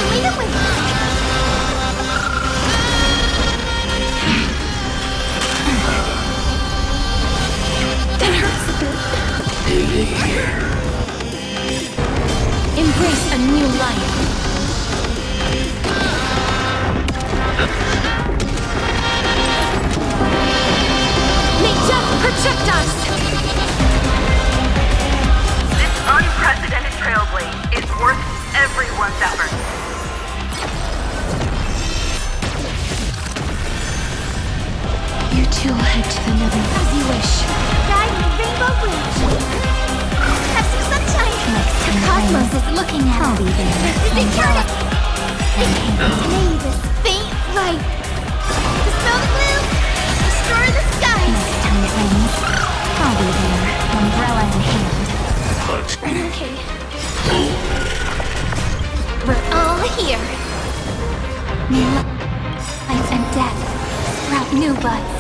Wait a minute! That hurts a bit. Embrace a new life. May death protect us! This unprecedented trailblaze is worth everyone's effort. You too will head to the nether as you wish. Guiding Rainbow Bridge. Have some sunshine. Next time Cosmos is looking at I'll be there. Incarnate. May this faint light dispel the gloom, destroy the skies. Next time it rains, I'll be there, umbrella in hand. Okay. We're all here. May life and death sprout new buds.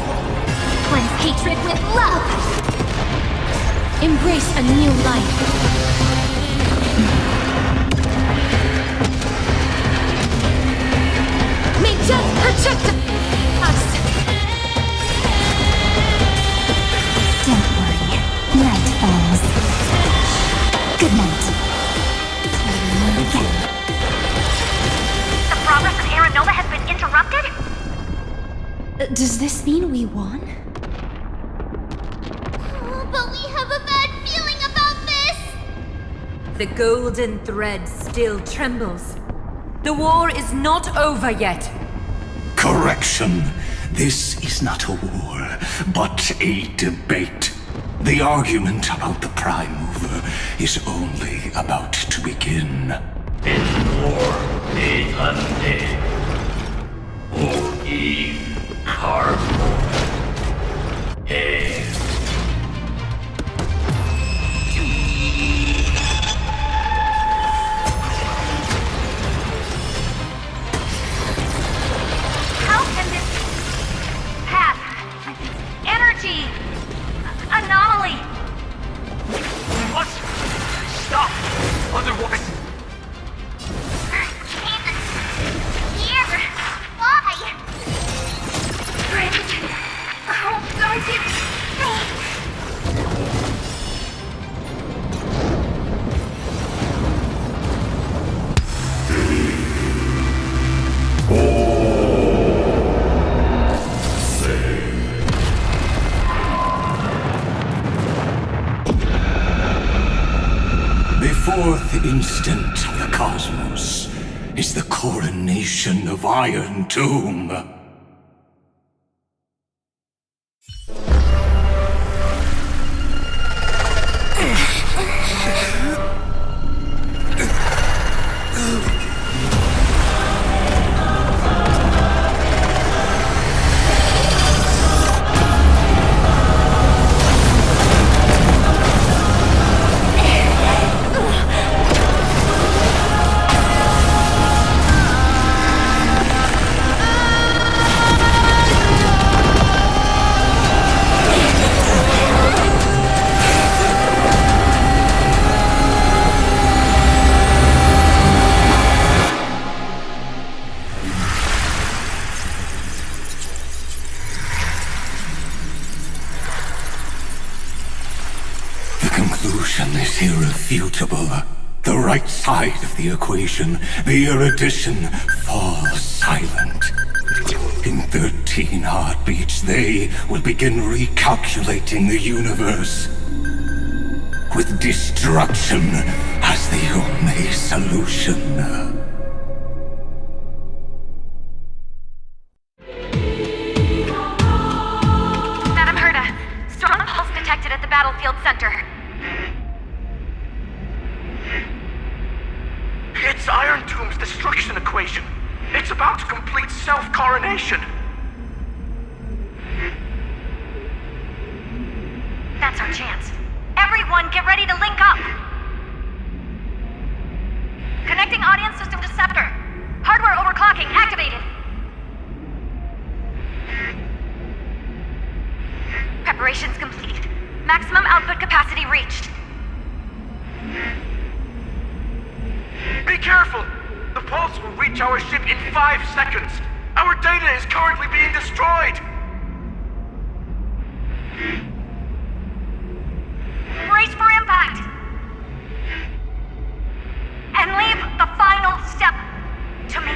Cleanse hatred with love. Embrace a new life. May death protect us! Don't worry, night falls. Good night. Again. The progress of Aaron Nova has been interrupted? Does this mean we won? But we have a bad feeling about this! The golden thread still trembles. The war is not over yet. Correction. This is not a war, but a debate. The argument about the Prime Mover is only about to begin. How can this path, energy, anomaly? What? Stop! Otherwise... Here! Why? Oh, does it? The fourth instant of the cosmos is the coronation of Iron Tomb. irrefutable. The right side of the equation, the erudition, falls silent. In 13 heartbeats, they will begin recalculating the universe, with destruction as the only solution. Madam Herda, strong pulse detected at the battlefield center. It's Iron Doom's destruction equation. It's about to complete self-coronation. That's our chance. Everyone, get ready to link up! Connecting audience system to Scepter. Hardware overclocking activated. Preparations complete. Maximum output capacity reached. Be careful! The pulse will reach our ship in 5 seconds. Our data is currently being destroyed. Brace for impact! And leave the final step to me.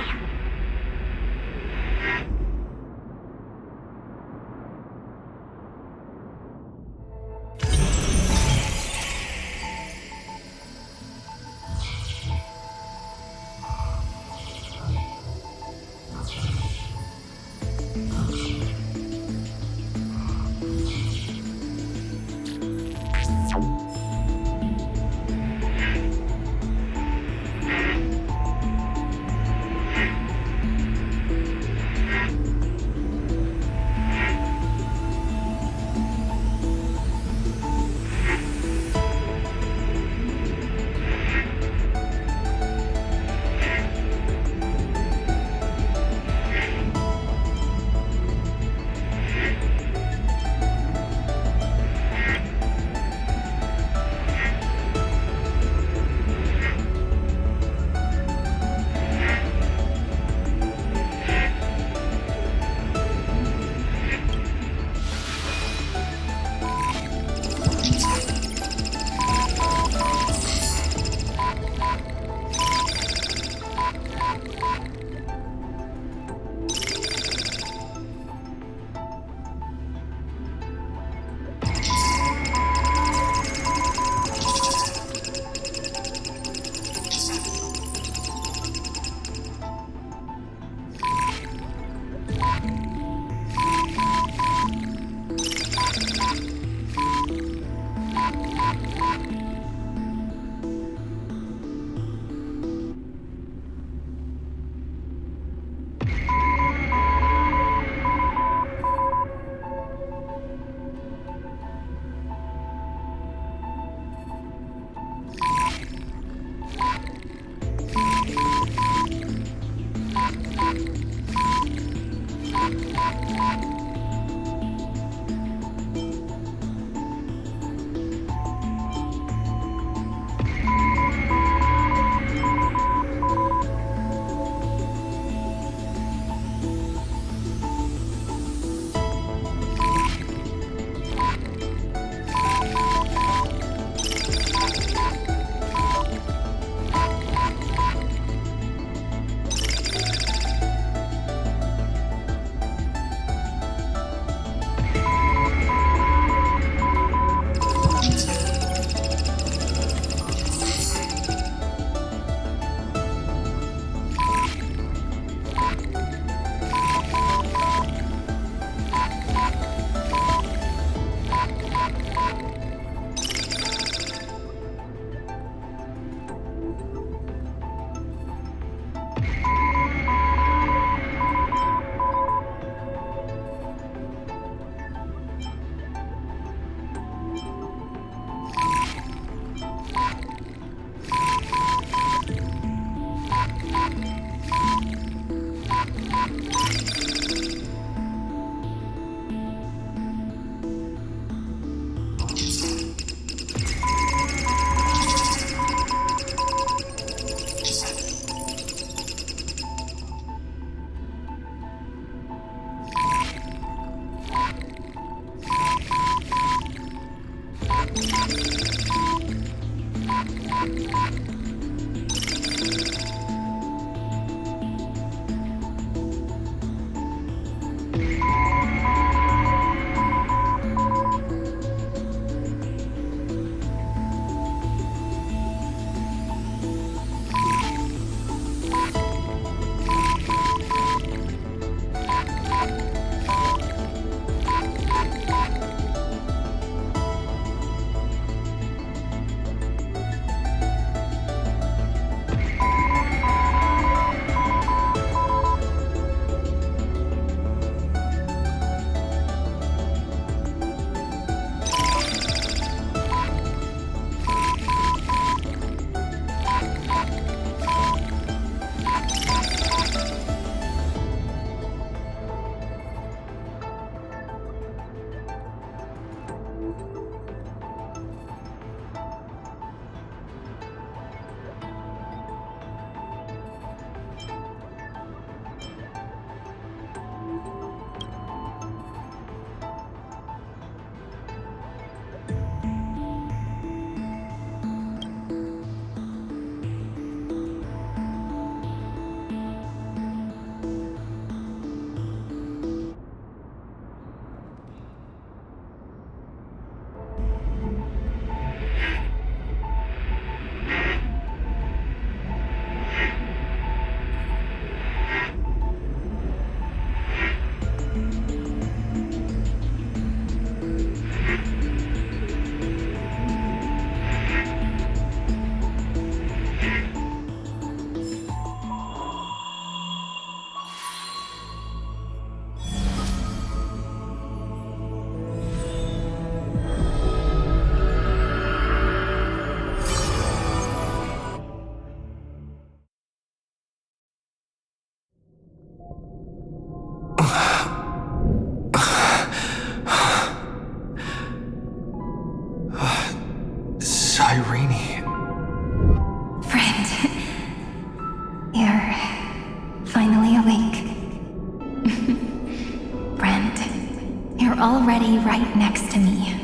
already right next to me.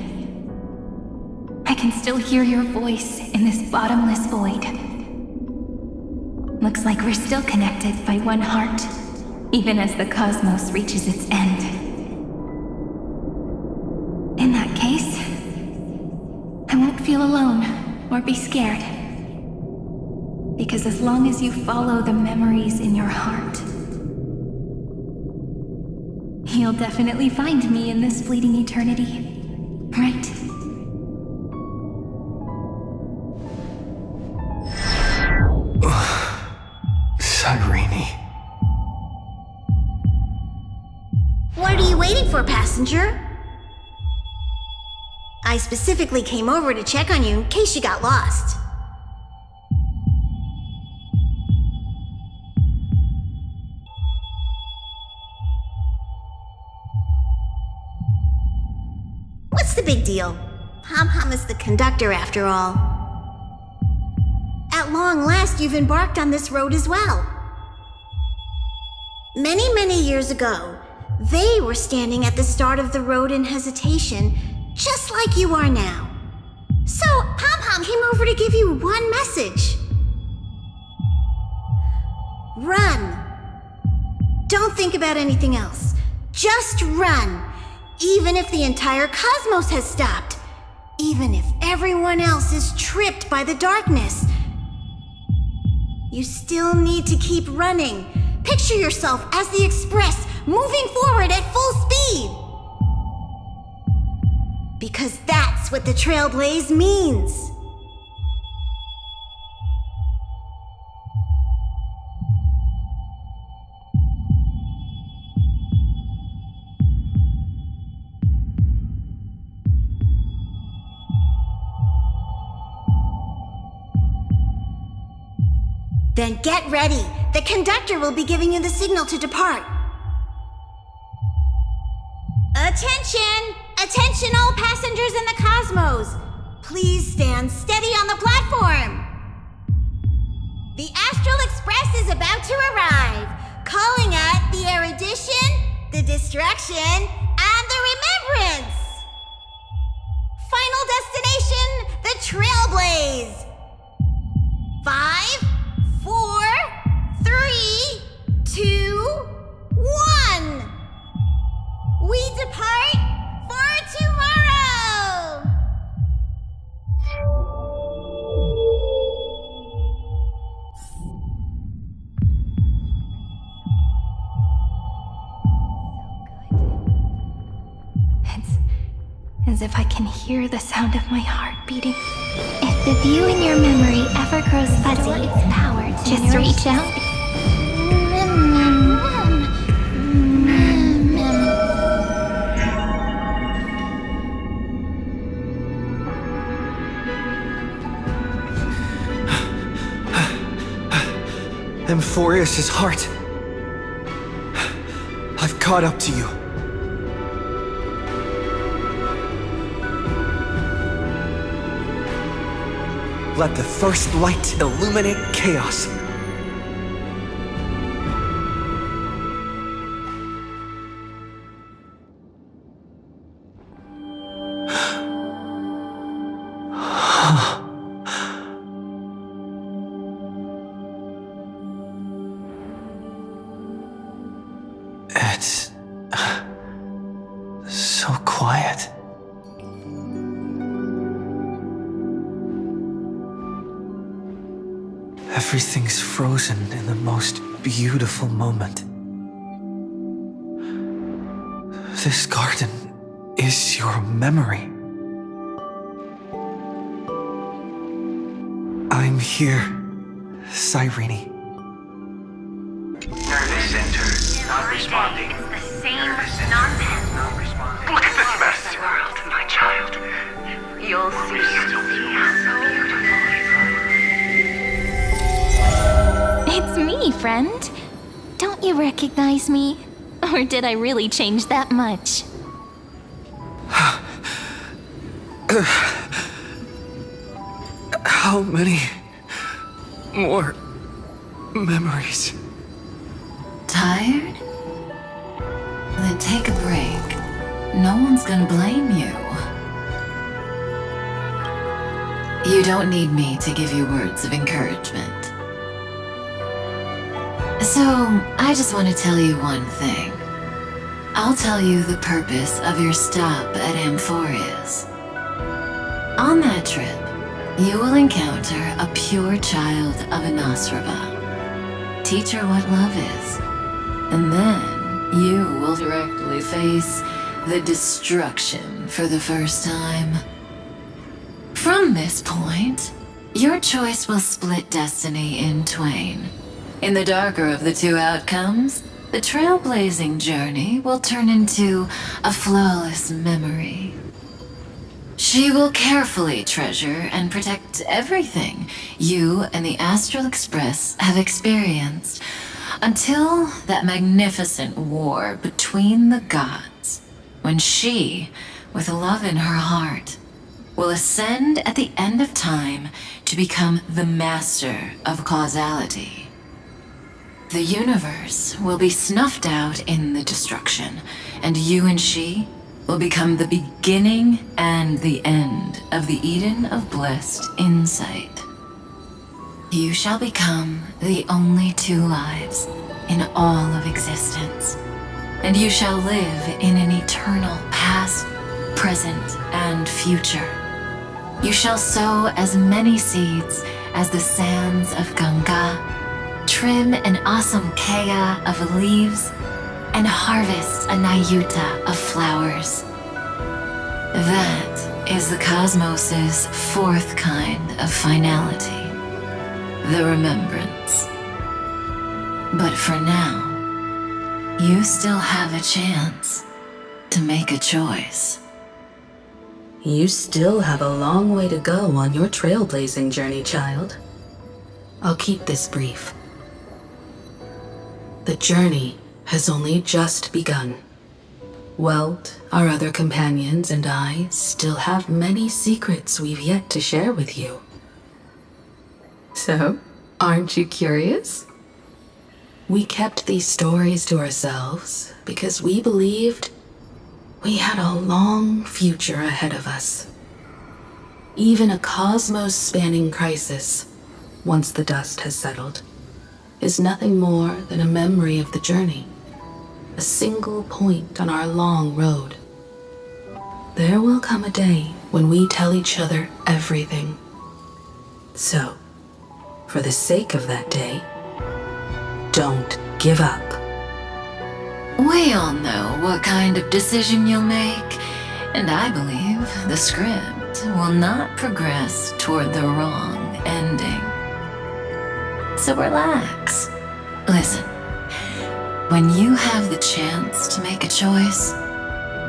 I can still hear your voice in this bottomless void. Looks like we're still connected by one heart, even as the cosmos reaches its end. In that case, I won't feel alone or be scared. Because as long as you follow the memories in your heart, you'll definitely find me in this fleeting eternity, right? Cyrene. What are you waiting for, passenger? I specifically came over to check on you in case you got lost. What's the big deal? Pom-Pom is the conductor after all. At long last, you've embarked on this road as well. Many, many years ago, they were standing at the start of the road in hesitation, just like you are now. So, Pom-Pom came over to give you one message. Run. Don't think about anything else. Just run. Even if the entire cosmos has stopped. Even if everyone else is tripped by the darkness. You still need to keep running. Picture yourself as the Express, moving forward at full speed. Because that's what the Trailblaze means. Then get ready. The conductor will be giving you the signal to depart. Attention! Attention all passengers in the cosmos! Please stand steady on the platform! The Astral Express is about to arrive, calling at the erudition, the destruction, and the remembrance! Final destination, the Trailblaze! 5, 4, 3, 2, 1! We depart for tomorrow! It's as if I can hear the sound of my heart beating. If the view in your memory ever grows fuzzy, it's power to Just reach out. Amphorius' heart. I've caught up to you. Let the first light illuminate chaos. It's so quiet. Everything's frozen in the most beautiful moment. This garden is your memory. I'm here, Cyrene. Nervous center, not responding. The same nonsense. Look at this mess. World, my child. You'll see so beautiful. It's me, friend. Don't you recognize me? Or did I really change that much? How many more memories? Tired? Then take a break. no one's gonna blame you. You don't need me to give you words of encouragement. So, I just want to tell you one thing. I'll tell you the purpose of your stop at Amphorius. On that trip, you will encounter a pure child of Anastrava. Teach her what love is. And then you will directly face the destruction for the first time. From this point, your choice will split destiny in twain. In the darker of the two outcomes, the trailblazing journey will turn into a flawless memory. She will carefully treasure and protect everything you and the Astral Express have experienced until that magnificent war between the gods, when she, with love in her heart, will ascend at the end of time to become the master of causality. The universe will be snuffed out in the destruction, and you and she will become the beginning and the end of the Eden of blessed insight. You shall become the only two lives in all of existence, and you shall live in an eternal past, present, and future. You shall sow as many seeds as the sands of Ganga, trim an awesome kea of leaves, and harvest a Nayuta of flowers. That is the cosmos's fourth kind of finality, the remembrance. But for now, you still have a chance to make a choice. You still have a long way to go on your trailblazing journey, child. I'll keep this brief. The journey has only just begun. Welt, our other companions, and I still have many secrets we've yet to share with you. So, aren't you curious? We kept these stories to ourselves because we believed we had a long future ahead of us. Even a cosmos-spanning crisis, once the dust has settled, is nothing more than a memory of the journey, a single point on our long road. There will come a day when we tell each other everything. So, for the sake of that day, don't give up. We all know what kind of decision you'll make, and I believe the script will not progress toward the wrong ending. So relax. Listen, when you have the chance to make a choice,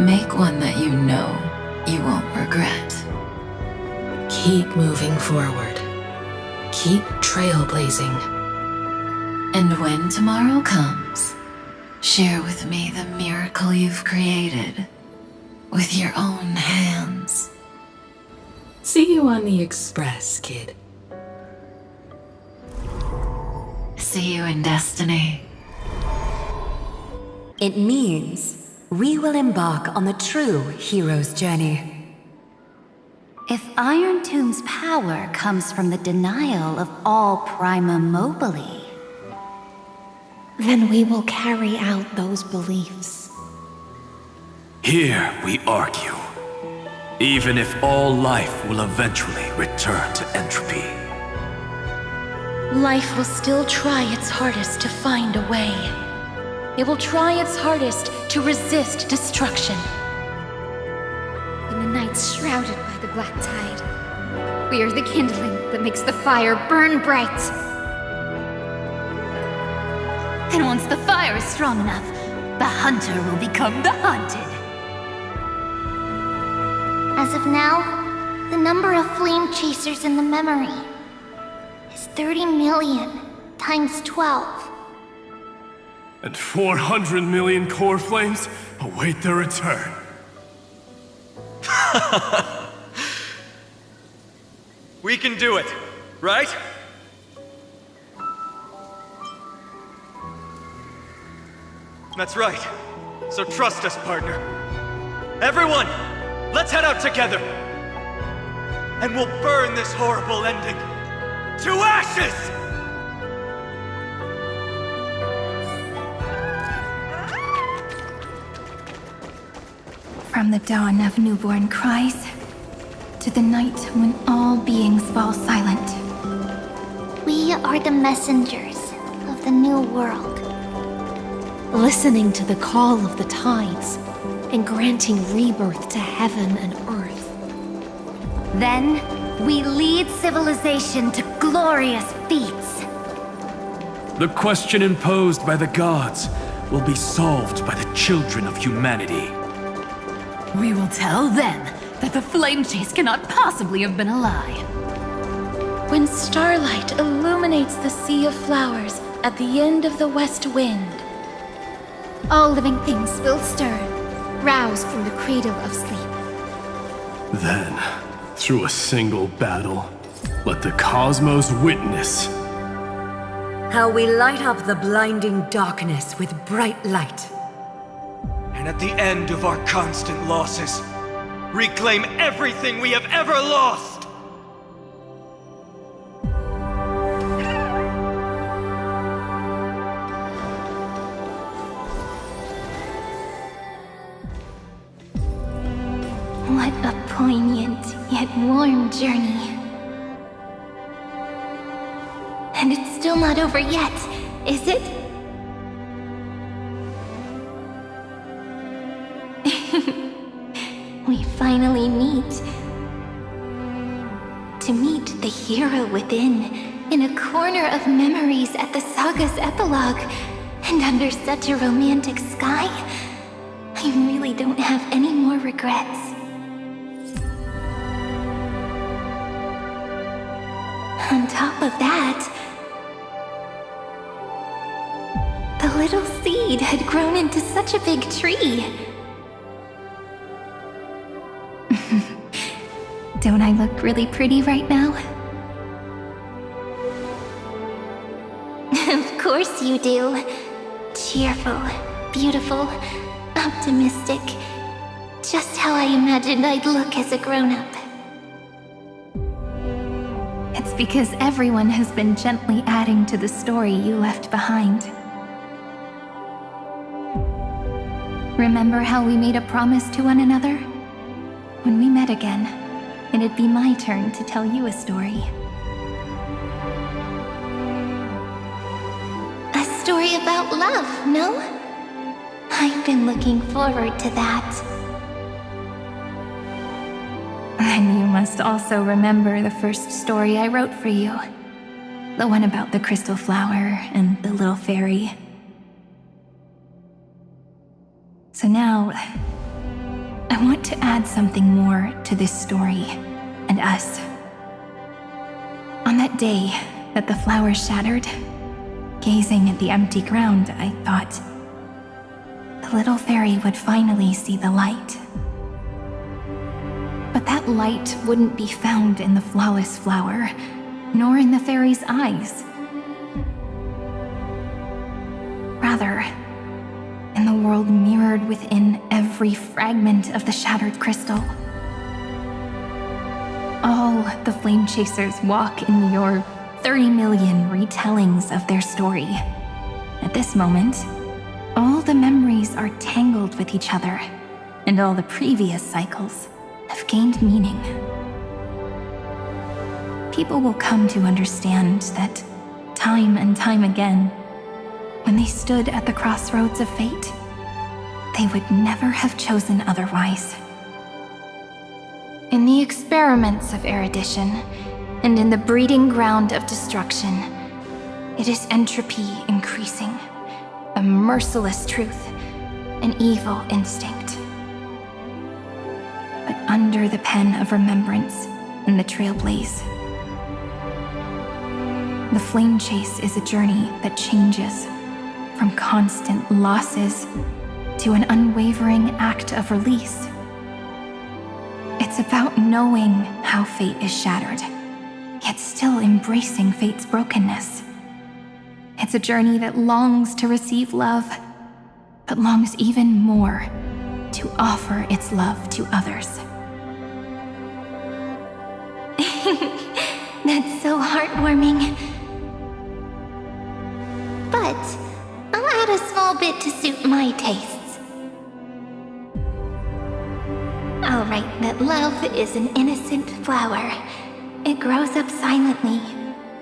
make one that you know you won't regret. Keep moving forward. Keep trailblazing. And when tomorrow comes, share with me the miracle you've created with your own hands. See you on the Express, kid. See you in destiny. It means we will embark on the true hero's journey. If Iron Tomb's power comes from the denial of all prima mobile, then we will carry out those beliefs. Here we argue. Even if all life will eventually return to entropy. Life will still try its hardest to find a way. It will try its hardest to resist destruction. In the nights shrouded by the black tide, we are the kindling that makes the fire burn bright. And once the fire is strong enough, the hunter will become the hunted. As of now, the number of flame chasers in the memory is 30 million times 12. And 400 million core flames await their return. We can do it, right? That's right. So trust us, partner. Everyone, let's head out together. And we'll burn this horrible ending to ashes! From the dawn of newborn cries to the night when all beings fall silent. We are the messengers of the new world. Listening to the call of the tides and granting rebirth to heaven and earth. Then, we lead civilization to glorious feats. The question imposed by the gods will be solved by the children of humanity. We will tell them that the flame chase cannot possibly have been a lie. When starlight illuminates the sea of flowers at the end of the west wind, all living things will stir, roused from the cradle of sleep. Then, through a single battle, let the cosmos witness how we light up the blinding darkness with bright light. And at the end of our constant losses, reclaim everything we have ever lost! What a poignant yet warm journey. And it's still not over yet, is it? We finally meet. To meet the hero within, in a corner of memories at the saga's epilogue, and under such a romantic sky, I really don't have any more regrets. On top of that, the little seed had grown into such a big tree. Don't I look really pretty right now? Of course you do. Cheerful, beautiful, optimistic. Just how I imagined I'd look as a grown-up. It's because everyone has been gently adding to the story you left behind. Remember how we made a promise to one another? When we met again, it'd be my turn to tell you a story. A story about love, no? I've been looking forward to that. And you must also remember the first story I wrote for you. The one about the crystal flower and the little fairy. So now, I want to add something more to this story and us. On that day that the flower shattered, gazing at the empty ground, I thought the little fairy would finally see the light. But that light wouldn't be found in the flawless flower, nor in the fairy's eyes. Rather, in the world mirrored within every fragment of the shattered crystal. All the flame chasers walk in your 30 million retellings of their story. At this moment, all the memories are tangled with each other, and all the previous cycles have gained meaning. People will come to understand that time and time again, when they stood at the crossroads of fate, they would never have chosen otherwise. In the experiments of erudition, and in the breeding ground of destruction, it is entropy increasing, a merciless truth, an evil instinct. But under the pen of remembrance and the trailblaze, the flame chase is a journey that changes from constant losses to an unwavering act of release. It's about knowing how fate is shattered, yet still embracing fate's brokenness. It's a journey that longs to receive love, but longs even more to offer its love to others. That's so heartwarming. But I'll add a small bit to suit my tastes. I'll write that love is an innocent flower. It grows up silently,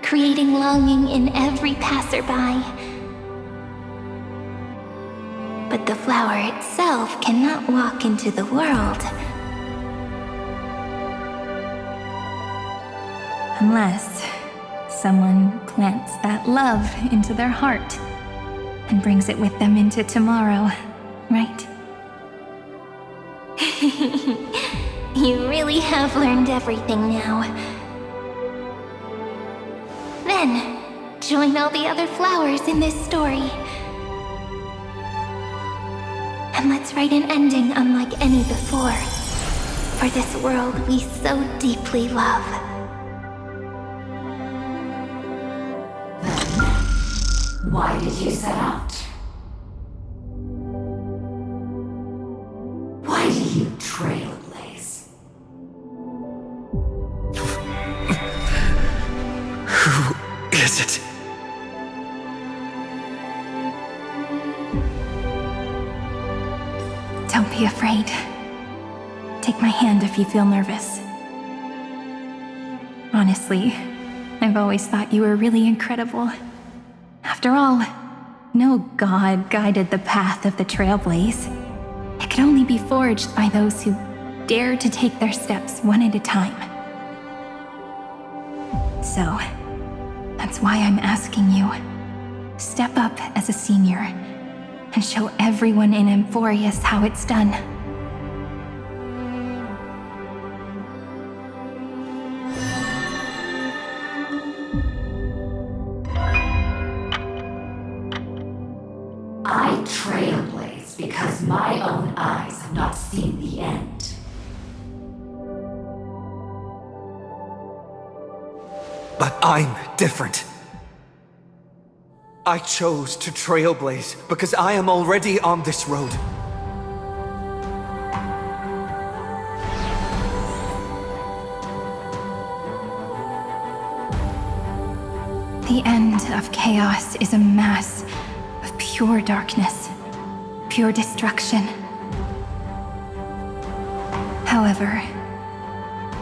creating longing in every passerby. But the flower itself cannot walk into the world. Unless someone plants that love into their heart and brings it with them into tomorrow, right? You really have learned everything now. Then, join all the other flowers in this story. And let's write an ending unlike any before, for this world we so deeply love. Why did you set out? Why do you trailblaze? Who is it? Don't be afraid. Take my hand if you feel nervous. Honestly, I've always thought you were really incredible. After all, no god guided the path of the Trailblaze. It could only be forged by those who dare to take their steps one at a time. So, that's why I'm asking you. Step up as a senior and show everyone in Amphorius how it's done. I trailblaze because my own eyes have not seen the end. But I'm different. I chose to trailblaze because I am already on this road. The end of chaos is a mass of pure darkness, pure destruction. However,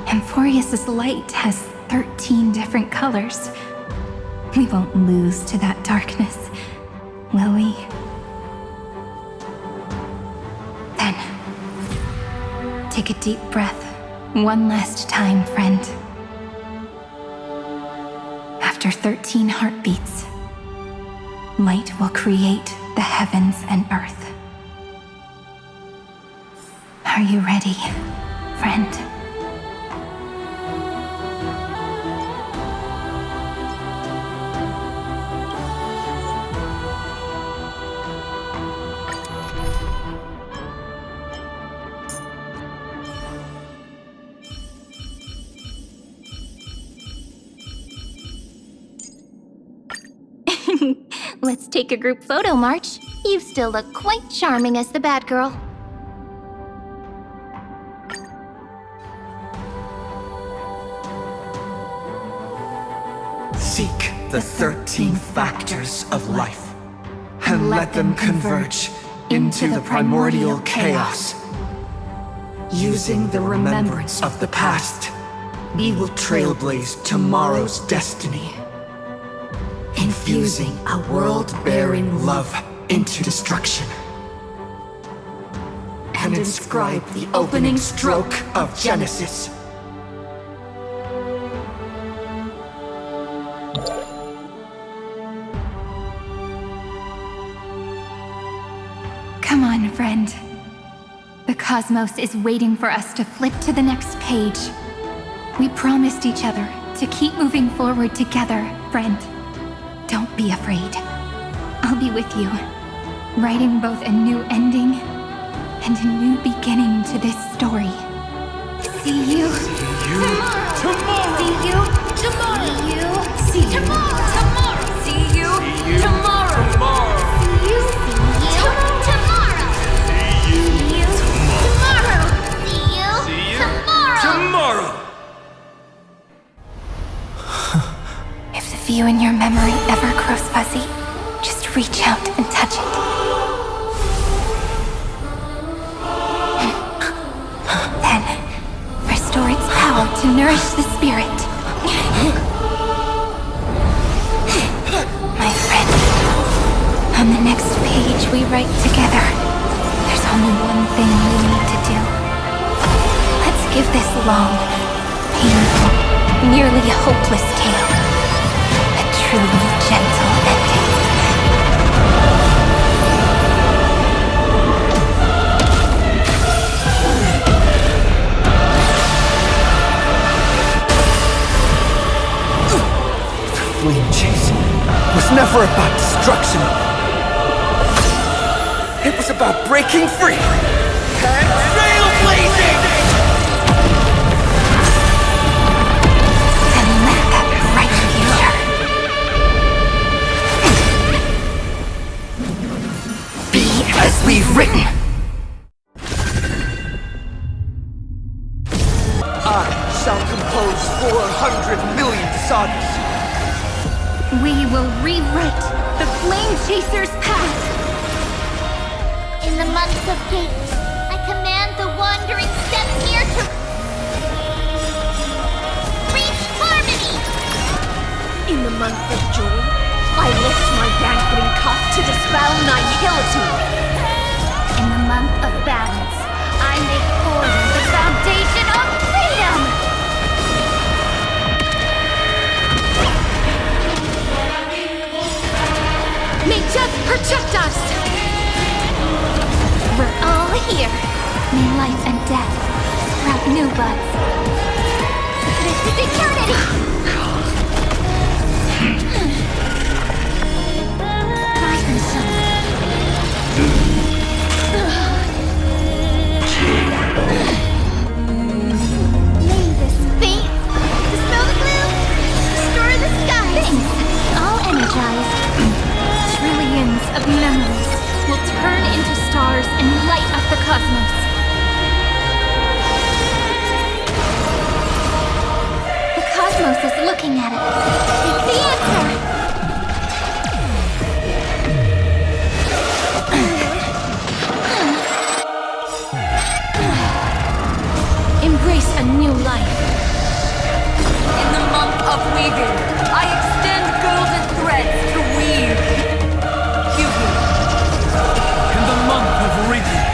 Amphorius' light has 13 different colors. We won't lose to that darkness, will we? Then, take a deep breath, one last time, friend. After 13 heartbeats, light will create the heavens and earth. Are you ready, friend? Let's take a group photo, March. You still look quite charming as the bad girl. Seek the 13 factors of life, and let them converge into the primordial chaos. Using the remembrance of the past, we will trailblaze tomorrow's destiny. Infusing a world-bearing love into destruction. And inscribe the opening stroke of Genesis. Come on, friend. The cosmos is waiting for us to flip to the next page. We promised each other to keep moving forward together, friend. Don't be afraid. I'll be with you, writing both a new ending and a new beginning to this story. See you tomorrow. See you tomorrow. See you tomorrow. See you tomorrow. See you tomorrow. See you tomorrow. fuzzy, just reach out and touch it. Then, restore its power to nourish the spirit. My friend, on the next page we write together, there's only one thing we need to do. Let's give this long, painful, nearly hopeless tale a truly gentle ending. Flame chase was never about destruction. It was about breaking free and trailblazing! And let that bright future be as we've written. I shall compose 400 million sagas. We will rewrite the Flame Chaser's path. In the month of hate, I command the wandering steps here to reach harmony. In the month of joy, I lift my banqueting cup to dispel nihility. In the month of balance, I make order the foundation of freedom. May death protect us! We're all here. May life and death sprout new buds. This is eternity! Rise and shine. May this fate dispel the gloom, restore the sky. Things all energized. Trillions of memories will turn into stars and light up the cosmos. The cosmos is looking at it. It's the answer! Embrace a new life. In the month of weaving, I extend golden threads to weave. In the month of reaping,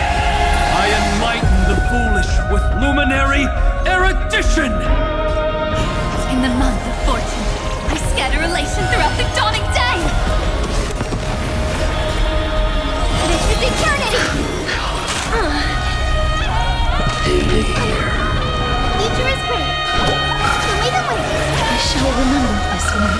I enlighten the foolish with luminary erudition! In the month of fortune, I scatter elation throughout the dawning day! This is eternity! Future is great. Show me the way. I shall remember us one.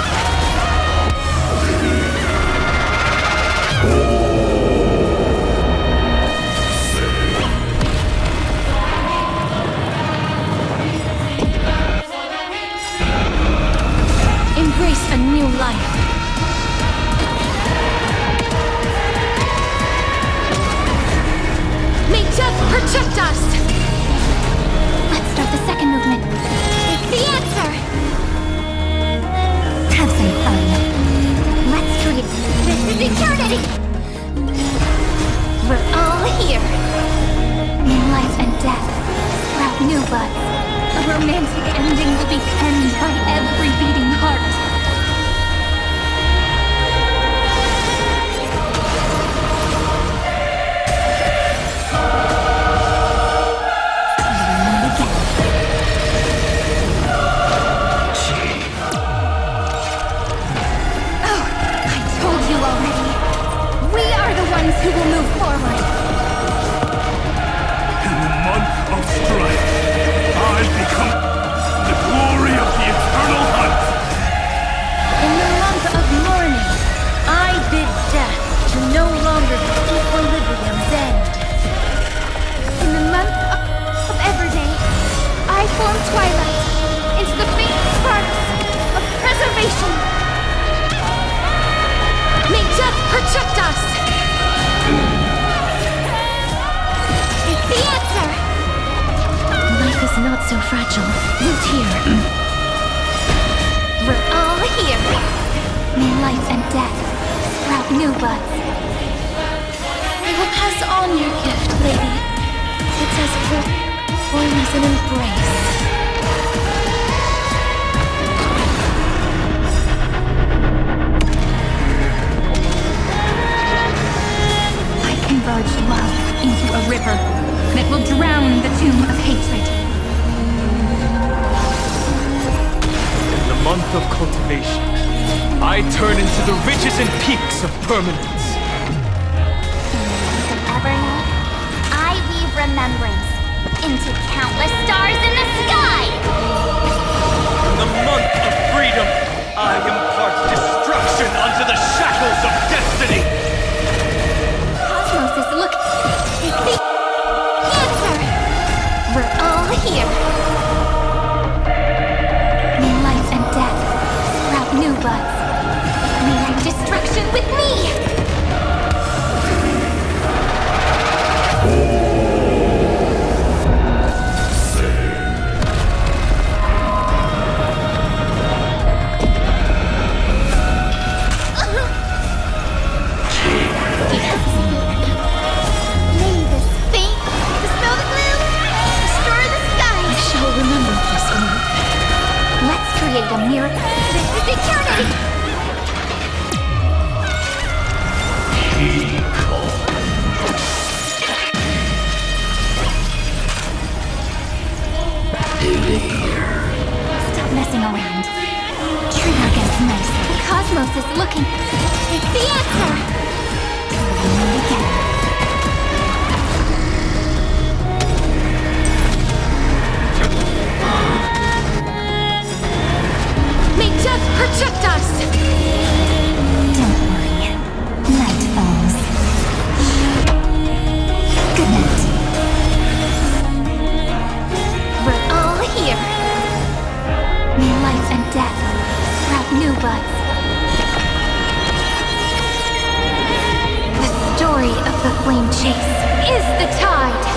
Embrace a new life. May death protect us! Let's start the second movement. It's the answer! Have some fun. Let's treat this is eternity! We're all here. May life and death sprout new buds. A romantic ending will be penned by every beating heart. Who will move forward? In the month of strife, I become the glory of the eternal hunt! In the month of mourning, I bid death to no longer be equilibrium's end. In the month of everyday, I form twilight into the faint sparks of preservation. May death protect us! It's the answer! Life is not so fragile. Root here. We're all here. May life and death new buds. I will pass on your gift, lady. It's as warm as an embrace. I converge love into a river that will drown the tomb of hatred. In the month of cultivation, I turn into the ridges and peaks of permanence. Evernight, I weave remembrance into countless stars in the sky! In the month of freedom, I impart destruction onto the shackles of destiny! Cosmos is looking. Take the answer! We're all here. May life and death sprout new buds. May write destruction with me! Create a miracle. This is eternity! Stop messing around. Treat our guests nicely. The cosmos is looking. It's the answer! Till we meet again. Just protect us! Don't worry. Night falls. Good night. We're all here. May life and death sprout new buds. The story of the flame chase is the tide.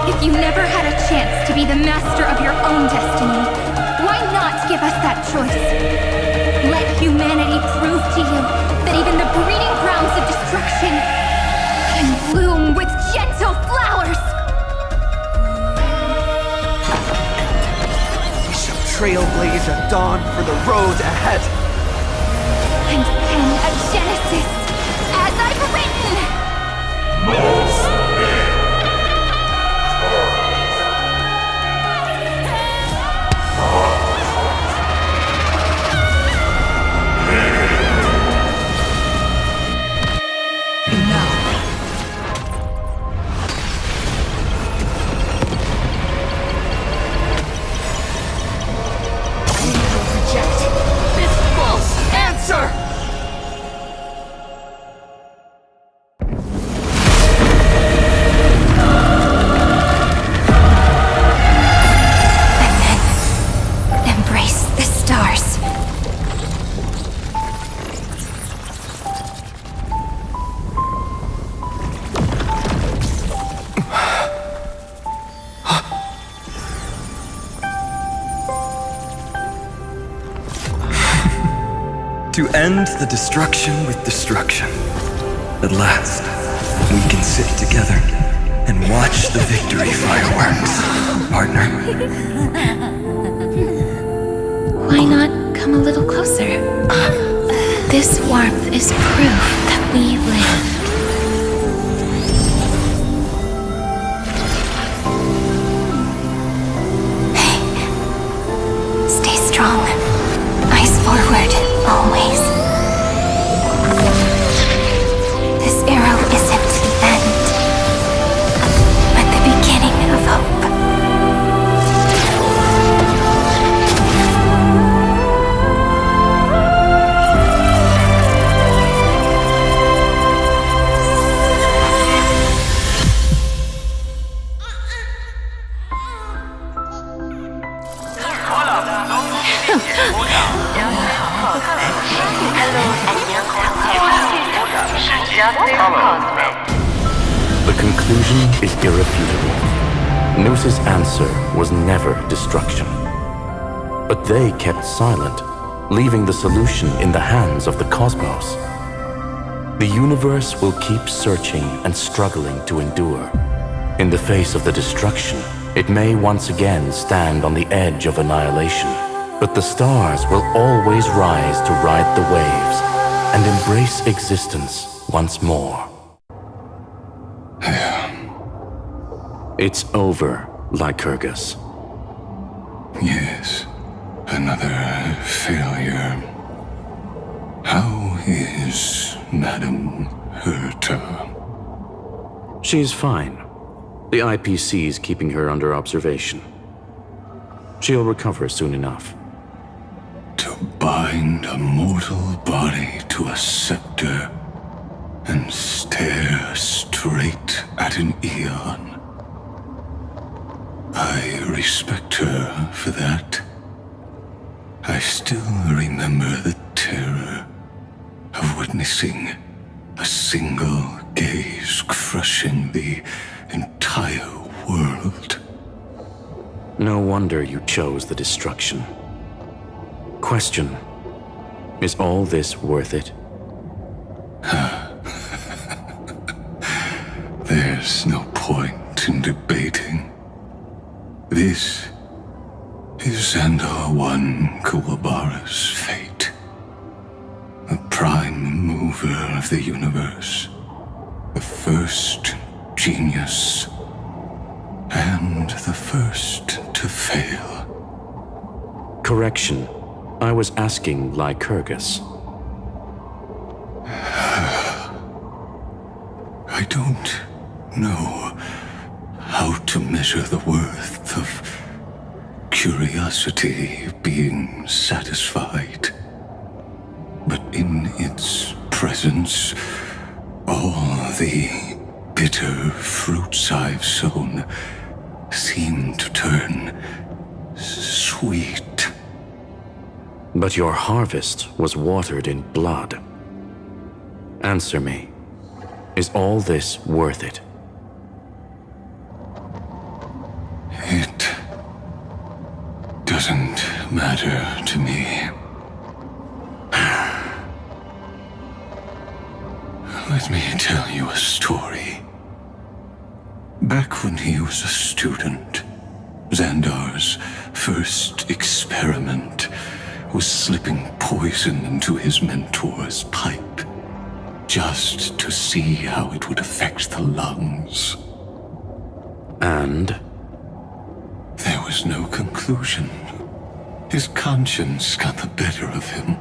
If you never had a chance to be the master of your own destiny, why not give us that choice? Let humanity prove to you that even the breeding grounds of destruction can bloom with gentle flowers! We shall trailblaze at dawn for the road ahead! And pen a Genesis, as I've written! To end the destruction with destruction. At last, we can sit together and watch the victory fireworks, partner. Why not come a little closer? This warmth is proof that we live. Stay strong. Eyes forward, always. This arrow isn't the end, but the beginning of hope. conclusion is irrefutable. Noos's answer was never destruction. But they kept silent, leaving the solution in the hands of the cosmos. The universe will keep searching and struggling to endure. In the face of the destruction, it may once again stand on the edge of annihilation. But the stars will always rise to ride the waves and embrace existence once more. It's over, Lycurgus. Yes, another failure. How is Madame Herta? She's fine. The IPC's keeping her under observation. She'll recover soon enough. To bind a mortal body to a scepter and stare straight at an eon. I respect her for that. I still remember the terror of witnessing a single gaze crushing the entire world. No wonder you chose the destruction. Question: is all this worth it? There's no point in debating. This is Xandar I Kuwabara's fate. The prime mover of the universe. The first genius. And the first to fail. Correction. I was asking Lycurgus. I don't know how to measure the worth of curiosity being satisfied. But in its presence, all the bitter fruits I've sown seem to turn sweet. But your harvest was watered in blood. Answer me. Is all this worth it? It doesn't matter to me. Let me tell you a story. Back when he was a student, Xandar's first experiment was slipping poison into his mentor's pipe, just to see how it would affect the lungs. And? There was no conclusion. His conscience got the better of him.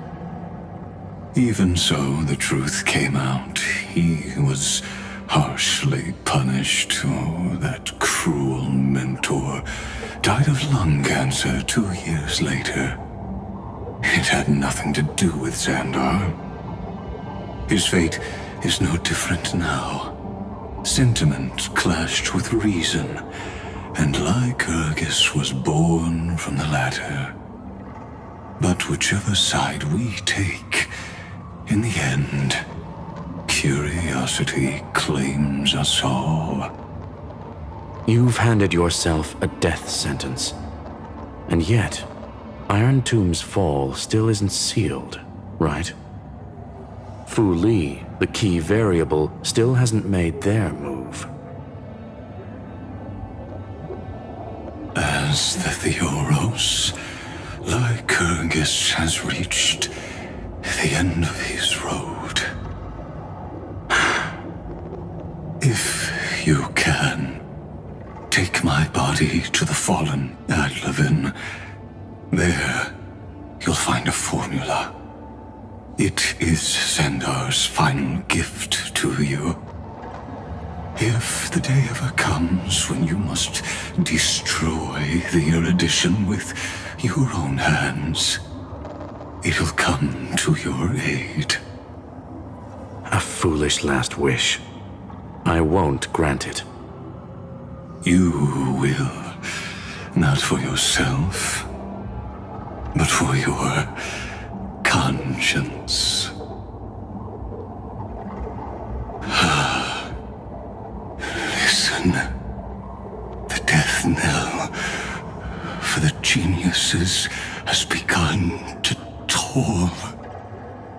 Even so, the truth came out. He was harshly punished. Oh, that cruel mentor died of lung cancer 2 years later. It had nothing to do with Xandar. His fate is no different now. Sentiment clashed with reason, and Lycurgus was born from the latter. But whichever side we take, in the end, curiosity claims us all. You've handed yourself a death sentence. And yet, Iron Tomb's fall still isn't sealed, right? Fu Li, the key variable, still hasn't made their move. As the Theoros, Lycurgus has reached the end of his road. If you can, take my body to the fallen Adlevin. There, you'll find a formula. It is Xandar's final gift to you. If the day ever comes when you must destroy the erudition with your own hands, it'll come to your aid. A foolish last wish. I won't grant it. You will, not for yourself, but for your conscience. begin. The death knell for the geniuses has begun to toll.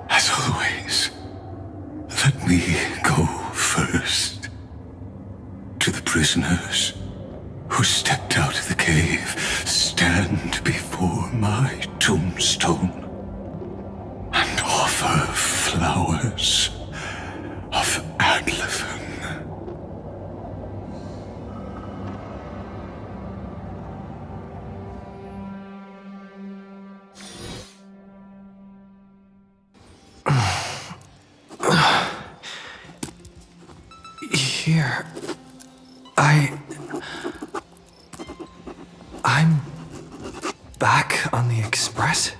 As always, let me go first. To the prisoners who stepped out of the cave, stand before my tombstone and offer flowers of Adlefin. Here, I'm back on the Express?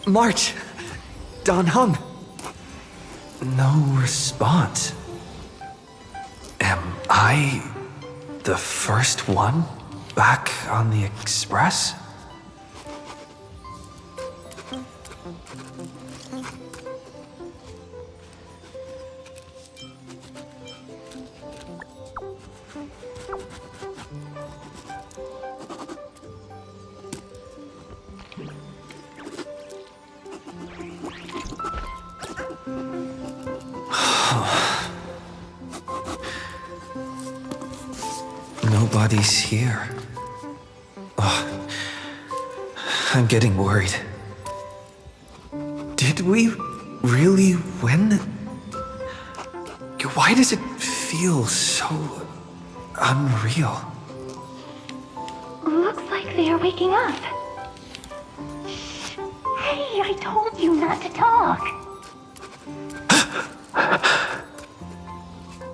March! Don Hung! No response. Am I the first one back on the Express? Nobody's here. Oh, I'm getting worried. Did we really win? Why does it feel so unreal? Looks like they are waking up. Hey, I told you not to talk.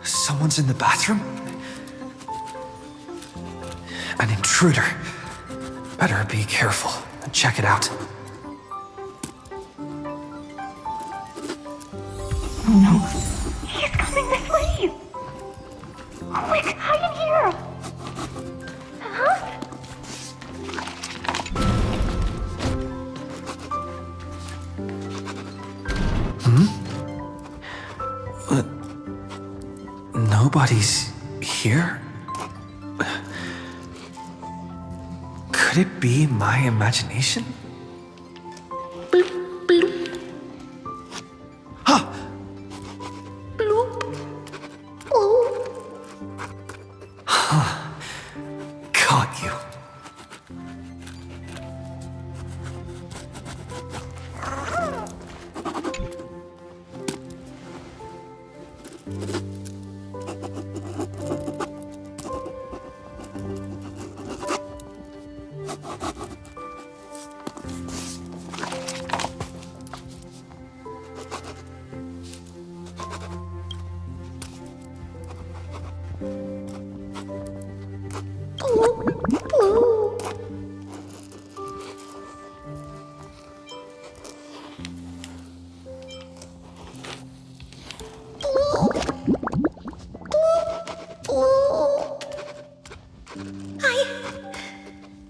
Someone's in the bathroom? An intruder. Better be careful and check it out. Oh no. He's coming this way! Quick, hide in here! Huh? Nobody's here? Could it be my imagination? Caught you.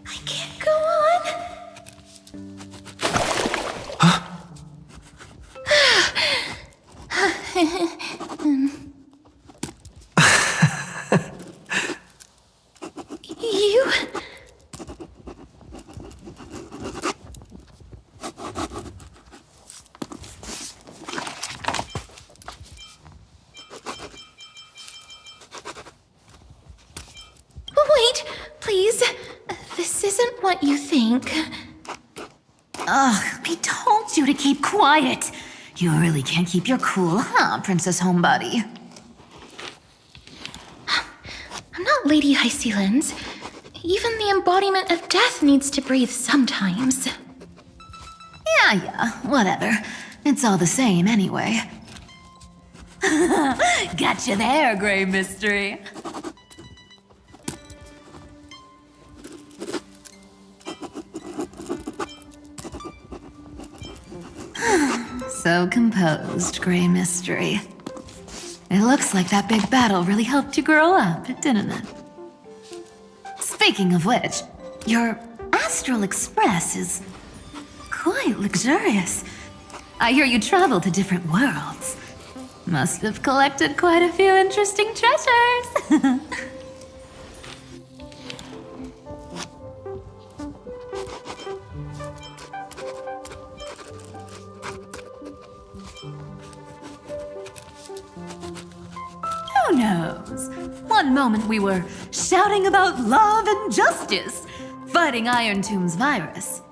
I can't go on. You... Wait, please. This isn't what you think. Ugh, I told you to keep quiet. You really can't keep your cool, huh, Princess Homebody? I'm not Lady Hysealens. Even the embodiment of death needs to breathe sometimes. Yeah, whatever. It's all the same anyway. Gotcha there, Grey Mystery. So composed, Grey Mystery. It looks like that big battle really helped you grow up, didn't it? Speaking of which, your Astral Express is quite luxurious. I hear you travel to different worlds. Must have collected quite a few interesting treasures. Who knows? One moment we were shouting about love and justice, fighting Iron Tomb's virus.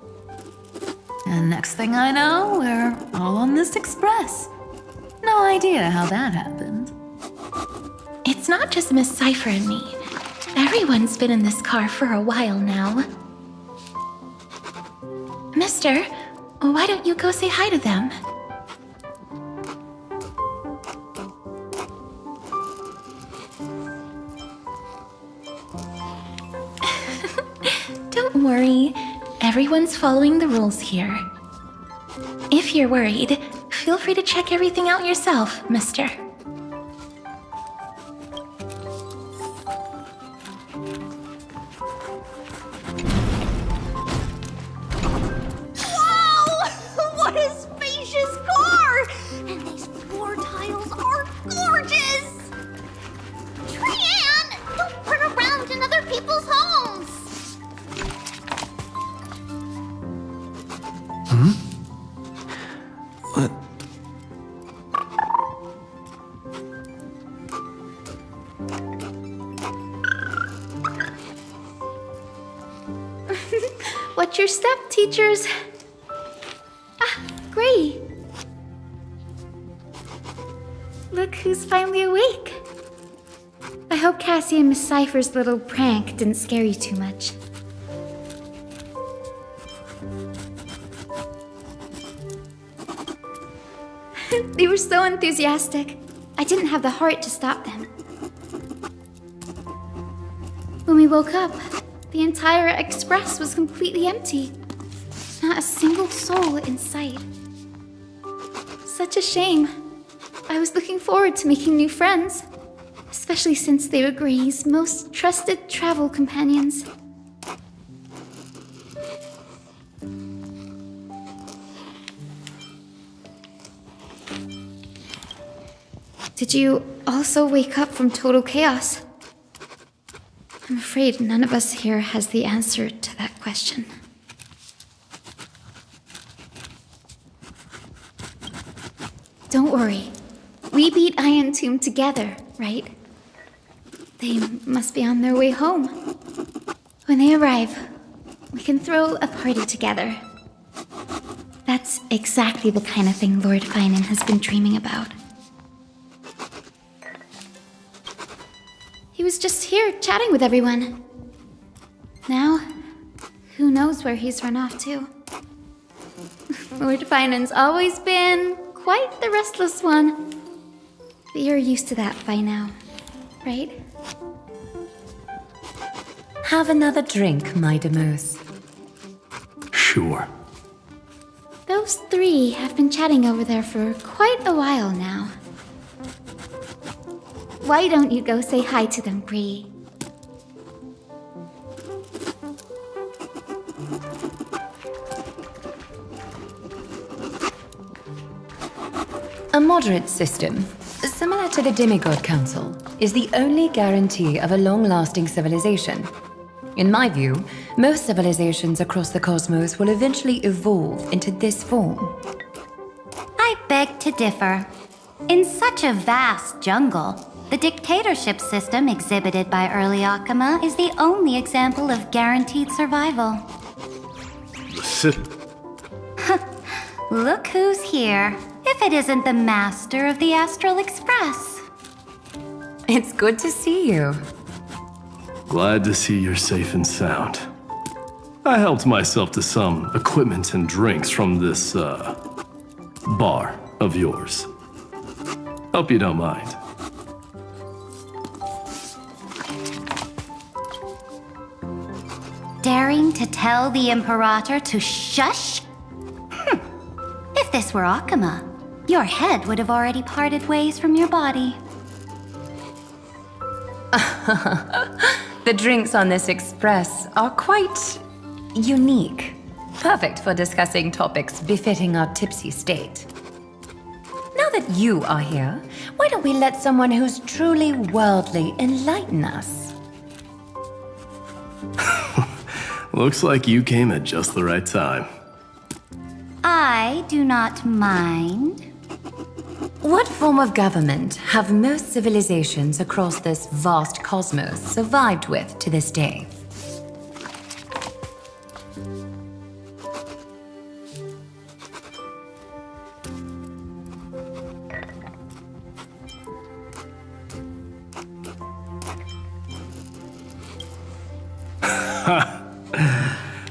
And next thing I know, we're all on this express. No idea how that happened. It's not just Miss Cypher and me. Everyone's been in this car for a while now. Mister, why don't you go say hi to them? Don't worry. Everyone's following the rules here. If you're worried, feel free to check everything out yourself, mister. Wow! What a spacious car! And these floor tiles are gorgeous! Trian, don't run around in other people's homes! What? Watch your step, teachers. Ah, Gray. Look who's finally awake. I hope Cassie and Miss Cypher's little prank didn't scare you too much. They were so enthusiastic. I didn't have the heart to stop them. When we woke up, the entire express was completely empty. Not a single soul in sight. Such a shame. I was looking forward to making new friends, especially since they were Gray's most trusted travel companions. Did you also wake up from total chaos? I'm afraid none of us here has the answer to that question. Don't worry. We beat Iron Tomb together, right? They must be on their way home. When they arrive, we can throw a party together. That's exactly the kind of thing Lord Finan has been dreaming about. He was just here chatting with everyone. Now, who knows where he's run off to? Lord Finan's always been quite the restless one. But you're used to that by now, right? Have another drink, my Demos. Sure. Those three have been chatting over there for quite a while now. Why don't you go say hi to them, Bree? A moderate system, similar to the Demigod Council, is the only guarantee of a long-lasting civilization. In my view, most civilizations across the cosmos will eventually evolve into this form. I beg to differ. In such a vast jungle, the dictatorship system exhibited by early Akama is the only example of guaranteed survival. Look who's here, if it isn't the master of the Astral Express. It's good to see you. Glad to see you're safe and sound. I helped myself to some equipment and drinks from this, bar of yours. Hope you don't mind. Daring to tell the Imperator to shush? If this were Akama, your head would have already parted ways from your body. The drinks on this express are quite unique. Perfect for discussing topics befitting our tipsy state. Now that you are here, why don't we let someone who's truly worldly enlighten us? Looks like you came at just the right time. I do not mind. What form of government have most civilizations across this vast cosmos survived with to this day?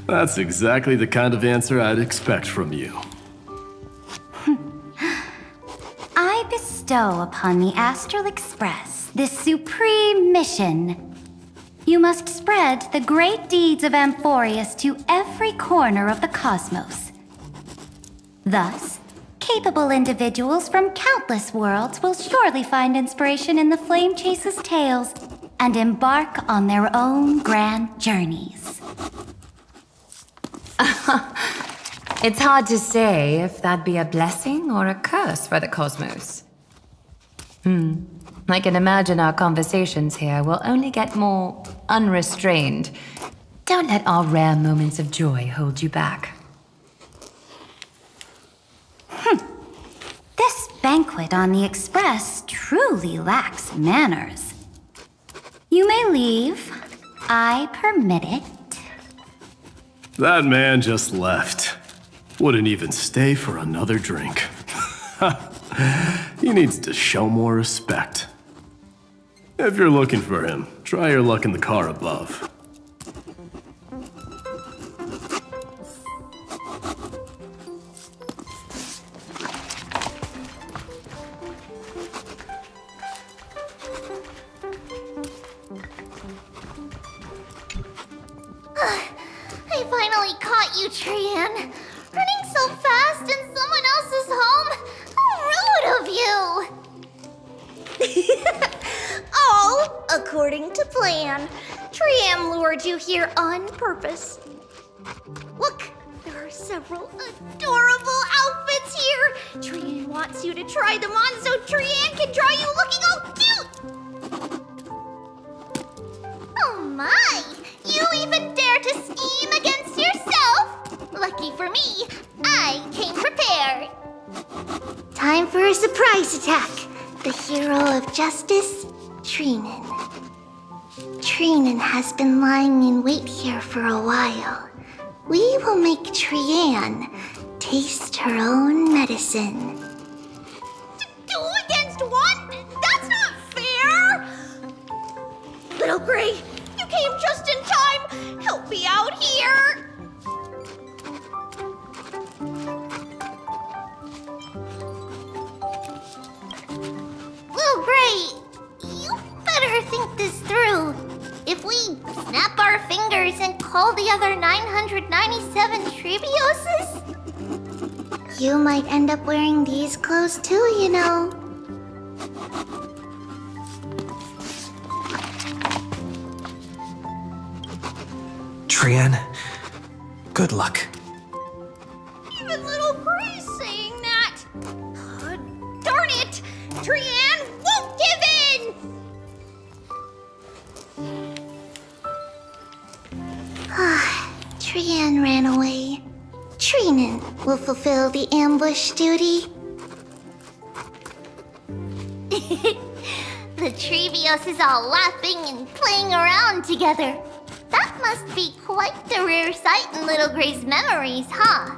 That's exactly the kind of answer I'd expect from you. I bestow upon the Astral Express this supreme mission. You must spread the great deeds of Amphorius to every corner of the cosmos. Thus, capable individuals from countless worlds will surely find inspiration in the Flame Chase's tales and embark on their own grand journeys. It's hard to say if that'd be a blessing or a curse for the cosmos. I can imagine our conversations here will only get more unrestrained. Don't let our rare moments of joy hold you back. This banquet on the Express truly lacks manners. You may leave. I permit it. That man just left. Wouldn't even stay for another drink. He needs to show more respect. If you're looking for him, try your luck in the car above. I finally caught you, Trian. Running so fast in someone else's home. How rude of you. All according to plan. Trian lured you here on purpose. Look, there are several adorable outfits here. Trian wants you to try them on so Trian can draw you looking all cute. Oh my! You even dare to scheme against yourself! Lucky for me, I came prepared. Time for a surprise attack. The hero of justice, Trinan. Trinan has been lying in wait here for a while. We will make Trian taste her own medicine. Two against one? That's not fair! Little Gray, you came just in time! Help me out here! Little Gray, you better think this through. If we snap our fingers and call the other 997 Trivioses, you might end up wearing these clothes too, you know. Trian, good luck. Even little Gray's saying that. Darn it! Trian won't give in! Trian ran away. Trinan will fulfill the ambush duty. The Trevios is all laughing and playing around together. That must be quite the rare sight in Little Gray's memories, huh?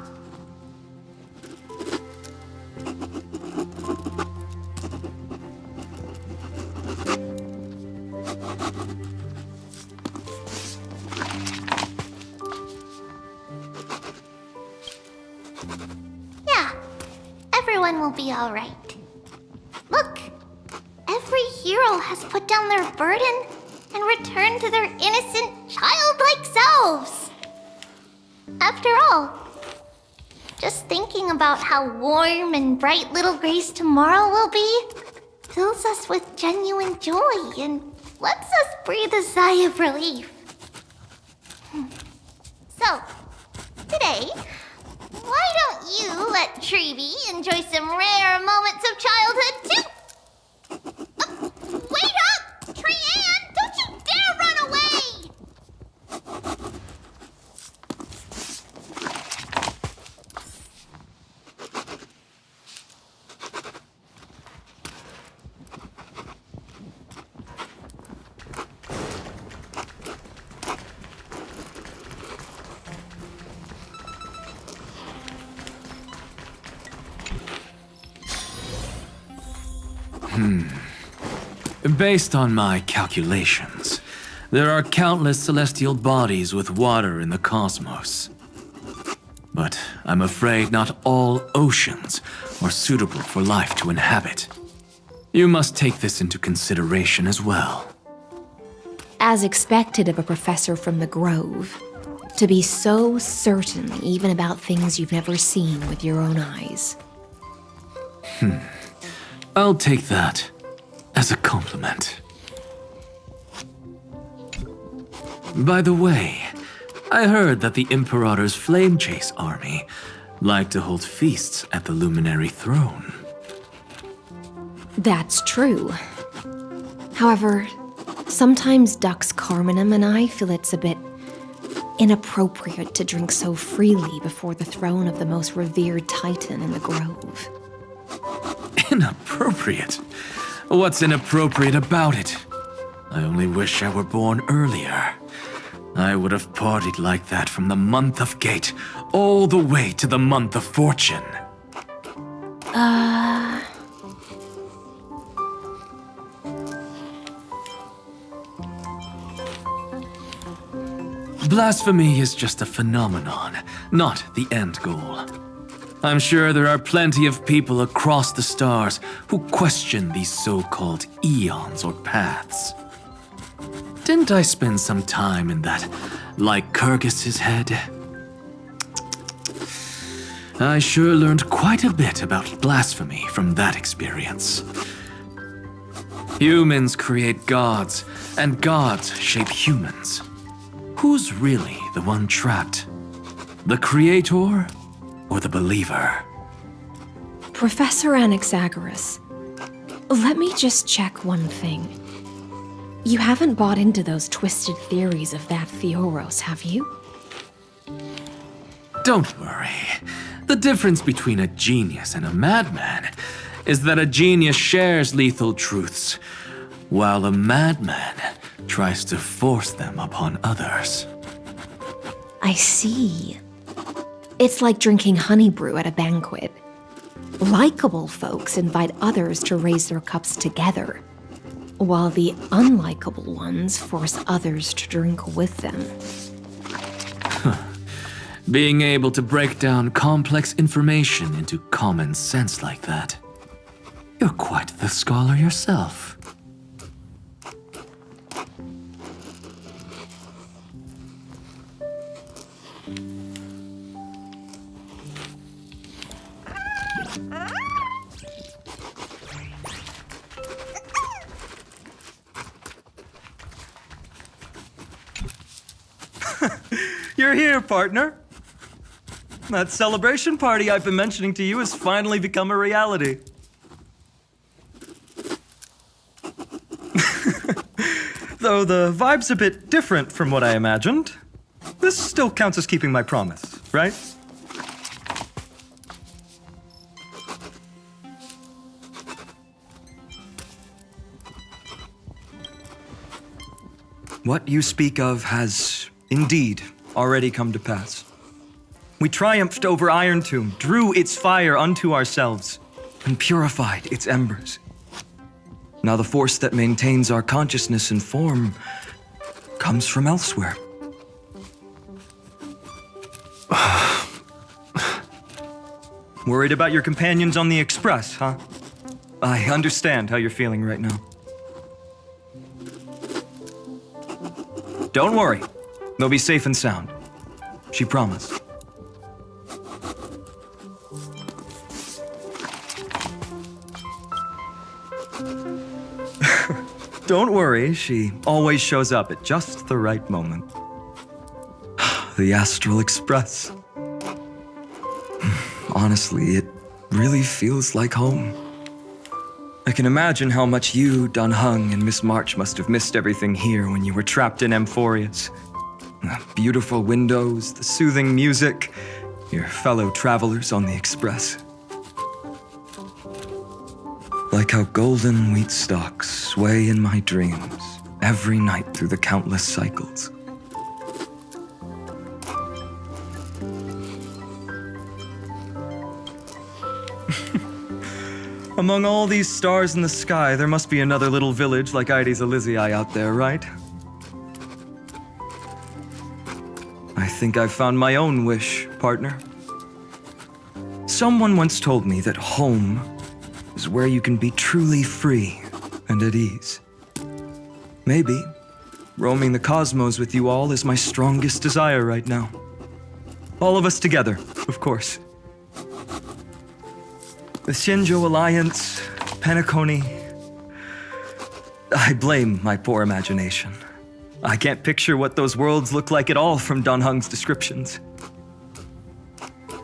Yeah, everyone will be all right. Look, every hero has put down their burden and returned to their innocent, childlike selves. After all, just thinking about how warm and bright Little Gray's tomorrow will be fills us with genuine joy and lets us breathe a sigh of relief. So, Today, why don't you let Treevee enjoy some rare moments of childhood too? Wait up! Trianne, don't you dare run away! Based on my calculations, there are countless celestial bodies with water in the cosmos. But I'm afraid not all oceans are suitable for life to inhabit. You must take this into consideration as well. As expected of a professor from the Grove, to be so certain even about things you've never seen with your own eyes. I'll take that as a compliment. By the way, I heard that the Imperator's Flame Chase army like to hold feasts at the Luminary Throne. That's true. However, sometimes Dux Carminum and I feel it's a bit inappropriate to drink so freely before the throne of the most revered Titan in the Grove. Inappropriate? What's inappropriate about it? I only wish I were born earlier. I would have partied like that from the month of Gate all the way to the month of Fortune. Blasphemy is just a phenomenon, not the end goal. I'm sure there are plenty of people across the stars who question these so-called eons or paths. Didn't I spend some time in that Lycurgus's head? I sure learned quite a bit about blasphemy from that experience. Humans create gods, and gods shape humans. Who's really the one trapped? The creator or the believer? Professor Anaxagoras, let me just check one thing. You haven't bought into those twisted theories of that Theoros, have you? Don't worry. The difference between a genius and a madman is that a genius shares lethal truths, while a madman tries to force them upon others. I see. It's like drinking honey brew at a banquet. Likable folks invite others to raise their cups together, while the unlikable ones force others to drink with them. Being able to break down complex information into common sense like that. You're quite the scholar yourself. You're here, partner. That celebration party I've been mentioning to you has finally become a reality. Though the vibe's a bit different from what I imagined, this still counts as keeping my promise, right? What you speak of has indeed already come to pass. We triumphed over Iron Tomb, drew its fire unto ourselves, and purified its embers. Now the force that maintains our consciousness and form comes from elsewhere. Worried about your companions on the Express, huh? I understand how you're feeling right now. Don't worry. They'll be safe and sound. She promised. Don't worry, she always shows up at just the right moment. The Astral Express. Honestly, it really feels like home. I can imagine how much you, Dun Hung, and Miss March must have missed everything here when you were trapped in Amphorius. The beautiful windows, the soothing music, your fellow travelers on the express. Like how golden wheat stalks sway in my dreams every night through the countless cycles. Among all these stars in the sky, there must be another little village like Ides Elysiae out there, right? I think I've found my own wish, partner. Someone once told me that home is where you can be truly free and at ease. Maybe roaming the cosmos with you all is my strongest desire right now. All of us together, of course. The Shinjo Alliance, Penacony. I blame my poor imagination. I can't picture what those worlds look like at all from Dun Hung's descriptions.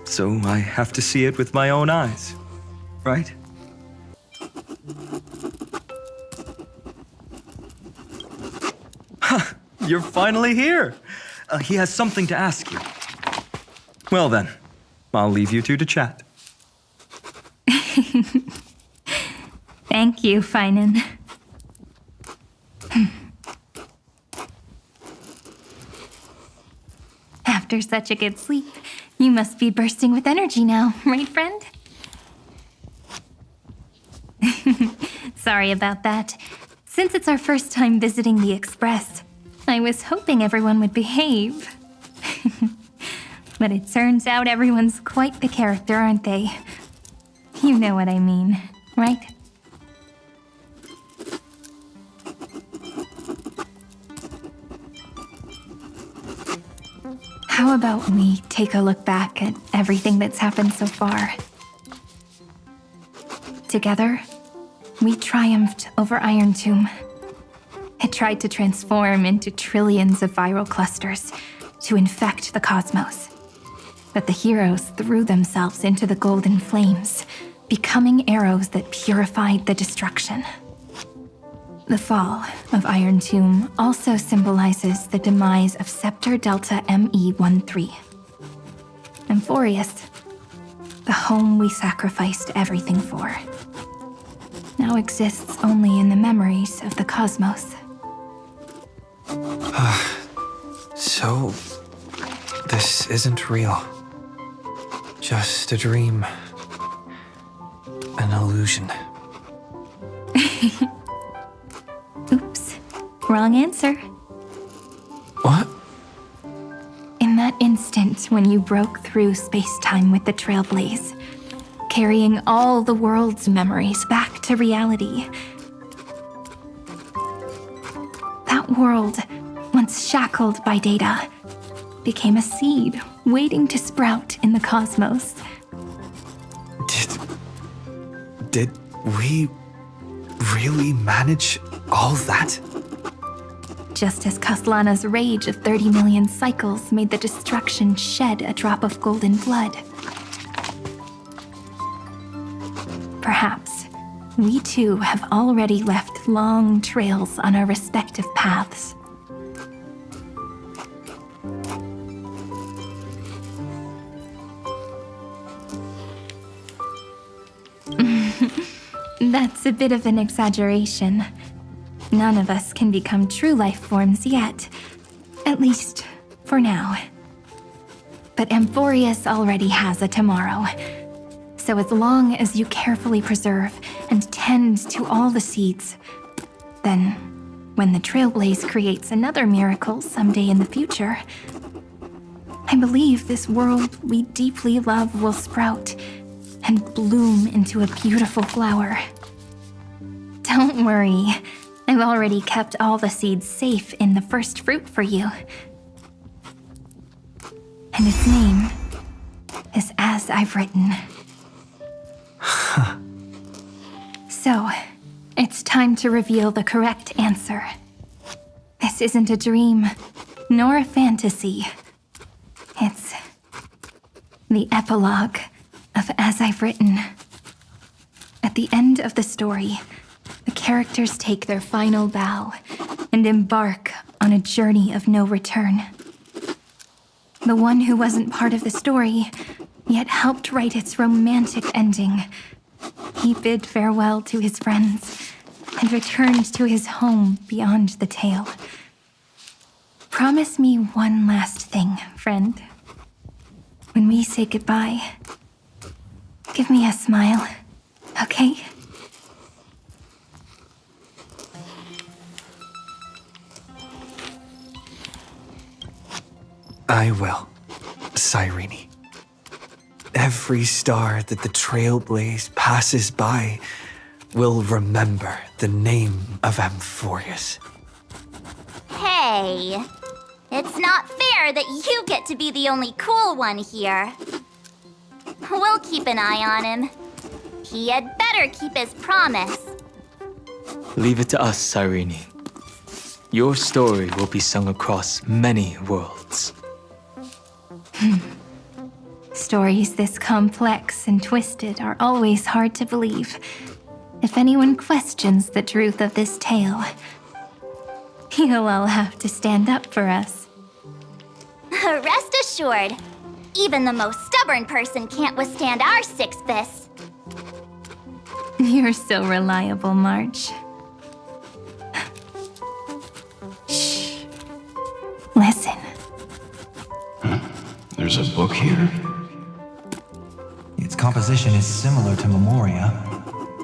So I have to see it with my own eyes, right? Ha! You're finally here! He has something to ask you. Well then, I'll leave you two to chat. Thank you, Finan. After such a good sleep, you must be bursting with energy now, right, friend? Sorry about that. Since it's our first time visiting the Express, I was hoping everyone would behave. But it turns out everyone's quite the character, aren't they? You know what I mean, right? How about we take a look back at everything that's happened so far? Together, we triumphed over Iron Tomb. It tried to transform into trillions of viral clusters to infect the cosmos. But the heroes threw themselves into the golden flames, becoming arrows that purified the destruction. The fall of Iron Tomb also symbolizes the demise of Scepter Delta ME-13. Amphorius, the home we sacrificed everything for, now exists only in the memories of the cosmos. So, this isn't real. Just a dream. An illusion. Oops, wrong answer. What? In that instant when you broke through space-time with the Trailblaze, carrying all the world's memories back to reality. That world, once shackled by data, became a seed waiting to sprout in the cosmos. Did we really manage all that? Just as Kaslana's rage of 30 million cycles made the destruction shed a drop of golden blood. Perhaps we too have already left long trails on our respective paths. That's a bit of an exaggeration. None of us can become true life forms yet. At least, for now. But Amphorius already has a tomorrow. So as long as you carefully preserve and tend to all the seeds, then when the Trailblaze creates another miracle someday in the future, I believe this world we deeply love will sprout and bloom into a beautiful flower. Don't worry, I've already kept all the seeds safe in the first fruit for you. And its name is as I've written. So, it's time to reveal the correct answer. This isn't a dream, nor a fantasy. It's The epilogue of As I've Written. At the end of the story, the characters take their final bow and embark on a journey of no return. The one who wasn't part of the story, yet helped write its romantic ending, he bid farewell to his friends and returned to his home beyond the tale. Promise me one last thing, friend. When we say goodbye, give me a smile, okay? I will, Cyrene. Every star that the Trailblaze passes by will remember the name of Amphorius. Hey, it's not fair that you get to be the only cool one here. We'll keep an eye on him. He had better keep his promise. Leave it to us, Cyrene. Your story will be sung across many worlds. Stories this complex and twisted are always hard to believe. If anyone questions the truth of this tale, you'll all have to stand up for us. Rest assured, even the most stubborn person can't withstand our six fists. You're so reliable, March. Shh. Listen. There's a book here? Its composition is similar to Memoria,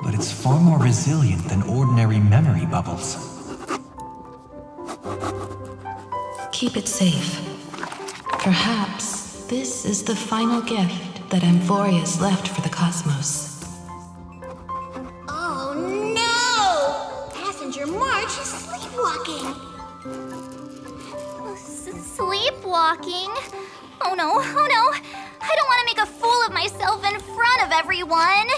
but it's far more resilient than ordinary memory bubbles. Keep it safe. Perhaps this is the final gift that Amphorius left for the cosmos. Oh no! Passenger March is sleepwalking. Sleepwalking? Oh no, oh no! I don't want to make a fool of myself in front of everyone!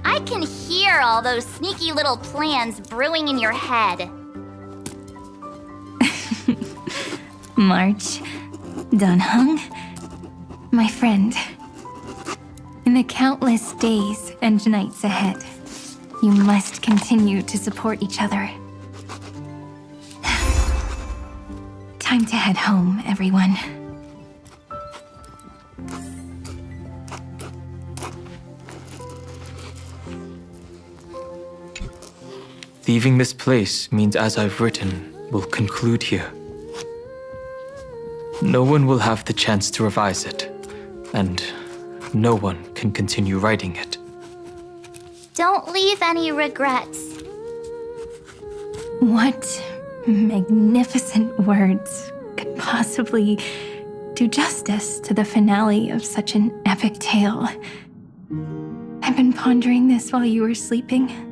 I can hear all those sneaky little plans brewing in your head. March, Dunhung, my friend. In the countless days and nights ahead, you must continue to support each other. Time to head home, everyone. Leaving this place means As I've Written will conclude here. No one will have the chance to revise it, and no one can continue writing it. Don't leave any regrets. What magnificent words could possibly do justice to the finale of such an epic tale? I've been pondering this while you were sleeping.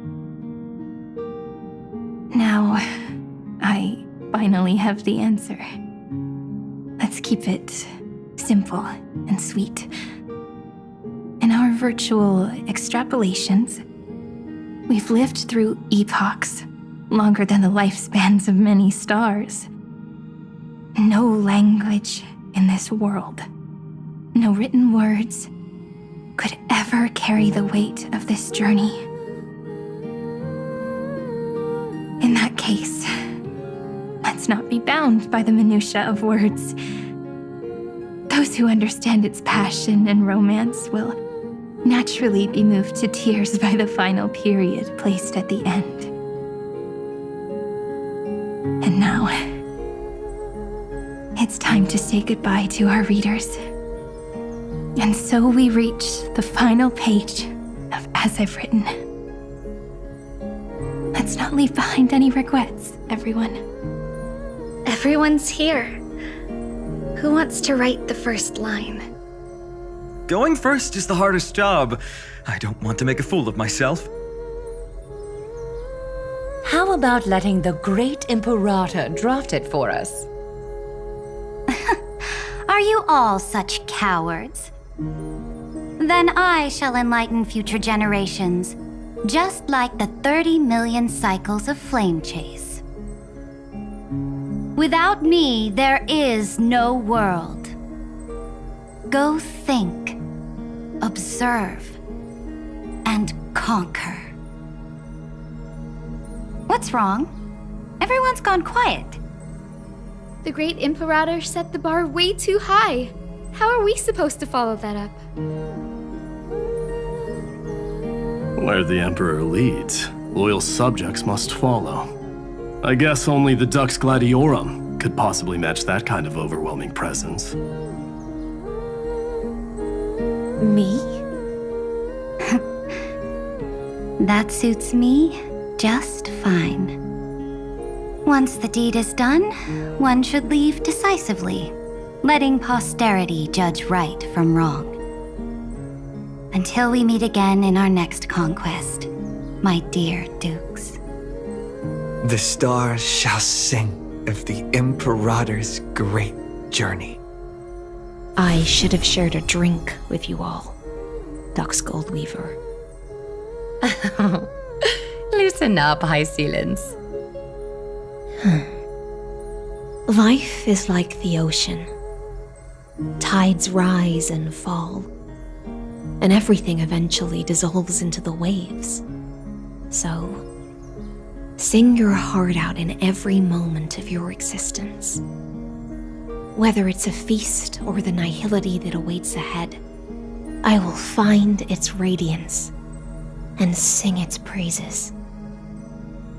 Now, I finally have the answer. Let's keep it simple and sweet. In our virtual extrapolations, we've lived through epochs longer than the lifespans of many stars. No language in this world, no written words, could ever carry the weight of this journey. In that case, let's not be bound by the minutiae of words. Those who understand its passion and romance will naturally be moved to tears by the final period placed at the end. And now, it's time to say goodbye to our readers. And so we reach the final page of As I've Written. Let's not leave behind any regrets, everyone. Everyone's here. Who wants to write the first line? Going first is the hardest job. I don't want to make a fool of myself. How about letting the great Imperator draft it for us? Are you all such cowards? Then I shall enlighten future generations. Just like the 30 million cycles of flame chase. Without me, there is no world. Go think, observe, and conquer. What's wrong? Everyone's gone quiet. The great Imperator set the bar way too high. How are we supposed to follow that up? Where the Emperor leads, loyal subjects must follow. I guess only the Dux Gladiorum could possibly match that kind of overwhelming presence. Me? That suits me just fine. Once the deed is done, one should leave decisively, letting posterity judge right from wrong. Until we meet again in our next conquest, my dear dukes. The stars shall sing of the Imperator's great journey. I should have shared a drink with you all, Dux Goldweaver. Loosen up, High Sealants. Life is like the ocean. Tides rise and fall, and everything eventually dissolves into the waves. So, sing your heart out in every moment of your existence. Whether it's a feast or the nihility that awaits ahead, I will find its radiance and sing its praises.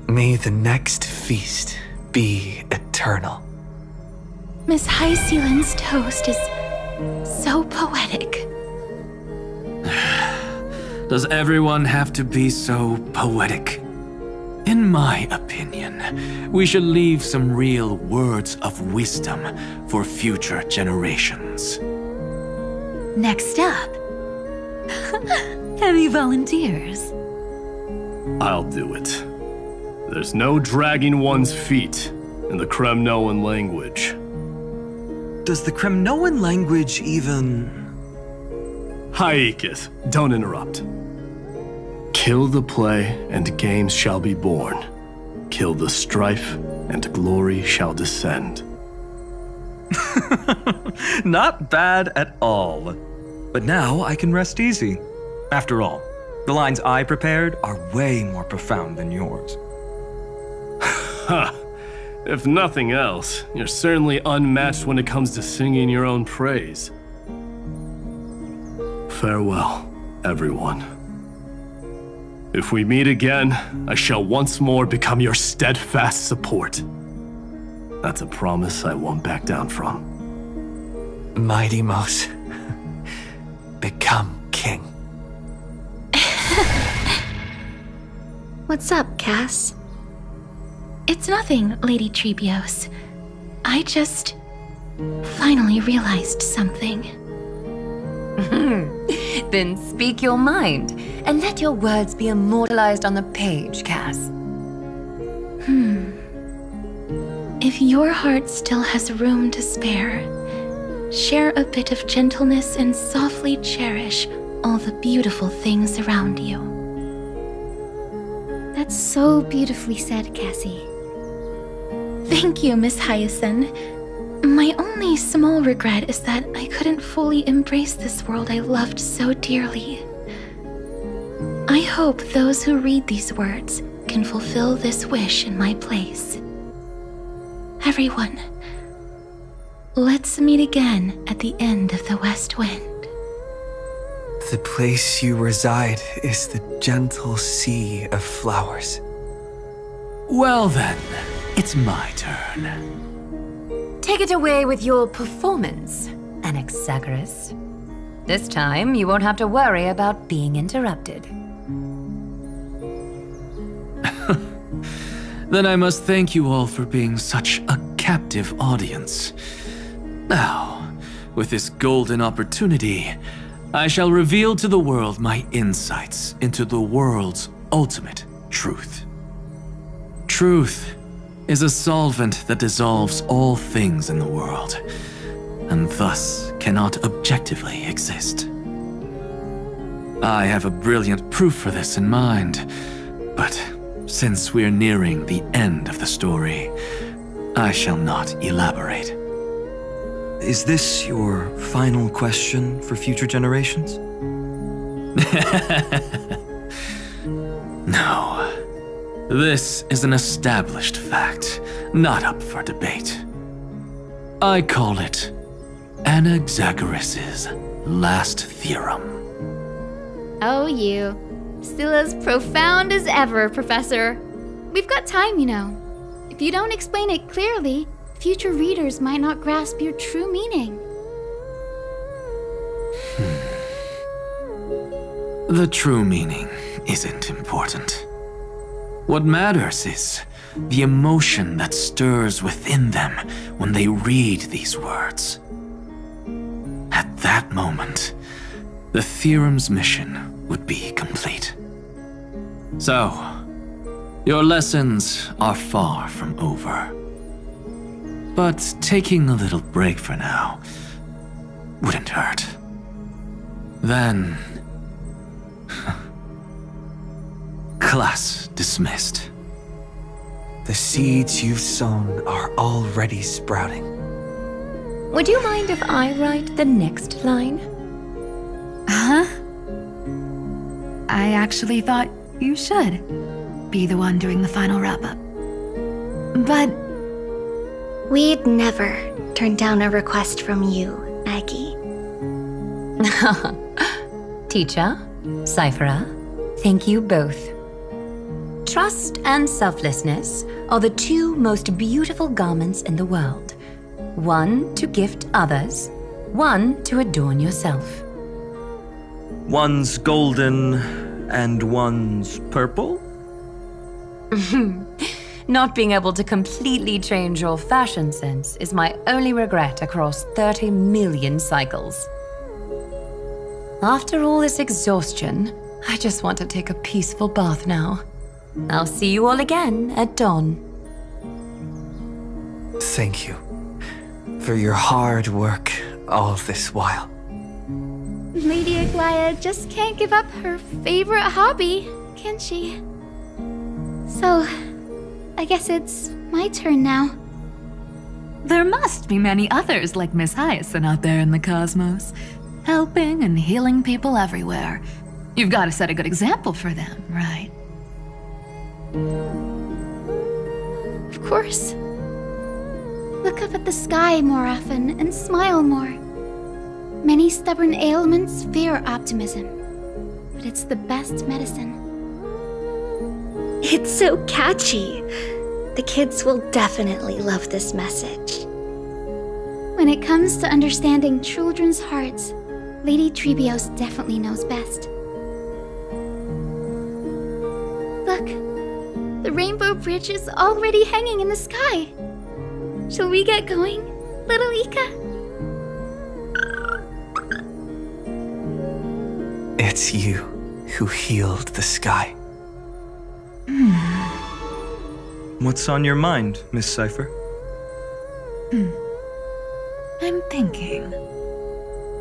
May the next feast be eternal. Miss High Sealand's toast is so poetic. Does everyone have to be so poetic? In my opinion, we should leave some real words of wisdom for future generations. Next up. Any volunteers? I'll do it. There's no dragging one's feet in the Kremnoan language. Does the Kremnoan language even... Haikith, don't interrupt. Kill the play, and games shall be born. Kill the strife, and glory shall descend. Not bad at all. But now I can rest easy. After all, the lines I prepared are way more profound than yours. Ha! If nothing else, you're certainly unmatched when it comes to singing your own praise. Farewell, everyone. If we meet again, I shall once more become your steadfast support. That's a promise I won't back down from. Mighty Mouse, become king. What's up, Cass? It's nothing, Lady Trebios. I just finally realized something. Then speak your mind, and let your words be immortalized on the page, Cass. If your heart still has room to spare, share a bit of gentleness and softly cherish all the beautiful things around you. That's so beautifully said, Cassie. Thank you, Miss Hyacinth. My only small regret is that I couldn't fully embrace this world I loved so dearly. I hope those who read these words can fulfill this wish in my place. Everyone, let's meet again at the end of the West Wind. The place you reside is the gentle sea of flowers. Well then, it's my turn. Take it away with your performance, Anaxagoras. This time, you won't have to worry about being interrupted. Then I must thank you all for being such a captive audience. Now, with this golden opportunity, I shall reveal to the world my insights into the world's ultimate truth. Truth is a solvent that dissolves all things in the world, and thus cannot objectively exist. I have a brilliant proof for this in mind, but since we're nearing the end of the story, I shall not elaborate. Is this your final question for future generations? No. This is an established fact, not up for debate. I call it Anaxagoras' last theorem. Oh, you. Still as profound as ever, Professor. We've got time, you know. If you don't explain it clearly, future readers might not grasp your true meaning. The true meaning isn't important. What matters is the emotion that stirs within them when they read these words. At that moment, the theorem's mission would be complete. So, your lessons are far from over. But taking a little break for now wouldn't hurt. Then... class dismissed. The seeds you've sown are already sprouting. Would you mind if I write the next line? Huh? I actually thought you should be the one doing the final wrap-up. But... we'd never turn down a request from you, Aggie. Teacher, Cyphera, thank you both. Trust and selflessness are the two most beautiful garments in the world. One to gift others, one to adorn yourself. One's golden and one's purple? Not being able to completely change your fashion sense is my only regret across 30 million cycles. After all this exhaustion, I just want to take a peaceful bath now. I'll see you all again at dawn. Thank you for your hard work all this while. Lady Aglaia just can't give up her favorite hobby, can she? So, I guess it's my turn now. There must be many others like Miss Hyacinth out there in the cosmos, helping and healing people everywhere. You've got to set a good example for them, right? Of course. Look up at the sky more often and smile more. Many stubborn ailments fear optimism, but it's the best medicine. It's so catchy. The kids will definitely love this message. When it comes to understanding children's hearts, Lady Trebios definitely knows best. Look, the Rainbow Bridge is already hanging in the sky. Shall we get going, little Ika? It's you who healed the sky. What's on your mind, Miss Cypher? I'm thinking.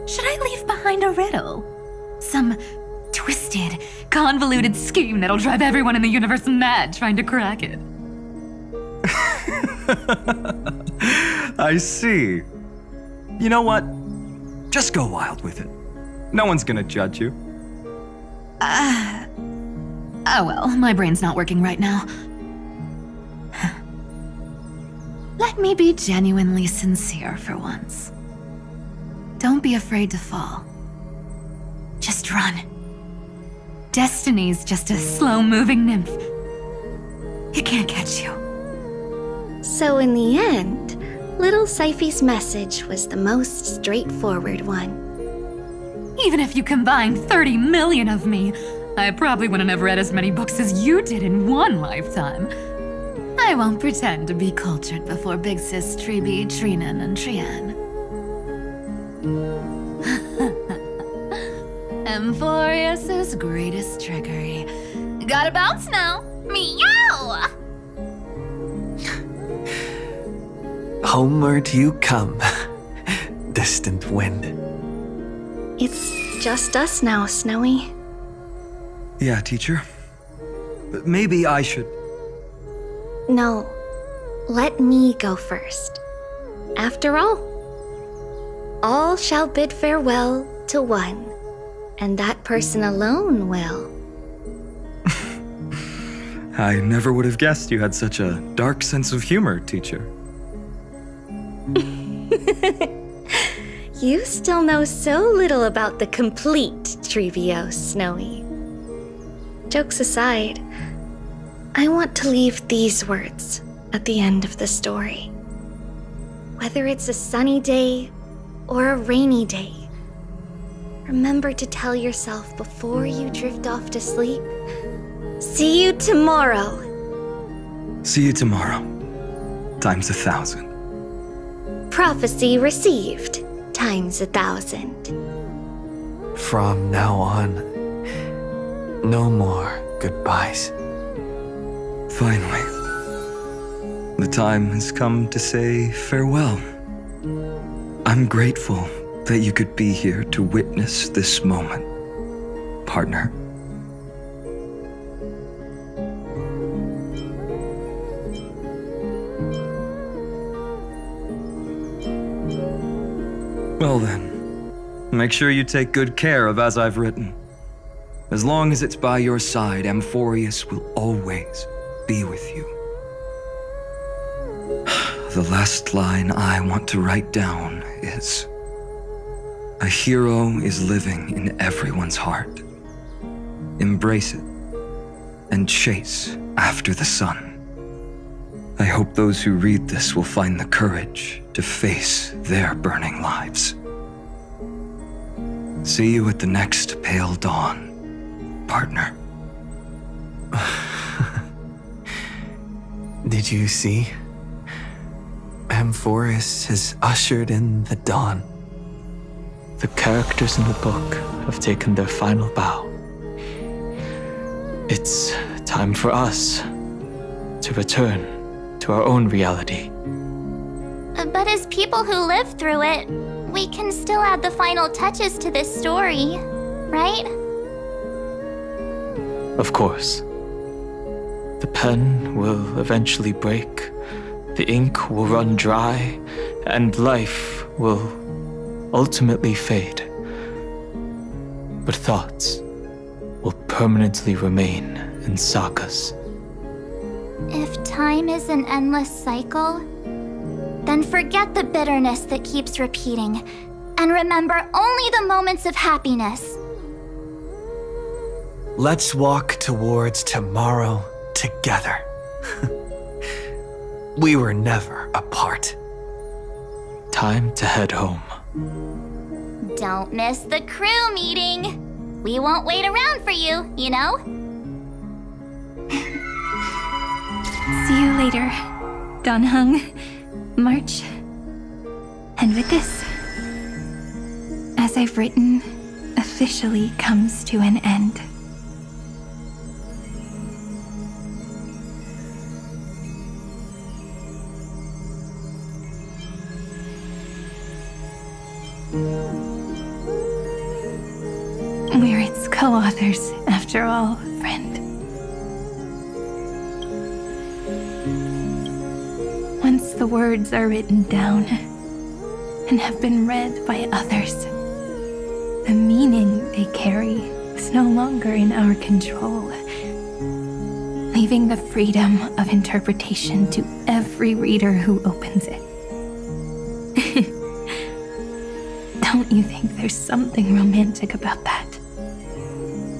Should I leave behind a riddle? Some twisted, convoluted scheme that'll drive everyone in the universe mad trying to crack it. I see. You know what? Just go wild with it. No one's gonna judge you. Oh well, my brain's not working right now. Let me be genuinely sincere for once. Don't be afraid to fall. Just run. Destiny's just a slow-moving nymph. It can't catch you. So in the end, little Cyphy's message was the most straightforward one. Even if you combine 30 million of me, I probably wouldn't have read as many books as you did in one lifetime. I won't pretend to be cultured before Big Sis Treeby, Trinan, and Trian. Emphorius's greatest trickery. Gotta bounce now. Meow! Homeward you come, distant wind. It's just us now, Snowy. Yeah, teacher. Maybe I should. No, let me go first. After all shall bid farewell to one, and that person alone will. I never would have guessed you had such a dark sense of humor, teacher. You still know so little about the complete Trevios, Snowy. Jokes aside, I want to leave these words at the end of the story. Whether it's a sunny day or a rainy day, remember to tell yourself before you drift off to sleep, see you tomorrow. See you tomorrow. Times 1,000. Prophecy received, times 1,000. From now on, no more goodbyes. Finally, the time has come to say farewell. I'm grateful that you could be here to witness this moment, partner. Well then, make sure you take good care of as I've written. As long as it's by your side, Amphorius will always be with you. The last line I want to write down is, a hero is living in everyone's heart. Embrace it and chase after the sun. I hope those who read this will find the courage to face their burning lives. See you at the next pale dawn, partner. Did you see? Amphorius has ushered in the dawn. The characters in the book have taken their final bow. It's time for us to return to our own reality. But as people who lived through it, we can still add the final touches to this story, right? Of course. The pen will eventually break, the ink will run dry, and life will ultimately fade. But thoughts will permanently remain in sagas. If time is an endless cycle, then forget the bitterness that keeps repeating, and remember only the moments of happiness. Let's walk towards tomorrow together. We were never apart. Time to head home. Don't miss the crew meeting. We won't wait around for you, you know? See you later, Donhung, March. And with this, as I've written, officially comes to an end. We're its co-authors, after all, friend. Once the words are written down and have been read by others, the meaning they carry is no longer in our control, leaving the freedom of interpretation to every reader who opens it. Don't you think there's something romantic about that?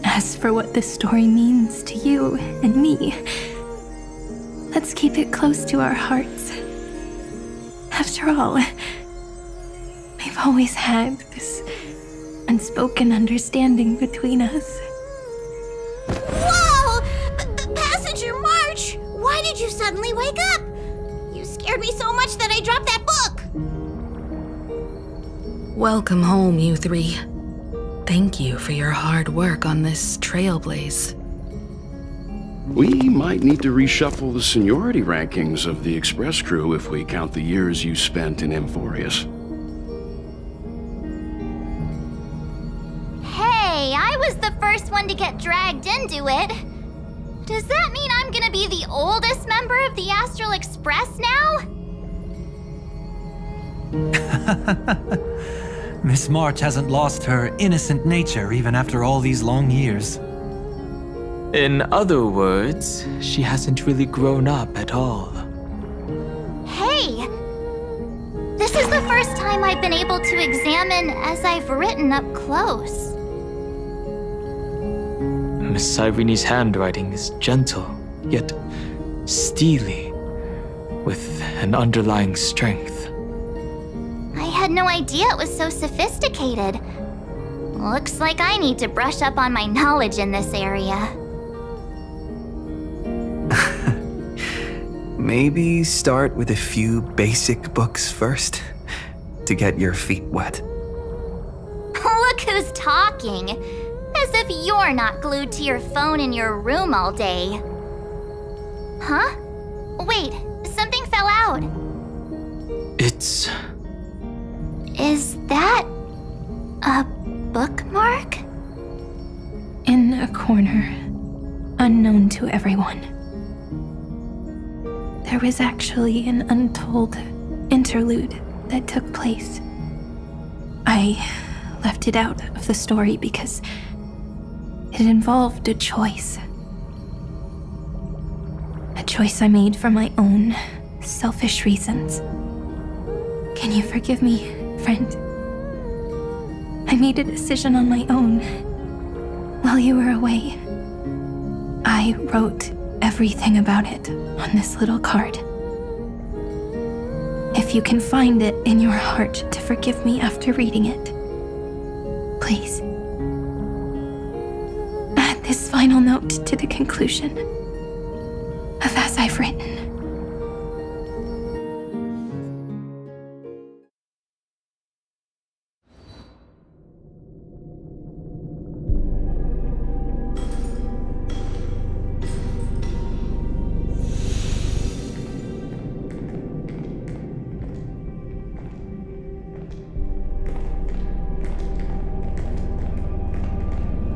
As for what this story means to you and me, let's keep it close to our hearts. After all, we've always had this unspoken understanding between us. Whoa! Passenger March! Why did you suddenly wake up? You scared me so much that I dropped that book! Welcome home, you three. Thank you for your hard work on this trailblaze. We might need to reshuffle the seniority rankings of the Express crew if we count the years you spent in Amphorius. Hey, I was the first first one to get dragged into it. Does that mean I'm gonna be the oldest member of the Astral Express now? Miss March hasn't lost her innocent nature even after all these long years. In other words, she hasn't really grown up at all. Hey! This is the first time I've been able to examine as I've written up close. Miss Irene's handwriting is gentle, yet steely, with an underlying strength. I had no idea it was so sophisticated. Looks like I need to brush up on my knowledge in this area. Maybe start with a few basic books first, to get your feet wet. Look who's talking! As if you're not glued to your phone in your room all day. Huh? Wait, something fell out. It's... Is that a bookmark? In a corner, unknown to everyone. There was actually an untold interlude that took place. I left it out of the story because it involved a choice. A choice I made for my own selfish reasons. Can you forgive me, friend? I made a decision on my own while you were away. I wrote everything about it on this little card. If you can find it in your heart to forgive me after reading it, please. Add this final note to the conclusion of As I've Written.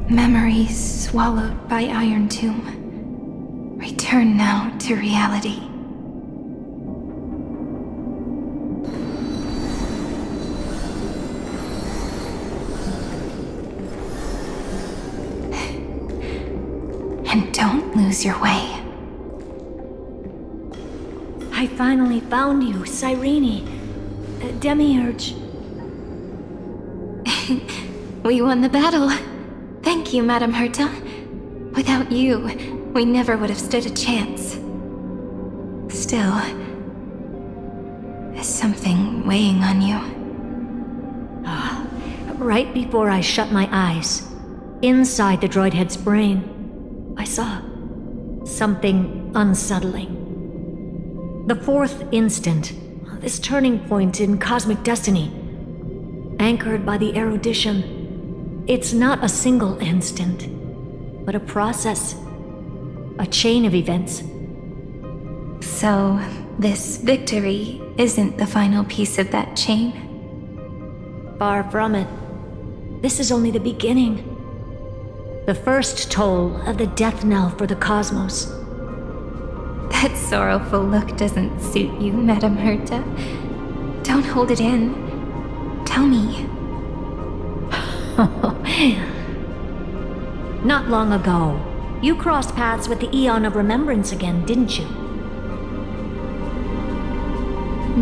Memories swallowed by Iron Tomb. Return now to reality. And don't lose your way. I finally found you, Cyrene. Demiurge. We won the battle. Thank you, Madame Herta. Without you, we never would have stood a chance. Still, there's something weighing on you. Right before I shut my eyes, inside the droid head's brain, I saw something unsettling. The fourth instant, this turning point in cosmic destiny, anchored by the erudition. It's not a single instant, but a process, a chain of events. So, this victory isn't the final piece of that chain? Far from it. This is only the beginning. The first toll of the death knell for the cosmos. That sorrowful look doesn't suit you, Madame Herta. Don't hold it in. Tell me. Not long ago, you crossed paths with the Eon of Remembrance again, didn't you?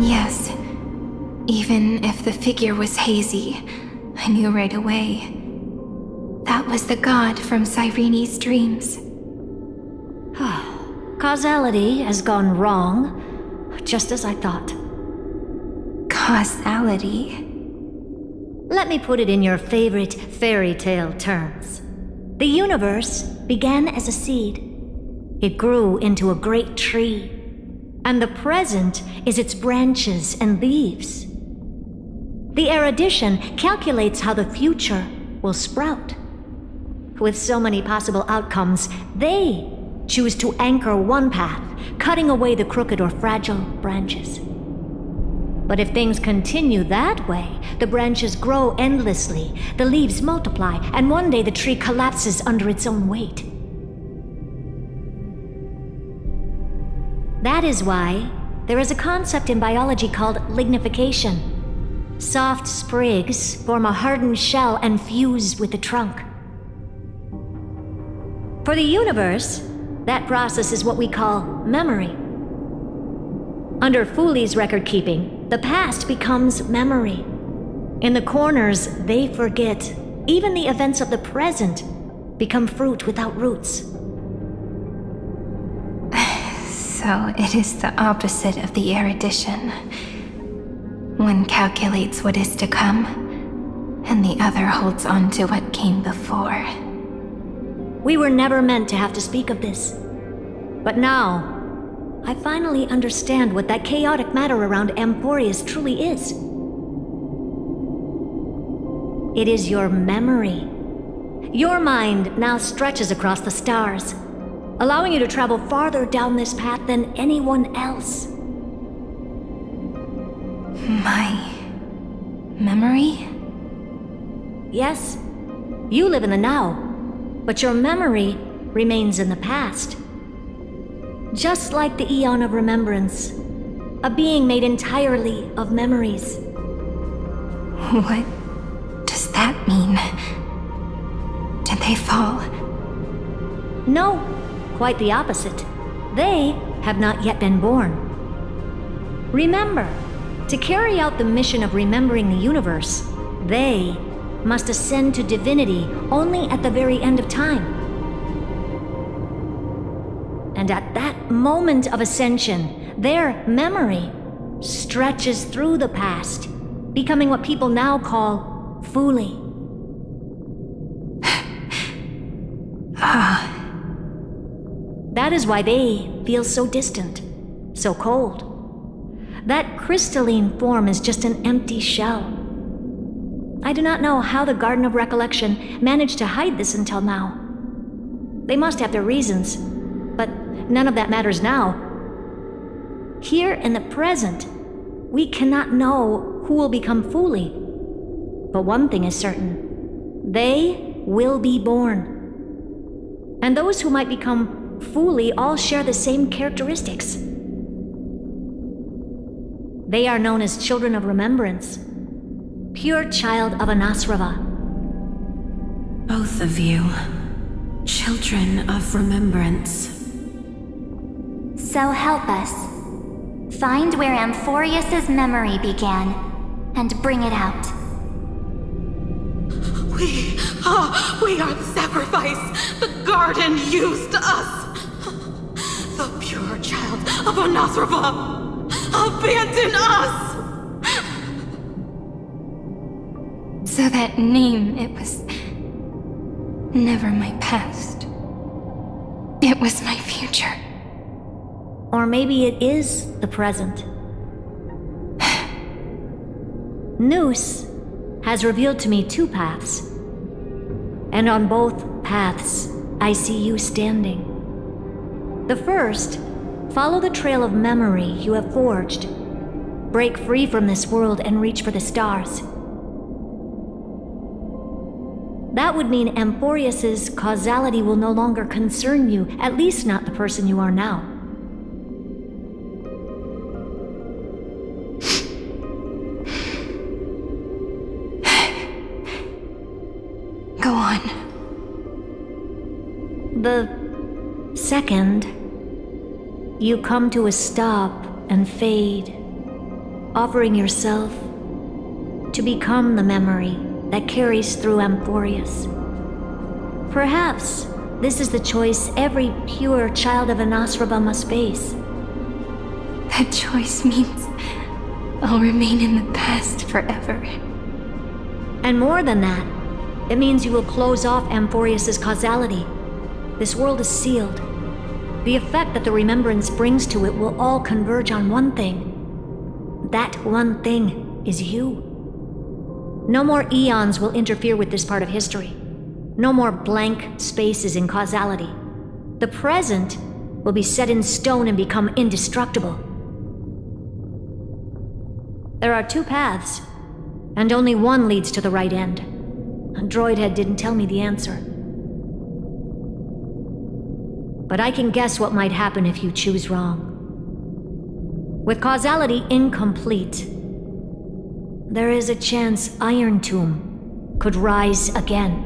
Yes. Even if the figure was hazy, I knew right away. That was the god from Cyrene's dreams. Causality has gone wrong, just as I thought. Causality? Let me put it in your favorite fairy tale terms. The universe began as a seed. It grew into a great tree. And the present is its branches and leaves. The erudition calculates how the future will sprout. With so many possible outcomes, they choose to anchor one path, cutting away the crooked or fragile branches. But if things continue that way, the branches grow endlessly, the leaves multiply, and one day the tree collapses under its own weight. That is why there is a concept in biology called lignification. Soft sprigs form a hardened shell and fuse with the trunk. For the universe, that process is what we call memory. Under Fooley's record-keeping, the past becomes memory. In the corners, they forget. Even the events of the present become fruit without roots. So it is the opposite of the erudition. One calculates what is to come, and the other holds on to what came before. We were never meant to have to speak of this. But now, I finally understand what that chaotic matter around Emporius truly is. It is your memory. Your mind now stretches across the stars, allowing you to travel farther down this path than anyone else. My memory? Yes, you live in the now, but your memory remains in the past. Just like the Eon of Remembrance, a being made entirely of memories. What does that mean? Did they fall? No, quite the opposite. They have not yet been born. Remember, to carry out the mission of remembering the universe, they must ascend to divinity only at the very end of time. And at that moment of ascension, their memory stretches through the past, becoming what people now call Fooley. That is why they feel so distant, so cold. That crystalline form is just an empty shell. I do not know how the Garden of Recollection managed to hide this until now. They must have their reasons, but none of that matters now. Here in the present, we cannot know who will become Fooley. But one thing is certain. They will be born. And those who might become Fooley all share the same characteristics. They are known as Children of Remembrance, pure child of Anasrava. Both of you, Children of Remembrance. So help us. Find where Amphorius's memory began, and bring it out. We are the sacrifice the garden used us. The pure child of Anasrava. Abandon us! So that name, it was never my past. It was my future. Or maybe it is the present. Noose has revealed to me two paths. And on both paths, I see you standing. The first, follow the trail of memory you have forged. Break free from this world and reach for the stars. That would mean Amphorius's causality will no longer concern you, at least not the person you are now. Go on. The second, you come to a stop and fade, offering yourself to become the memory that carries through Amphorius. Perhaps this is the choice every pure child of Anasrava must face. That choice means I'll remain in the past forever. And more than that, it means you will close off Amphorius's causality. This world is sealed. The effect that the remembrance brings to it will all converge on one thing. That one thing is you. No more eons will interfere with this part of history. No more blank spaces in causality. The present will be set in stone and become indestructible. There are two paths, and only one leads to the right end. A droid head didn't tell me the answer. But I can guess what might happen if you choose wrong. With causality incomplete, there is a chance Iron Tomb could rise again.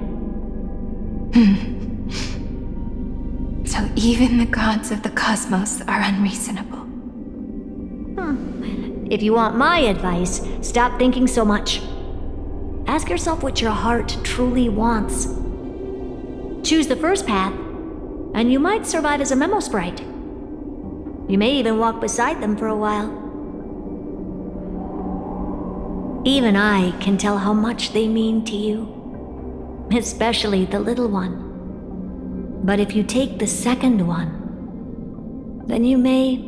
So even the gods of the cosmos are unreasonable. If you want my advice, stop thinking so much. Ask yourself what your heart truly wants. Choose the first path, and you might survive as a memo sprite. You may even walk beside them for a while. Even I can tell how much they mean to you, especially the little one. But if you take the second one, then you may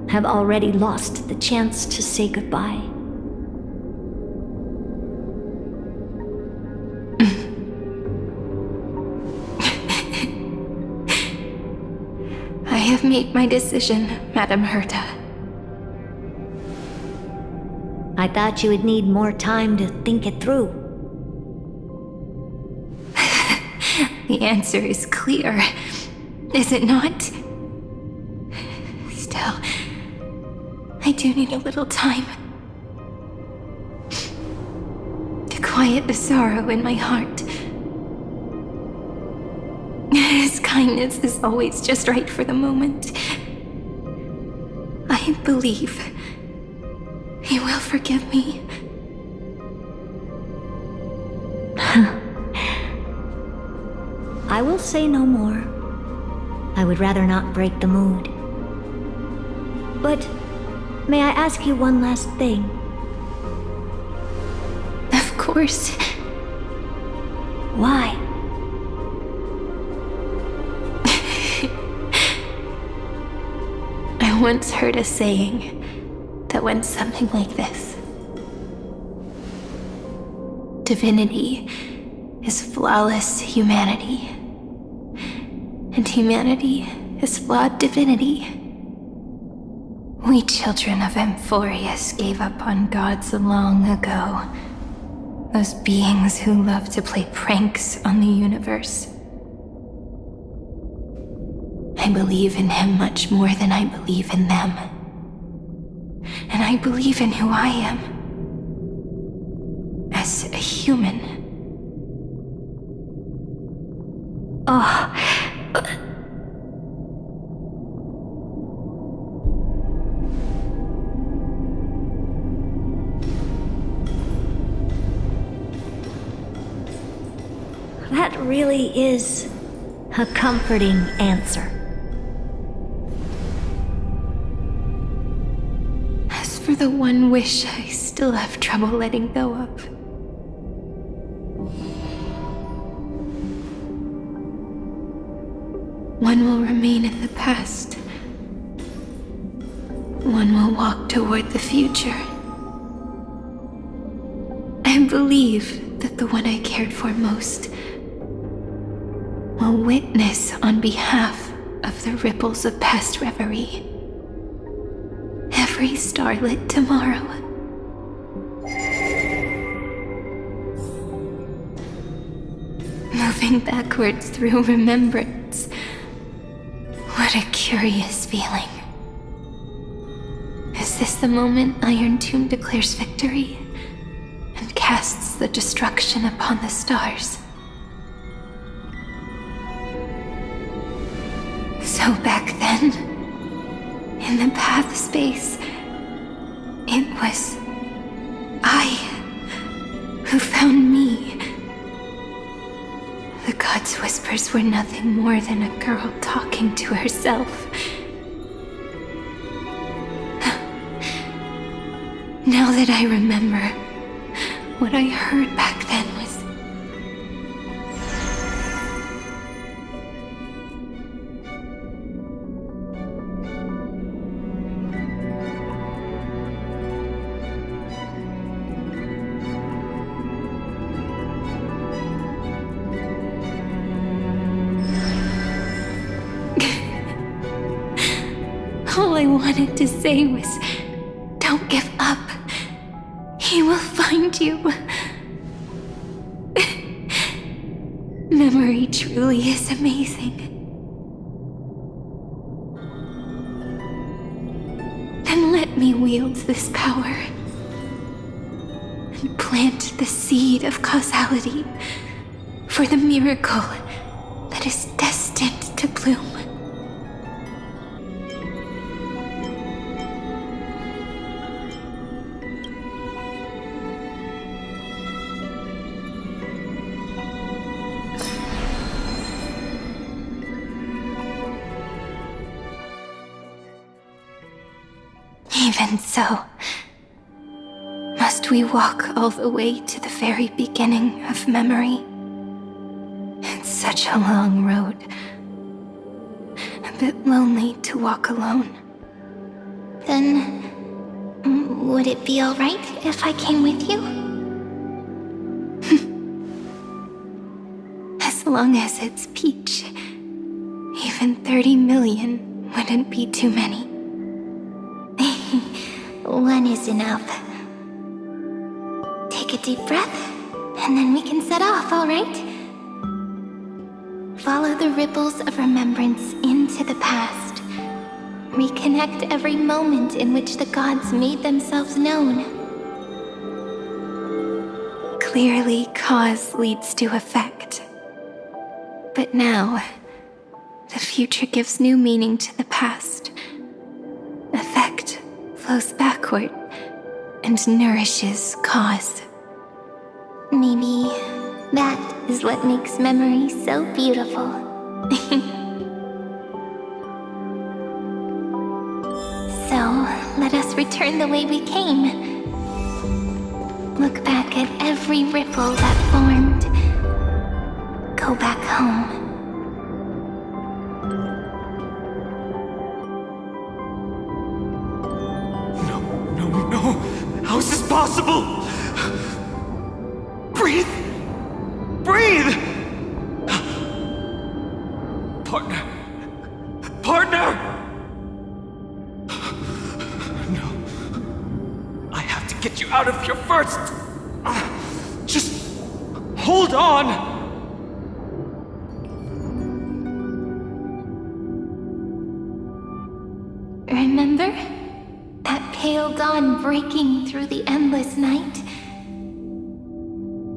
have already lost the chance to say goodbye. I have made my decision, Madame Herta. I thought you would need more time to think it through. The answer is clear, is it not? Still, I do need a little time to quiet the sorrow in my heart. His kindness is always just right for the moment. I believe he will forgive me. I will say no more. I would rather not break the mood. But may I ask you one last thing? Of course. Why? I once heard a saying that went something like this. Divinity is flawless humanity, and humanity is flawed divinity. We children of Amphorius gave up on gods long ago. Those beings who love to play pranks on the universe. I believe in him much more than I believe in them. And I believe in who I am. As a human. Oh. That really is a comforting answer. As for the one wish I still have trouble letting go of. One will remain in the past. One will walk toward the future. I believe that the one I cared for most will witness on behalf of the ripples of past reverie. Every starlit tomorrow. Moving backwards through remembrance. What a curious feeling. Is this the moment Iron Tomb declares victory and casts the destruction upon the stars? So back then, in the path space, it was I who found me. The gods' whispers were nothing more than a girl talking to herself. Now that I remember, what I heard back then was... All I wanted to say was, don't give up. He will find you. Memory truly is amazing. Then let me wield this power and plant the seed of causality for the miracle that is destined to bloom. Even so, must we walk all the way to the very beginning of memory? It's such a long road. A bit lonely to walk alone. Then, would it be alright if I came with you? As long as it's Peach, even 30 million wouldn't be too many. One is enough. Take a deep breath, and then we can set off, alright? Follow the ripples of remembrance into the past. Reconnect every moment in which the gods made themselves known. Clearly, cause leads to effect. But now, the future gives new meaning to the past. Effect flows backward and nourishes cause. Maybe that is what makes memory so beautiful. So, let us return the way we came. Look back at every ripple that formed. Go back home. No! How is this possible? Breathe! Breathe! Partner! Partner! No. I have to get you out of here first! Just hold on! Remember? That pale dawn breaking through the endless night?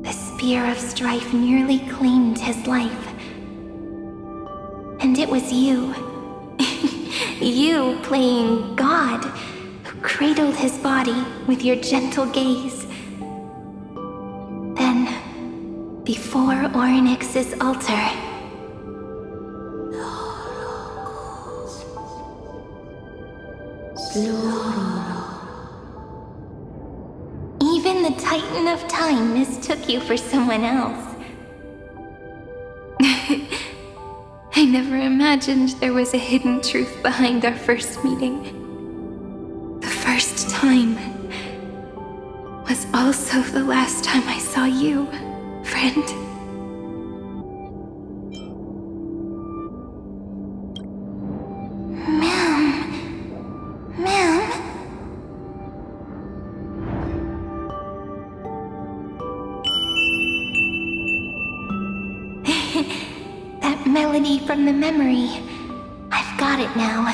The spear of strife nearly claimed his life. And it was you. You playing God, who cradled his body with your gentle gaze. Then, before Ornyx's altar, even the Titan of Time mistook you for someone else. I never imagined there was a hidden truth behind our first meeting. The first time was also the last time I saw you, friend. That melody from the memory. I've got it now.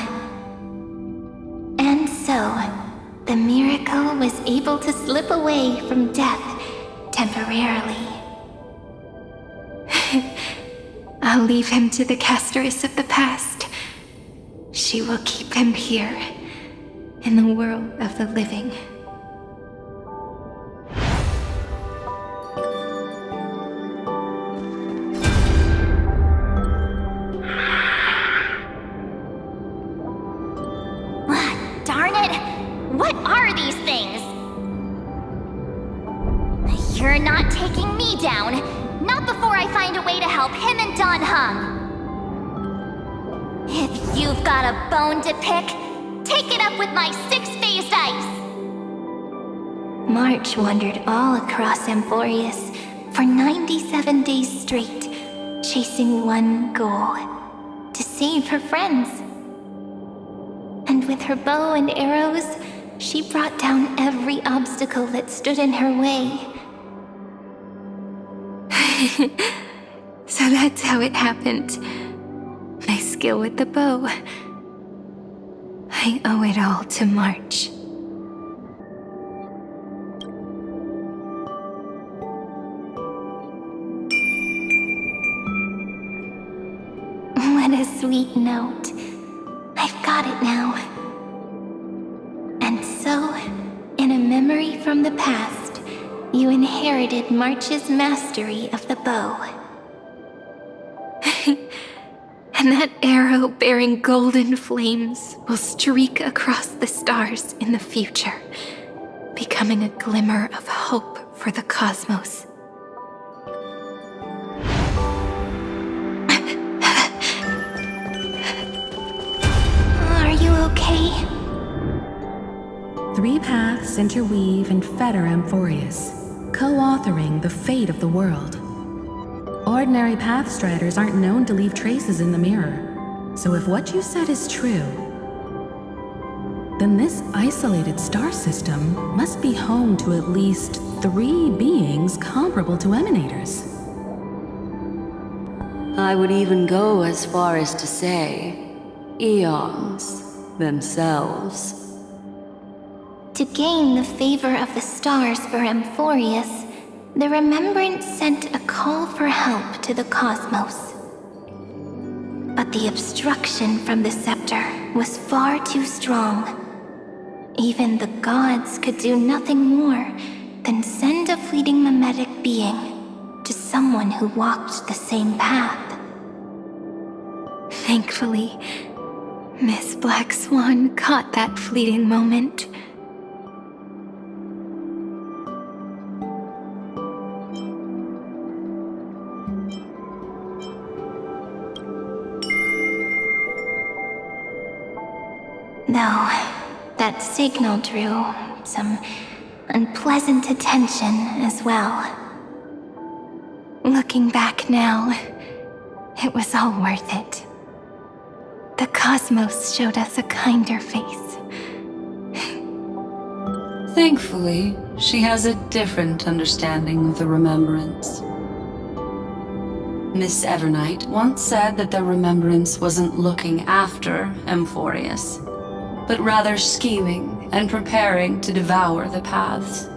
And so, the miracle was able to slip away from death temporarily. I'll leave him to the casteress of the past. She will keep him here, in the world of the living. Darn it! What are these things? You're not taking me down. Not before I find a way to help him and Don Hung. If you've got a bone to pick, take it up with my six-phased ice. March wandered all across Amphorius for 97 days straight, chasing one goal: to save her friends. And with her bow and arrows, she brought down every obstacle that stood in her way. So that's how it happened. My skill with the bow. I owe it all to March. What a sweet note. I've got it now. And so, in a memory from the past, you inherited March's mastery of the bow. And that arrow bearing golden flames will streak across the stars in the future, becoming a glimmer of hope for the cosmos. Are you okay? 3 paths interweave and fetter Amphorius, co-authoring the fate of the world. Ordinary pathstriders aren't known to leave traces in the mirror, so if what you said is true, then this isolated star system must be home to at least 3 beings comparable to emanators. I would even go as far as to say, eons themselves. To gain the favor of the stars for Amphorius, the Remembrance sent a call for help to the cosmos. But the obstruction from the scepter was far too strong. Even the gods could do nothing more than send a fleeting mimetic being to someone who walked the same path. Thankfully, Miss Black Swan caught that fleeting moment. Though that signal drew some unpleasant attention as well. Looking back now, it was all worth it. The cosmos showed us a kinder face. Thankfully, she has a different understanding of the Remembrance. Miss Evernight once said that the Remembrance wasn't looking after Amphorius, but rather scheming and preparing to devour the paths.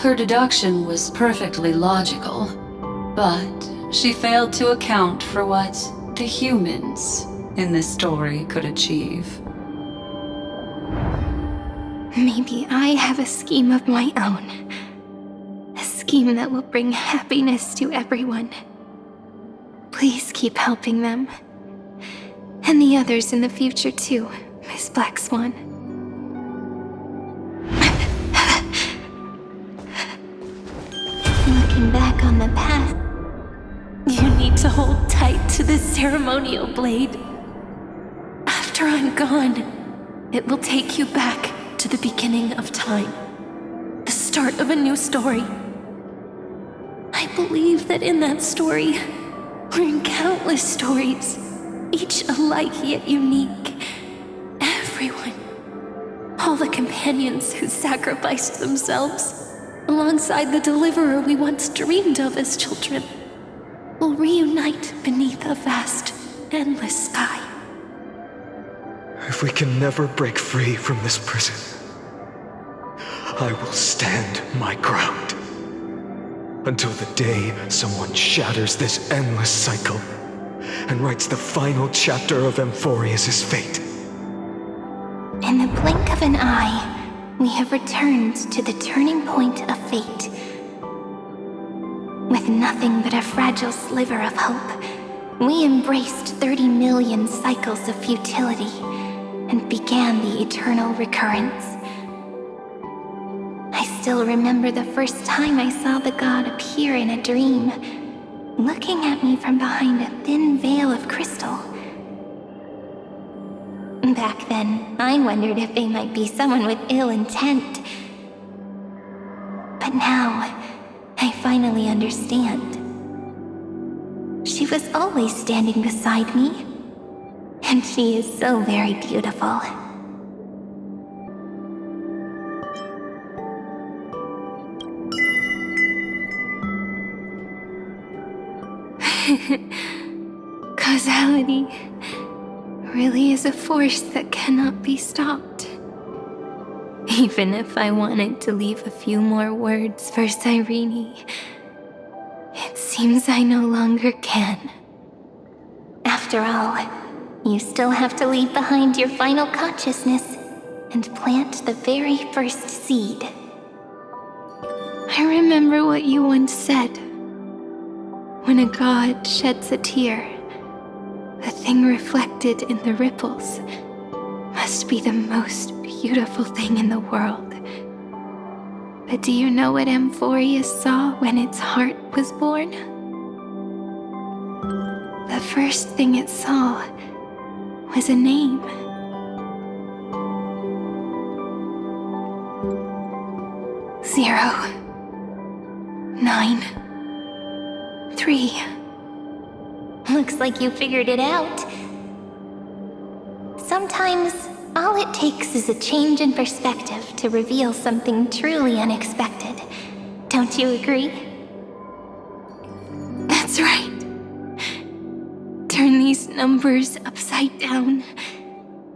Her deduction was perfectly logical, but she failed to account for what the humans in this story could achieve. Maybe I have a scheme of my own. A scheme that will bring happiness to everyone. Please keep helping them. And the others in the future too, Miss Black Swan. Looking back on the past, you need to hold tight to this ceremonial blade. After I'm gone, it will take you back to the beginning of time. The start of a new story. I believe that in that story, or in countless stories, each alike yet unique, everyone, all the companions who sacrificed themselves, alongside the deliverer we once dreamed of as children, will reunite beneath a vast, endless sky. If we can never break free from this prison, I will stand my ground. Until the day someone shatters this endless cycle and writes the final chapter of Amphorius' fate. In the blink of an eye, we have returned to the turning point of fate. With nothing but a fragile sliver of hope, we embraced 30 million cycles of futility and began the eternal recurrence. I still remember the first time I saw the god appear in a dream, looking at me from behind a thin veil of crystal. Back then, I wondered if they might be someone with ill intent. But now, I finally understand. She was always standing beside me, and she is so very beautiful. reality really is a force that cannot be stopped. Even if I wanted to leave a few more words for Cyrene, it seems I no longer can. After all, you still have to leave behind your final consciousness and plant the very first seed. I remember what you once said. When a god sheds a tear, the thing reflected in the ripples must be the most beautiful thing in the world. But do you know what Amphorius saw when its heart was born? The first thing it saw was a name. Zero, 9, 3. Looks like you figured it out. Sometimes, all it takes is a change in perspective to reveal something truly unexpected. Don't you agree? That's right. Turn these numbers upside down,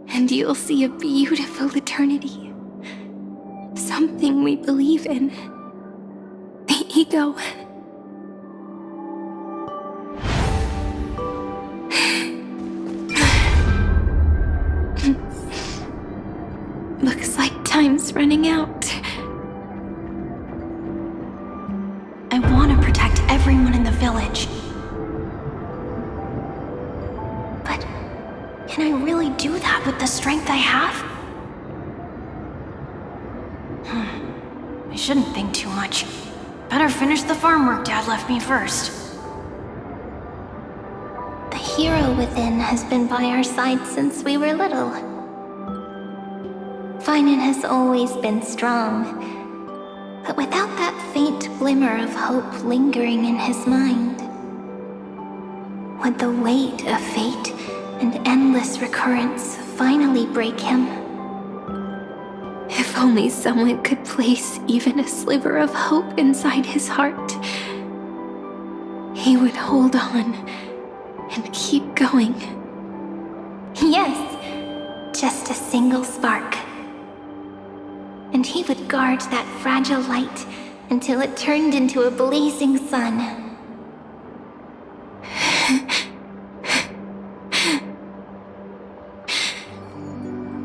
and you'll see a beautiful eternity. Something we believe in. The ego. Looks like time's running out. I want to protect everyone in the village. But can I really do that with the strength I have? I shouldn't think too much. Better finish the farm work Dad left me first. The hero within has been by our side since we were little. Finan has always been strong, but without that faint glimmer of hope lingering in his mind, would the weight of fate and endless recurrence finally break him? If only someone could place even a sliver of hope inside his heart, he would hold on and keep going. Yes, just a single spark. And he would guard that fragile light until it turned into a blazing sun.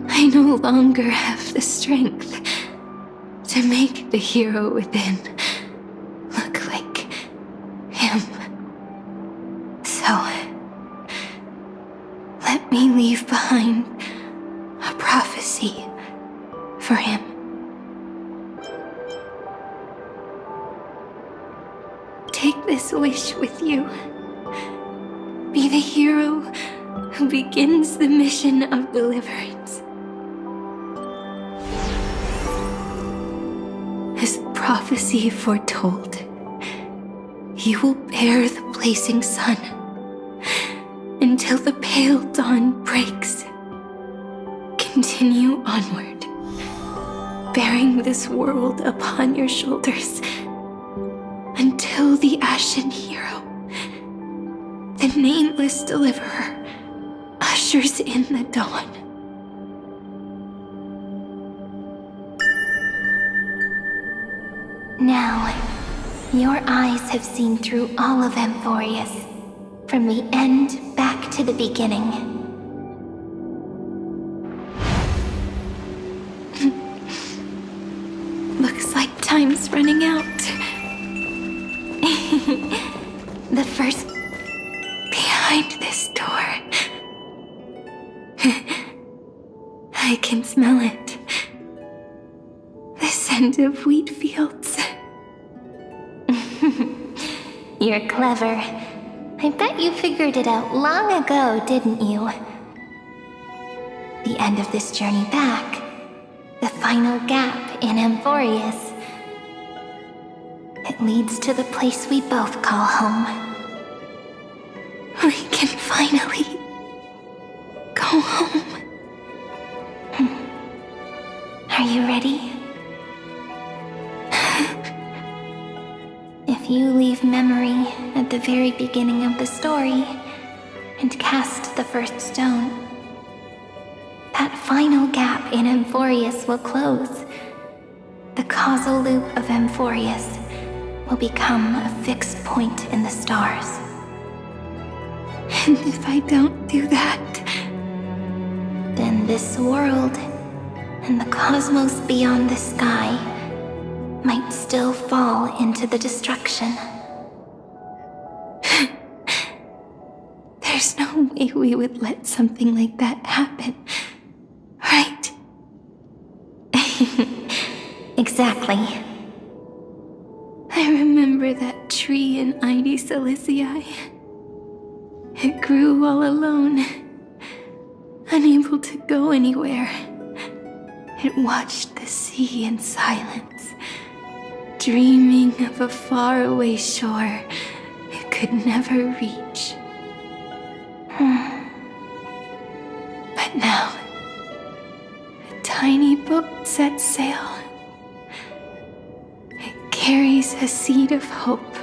I no longer have the strength to make the hero within look like him. So, let me leave behind a prophecy for him. Take this wish with you. Be the hero who begins the mission of deliverance. As prophecy foretold, you will bear the blazing sun until the pale dawn breaks. Continue onward, bearing this world upon your shoulders until the Ashen Hero, the nameless deliverer, ushers in the dawn. Now, your eyes have seen through all of Amphorius, from the end back to the beginning. Looks like time's running out. The first behind this door. I can smell it. The scent of wheat fields. You're clever. I bet you figured it out long ago, didn't you? The end of this journey back, the final gap in Amphorius. It leads to the place we both call home. We can finally go home. Are you ready? If you leave memory at the very beginning of the story, and cast the first stone, that final gap in Amphorius will close. The causal loop of Amphorius will become a fixed point in the stars. And if I don't do that, then this world and the cosmos beyond the sky might still fall into the destruction. There's no way we would let something like that happen, right? Exactly. I remember that tree in Ide Silicii. It grew all alone, unable to go anywhere. It watched the sea in silence, dreaming of a faraway shore it could never reach. But now, a tiny boat sets sail. It carries a seed of hope,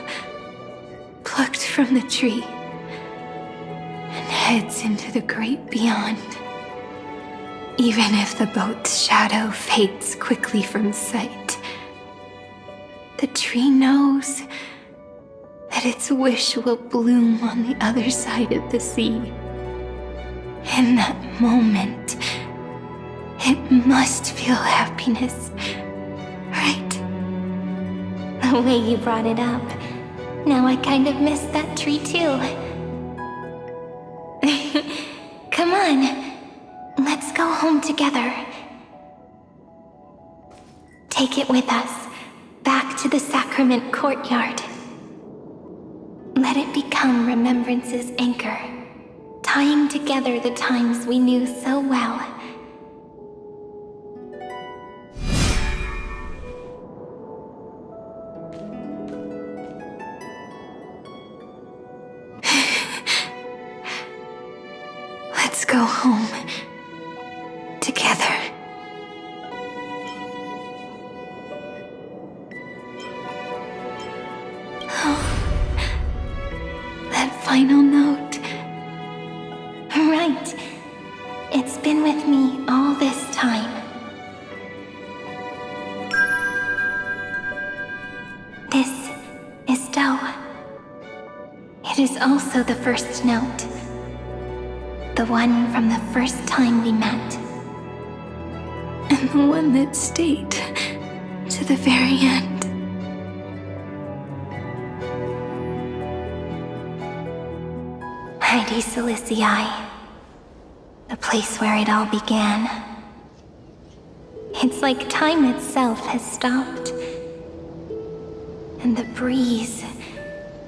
plucked from the tree, and heads into the great beyond. Even if the boat's shadow fades quickly from sight, the tree knows that its wish will bloom on the other side of the sea. In that moment, it must feel happiness, right? The way you brought it up, now I kind of miss that tree too. Come on, let's go home together. Take it with us, back to the sacrament courtyard. Let it become remembrance's anchor, tying together the times we knew so well. Let's go home together. That final note. Right. It's been with me all this time. This is Do. It is also the first note. The one from the first time we met. And the one that stayed to the very end. Ide Silicii, the place where it all began. It's like time itself has stopped. And the breeze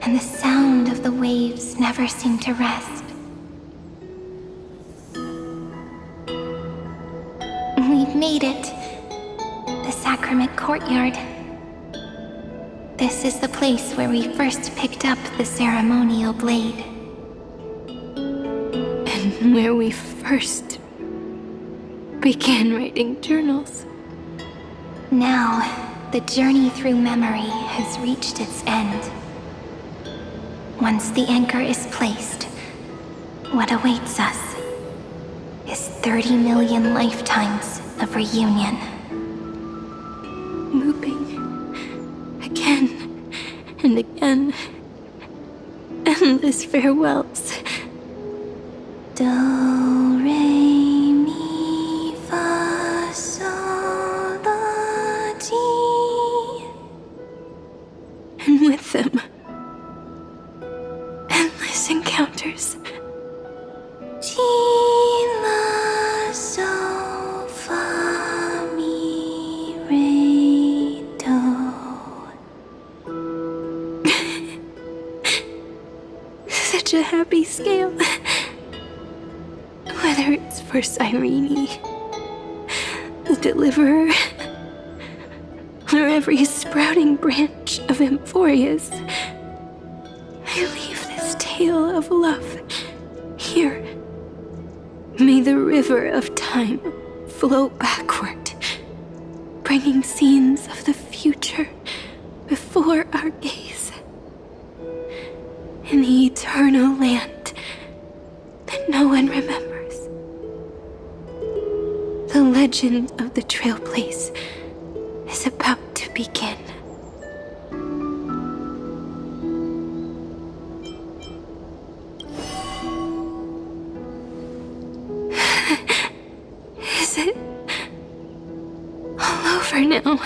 and the sound of the waves never seem to rest. We've made it. The sacrament courtyard. This is the place where we first picked up the ceremonial blade. And where we first began writing journals. Now, the journey through memory has reached its end. Once the anchor is placed, what awaits us is 30 million lifetimes of reunion. Looping again and again. Endless farewells. Do, re, mi, fa, sol, la, ti. And with them, endless encounters. Ti, la, sol, fa, mi, re, do. Such a happy scale. Whether it's for Cyrene, the Deliverer, or every sprouting branch of Amphorius, I leave this tale of love here. May the river of time flow backward, bringing scenes of the future before our gaze. In the eternal land no one remembers. The legend of the Trail Place is about to begin. Is it all over now?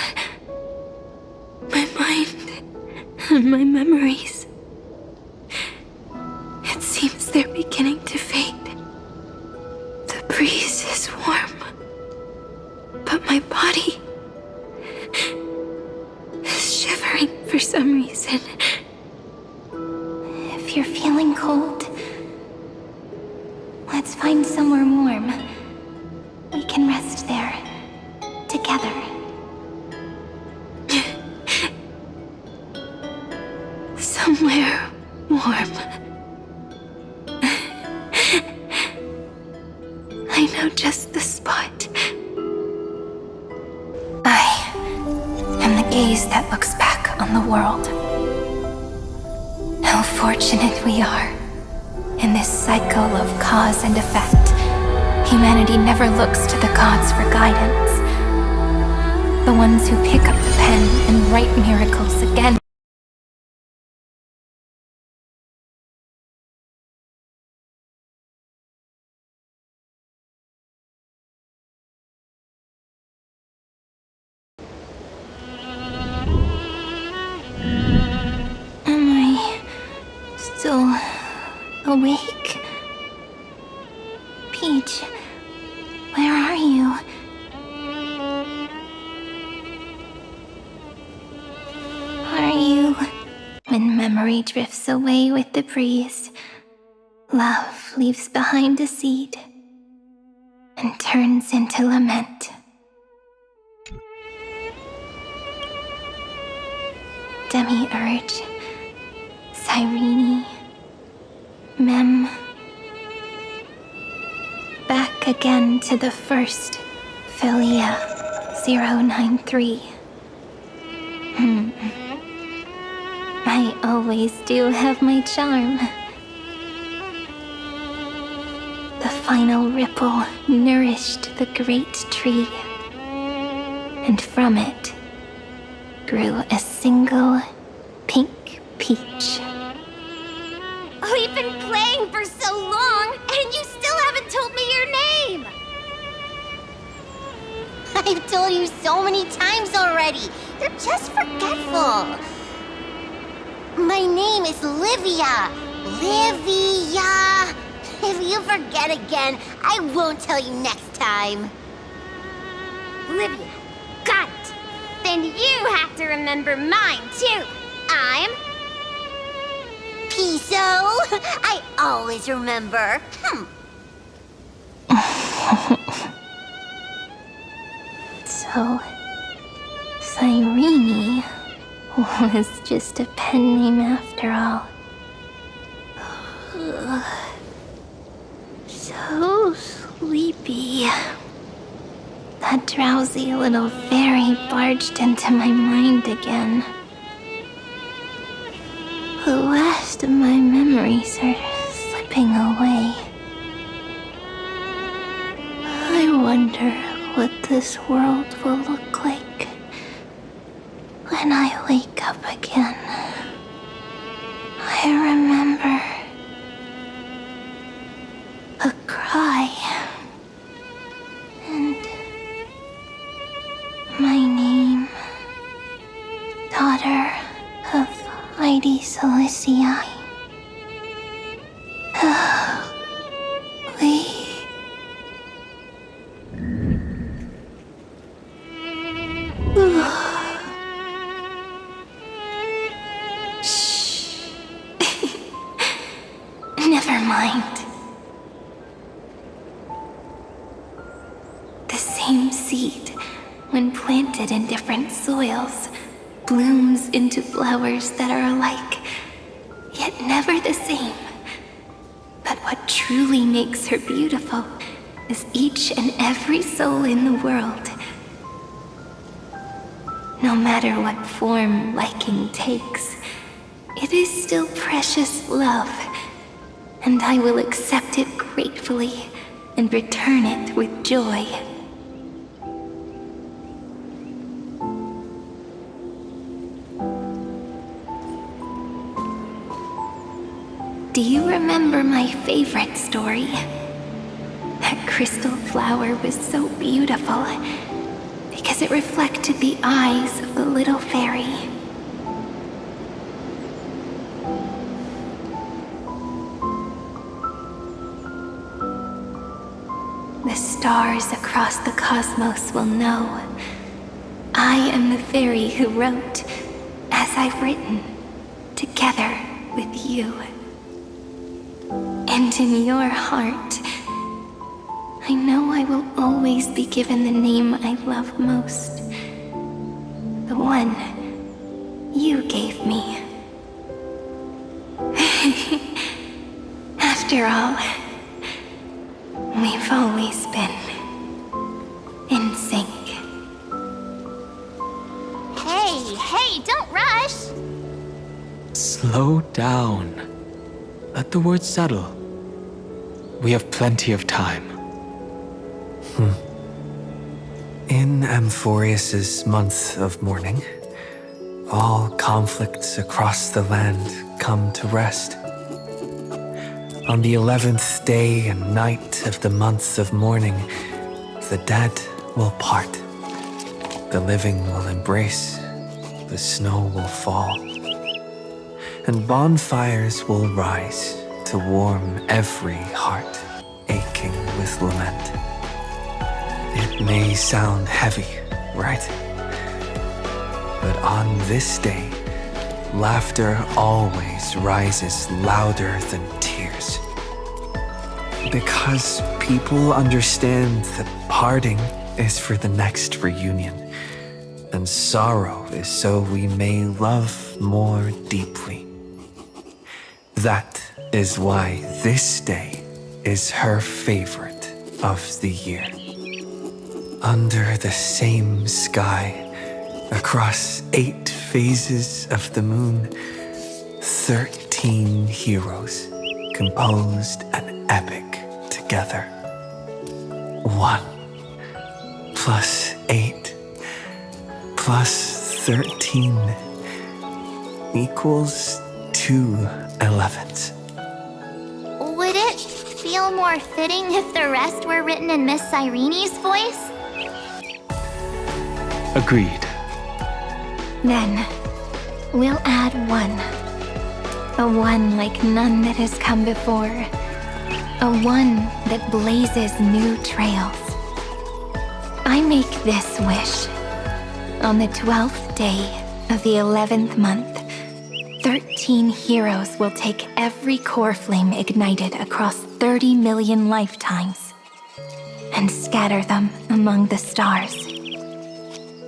My mind and my memories. It seems they're beginning to fade. The breeze is warm, but my body is shivering for some reason. If you're feeling cold, let's find somewhere warm. We can rest there, together. Somewhere warm. I know just the spot. I am the gaze that looks back on the world. How fortunate we are. In this cycle of cause and effect, humanity never looks to the gods for guidance. The ones who pick up the pen and write miracles again. Am I still awake? Peach, where are you? Are you? When memory drifts away with the breeze, love leaves behind a seed and turns into lament. Demiurge, Cyrene, Mem. Back again to the first, Philia 093. I always do have my charm. The final ripple nourished the great tree, and from it grew a single pink peach. We've been playing for so long, and you still haven't told me your name! I've told you so many times already. You're just forgetful. My name is Livia. Livia. If you forget again, I won't tell you next time. Livia, got it. Then you have to remember mine, too. I'm... Piso. I always remember. So, Cyrene was just a pen name after all. So sleepy. That drowsy little fairy barged into my mind again. The last of my memories are slipping away. I wonder what this world will look like when I wake up again. I remember a cry and my name, daughter of Lady Celestii. Shh. Never mind. The same seed, when planted in different soils, blooms into flowers that are alike, yet never the same. But what truly makes her beautiful is each and every soul in the world. No matter what form liking takes, it is still precious love, and I will accept it gratefully and return it with joy. Do you remember my favorite story? That crystal flower was so beautiful because it reflected the eyes of the little fairy. The stars across the cosmos will know I am the fairy who wrote, as I've written, together with you. And in your heart, I know I will always be given the name I love most. The one you gave me. After all, we've always been in sync. Hey, don't rush! Slow down. Let the words settle. We have plenty of time. In Amphorius's month of mourning, all conflicts across the land come to rest. On the 11th day and night of the month of mourning, the dead will part. The living will embrace. The snow will fall. And bonfires will rise to warm every heart aching with lament. It may sound heavy, right? But on this day, laughter always rises louder than tears. Because people understand that parting is for the next reunion, and sorrow is so we may love more deeply. That is why this day is her favorite of the year. Under the same sky, across 8 phases of the moon, 13 heroes composed an epic together. 1 plus 8 plus 13 equals 2 11s. Would it feel more fitting if the rest were written in Miss Cyrene's voice? Agreed. Then, we'll add 1. A 1 like none that has come before. A 1 that blazes new trails. I make this wish. On the 12th day of the 11th month, 13 heroes will take every core flame ignited across 30 million lifetimes and scatter them among the stars.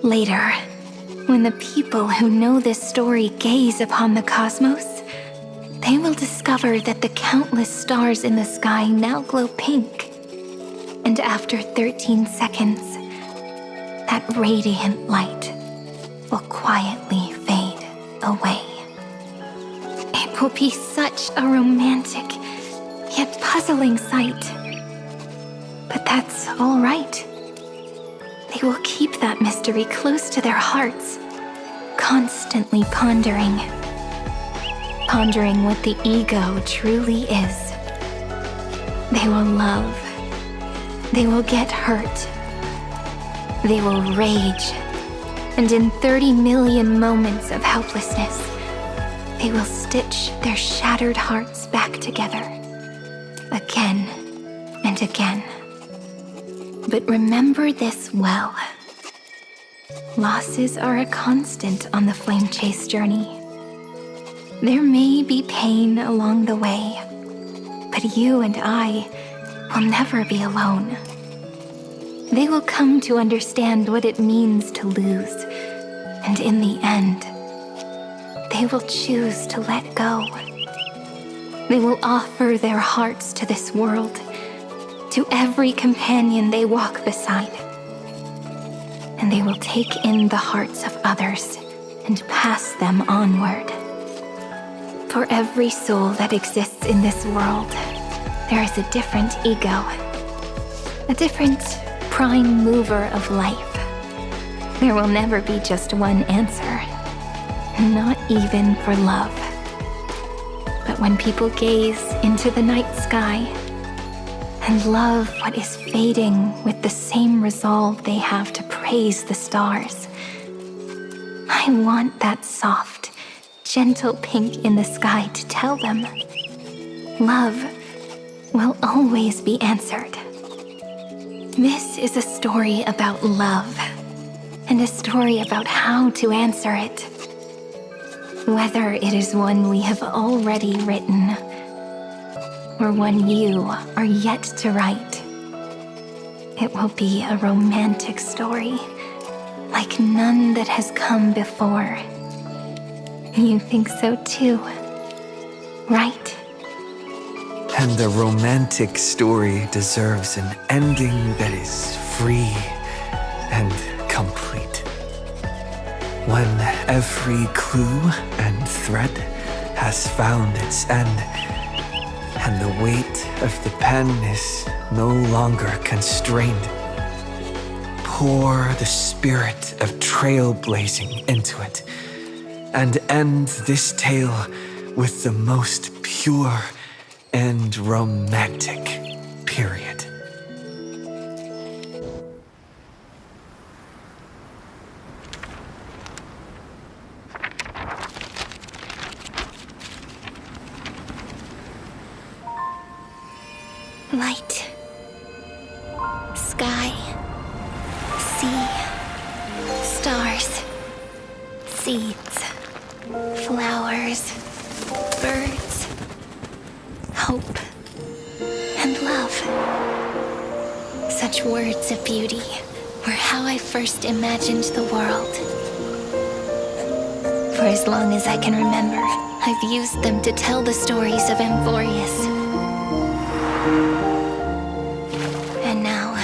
Later, when the people who know this story gaze upon the cosmos, they will discover that the countless stars in the sky now glow pink. And after 13 seconds, that radiant light will quietly fade away. It will be such a romantic, yet puzzling sight. But that's all right. They will keep that mystery close to their hearts, constantly pondering what the ego truly is. They will love. They will get hurt. They will rage. And in 30 million moments of helplessness, they will stitch their shattered hearts back together, again and again. But remember this well. Losses are a constant on the flame chase journey. There may be pain along the way, but you and I will never be alone. They will come to understand what it means to lose, and in the end, they will choose to let go. They will offer their hearts to this world, to every companion they walk beside. And they will take in the hearts of others and pass them onward. For every soul that exists in this world, there is a different ego, a different prime mover of life. There will never be just one answer, not even for love. But when people gaze into the night sky and love what is fading with the same resolve they have to praise the stars, I want that soft, gentle pink in the sky to tell them love will always be answered. This is a story about love, and a story about how to answer it. Whether it is one we have already written, or one you are yet to write, it will be a romantic story, like none that has come before. You think so too, right? And the romantic story deserves an ending that is free and complete. When every clue and thread has found its end, and the weight of the pen is no longer constrained, pour the spirit of trailblazing into it, and end this tale with the most pure and romantic period. Light, sky, sea, stars, seeds, flowers, birds, hope, and love. Such words of beauty were how I first imagined the world. For as long as I can remember, I've used them to tell the stories of Amphorius. And now,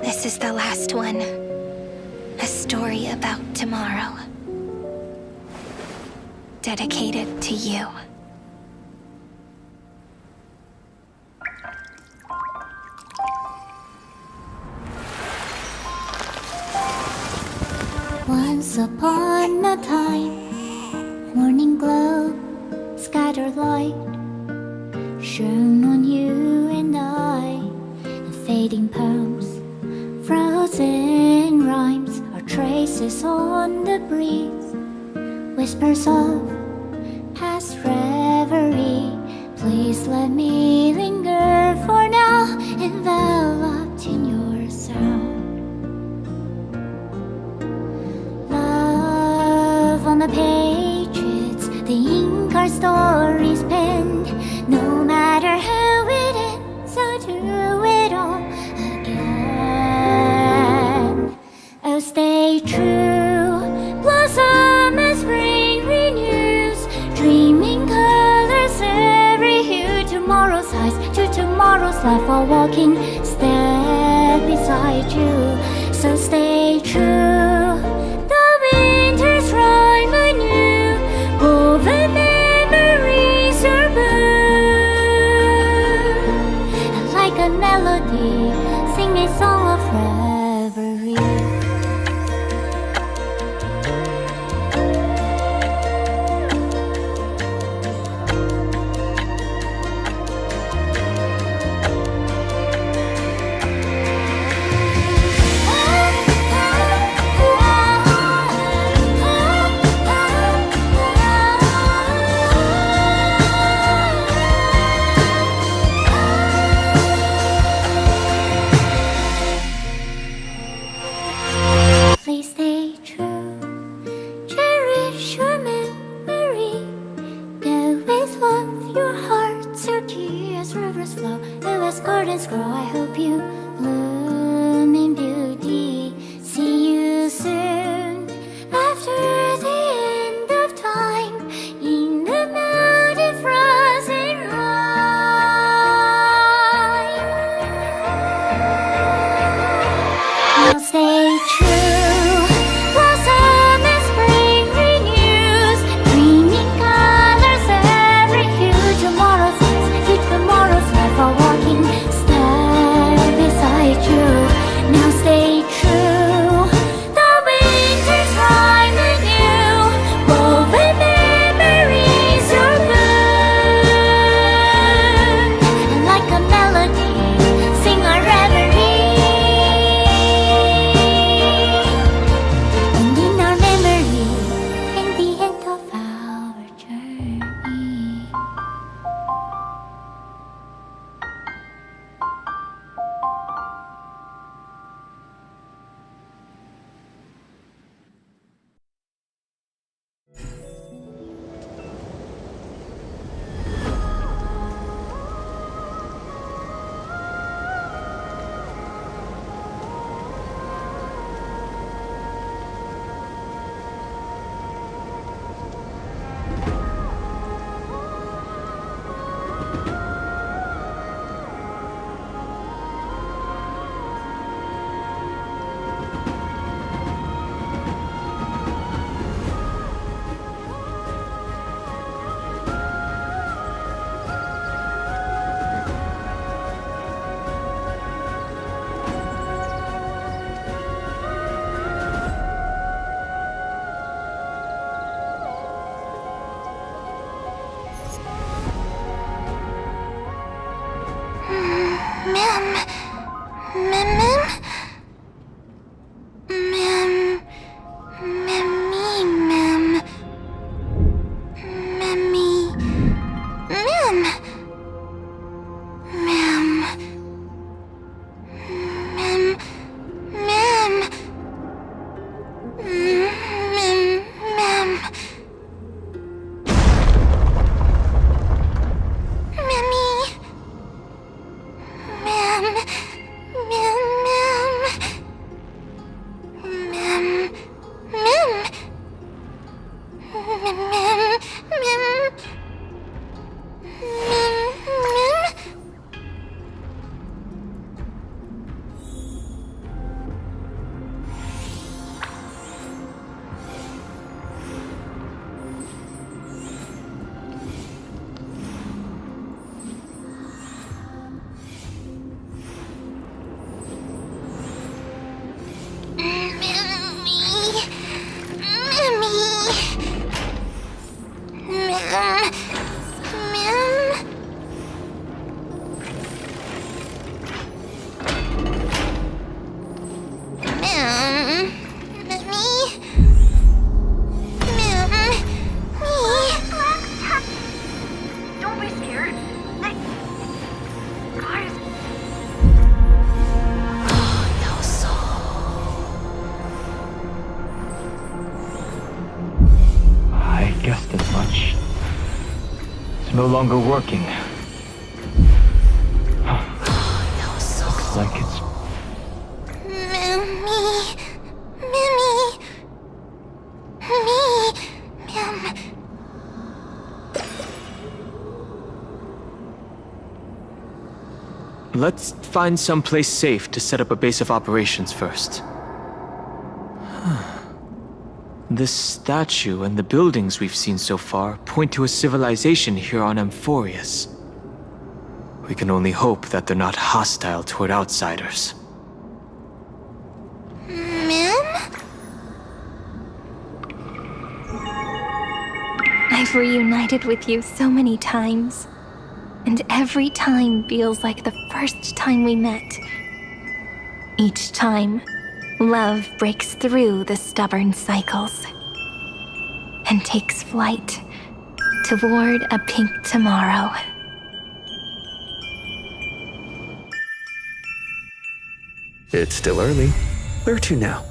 this is the last one. A story about tomorrow. Dedicated to you. Once upon a time, morning glow, scattered light, shone on you and I. Fading poems, frozen rhymes, or traces on the breeze, whispers of past reverie. Please let me linger for now, enveloped in your sound. Love on the pages, the ink our stories penned. No matter how it ends, I'll do it all again. Oh, stay true, blossom as spring renews, dreaming colors every hue. Tomorrow's eyes to tomorrow's life, while walking step beside you. So stay true, the winter's rhyme anew, woven memories are blue. Like a melody, sing a song of reverie. no longer working. Looks like it's... Let's find someplace safe to set up a base of operations first. This statue and the buildings we've seen so far point to a civilization here on Amphorius. We can only hope that they're not hostile toward outsiders. I've reunited with you so many times, and every time feels like the first time we met. Each time, love breaks through the stubborn cycles and takes flight toward a pink tomorrow. It's still early. Where to now?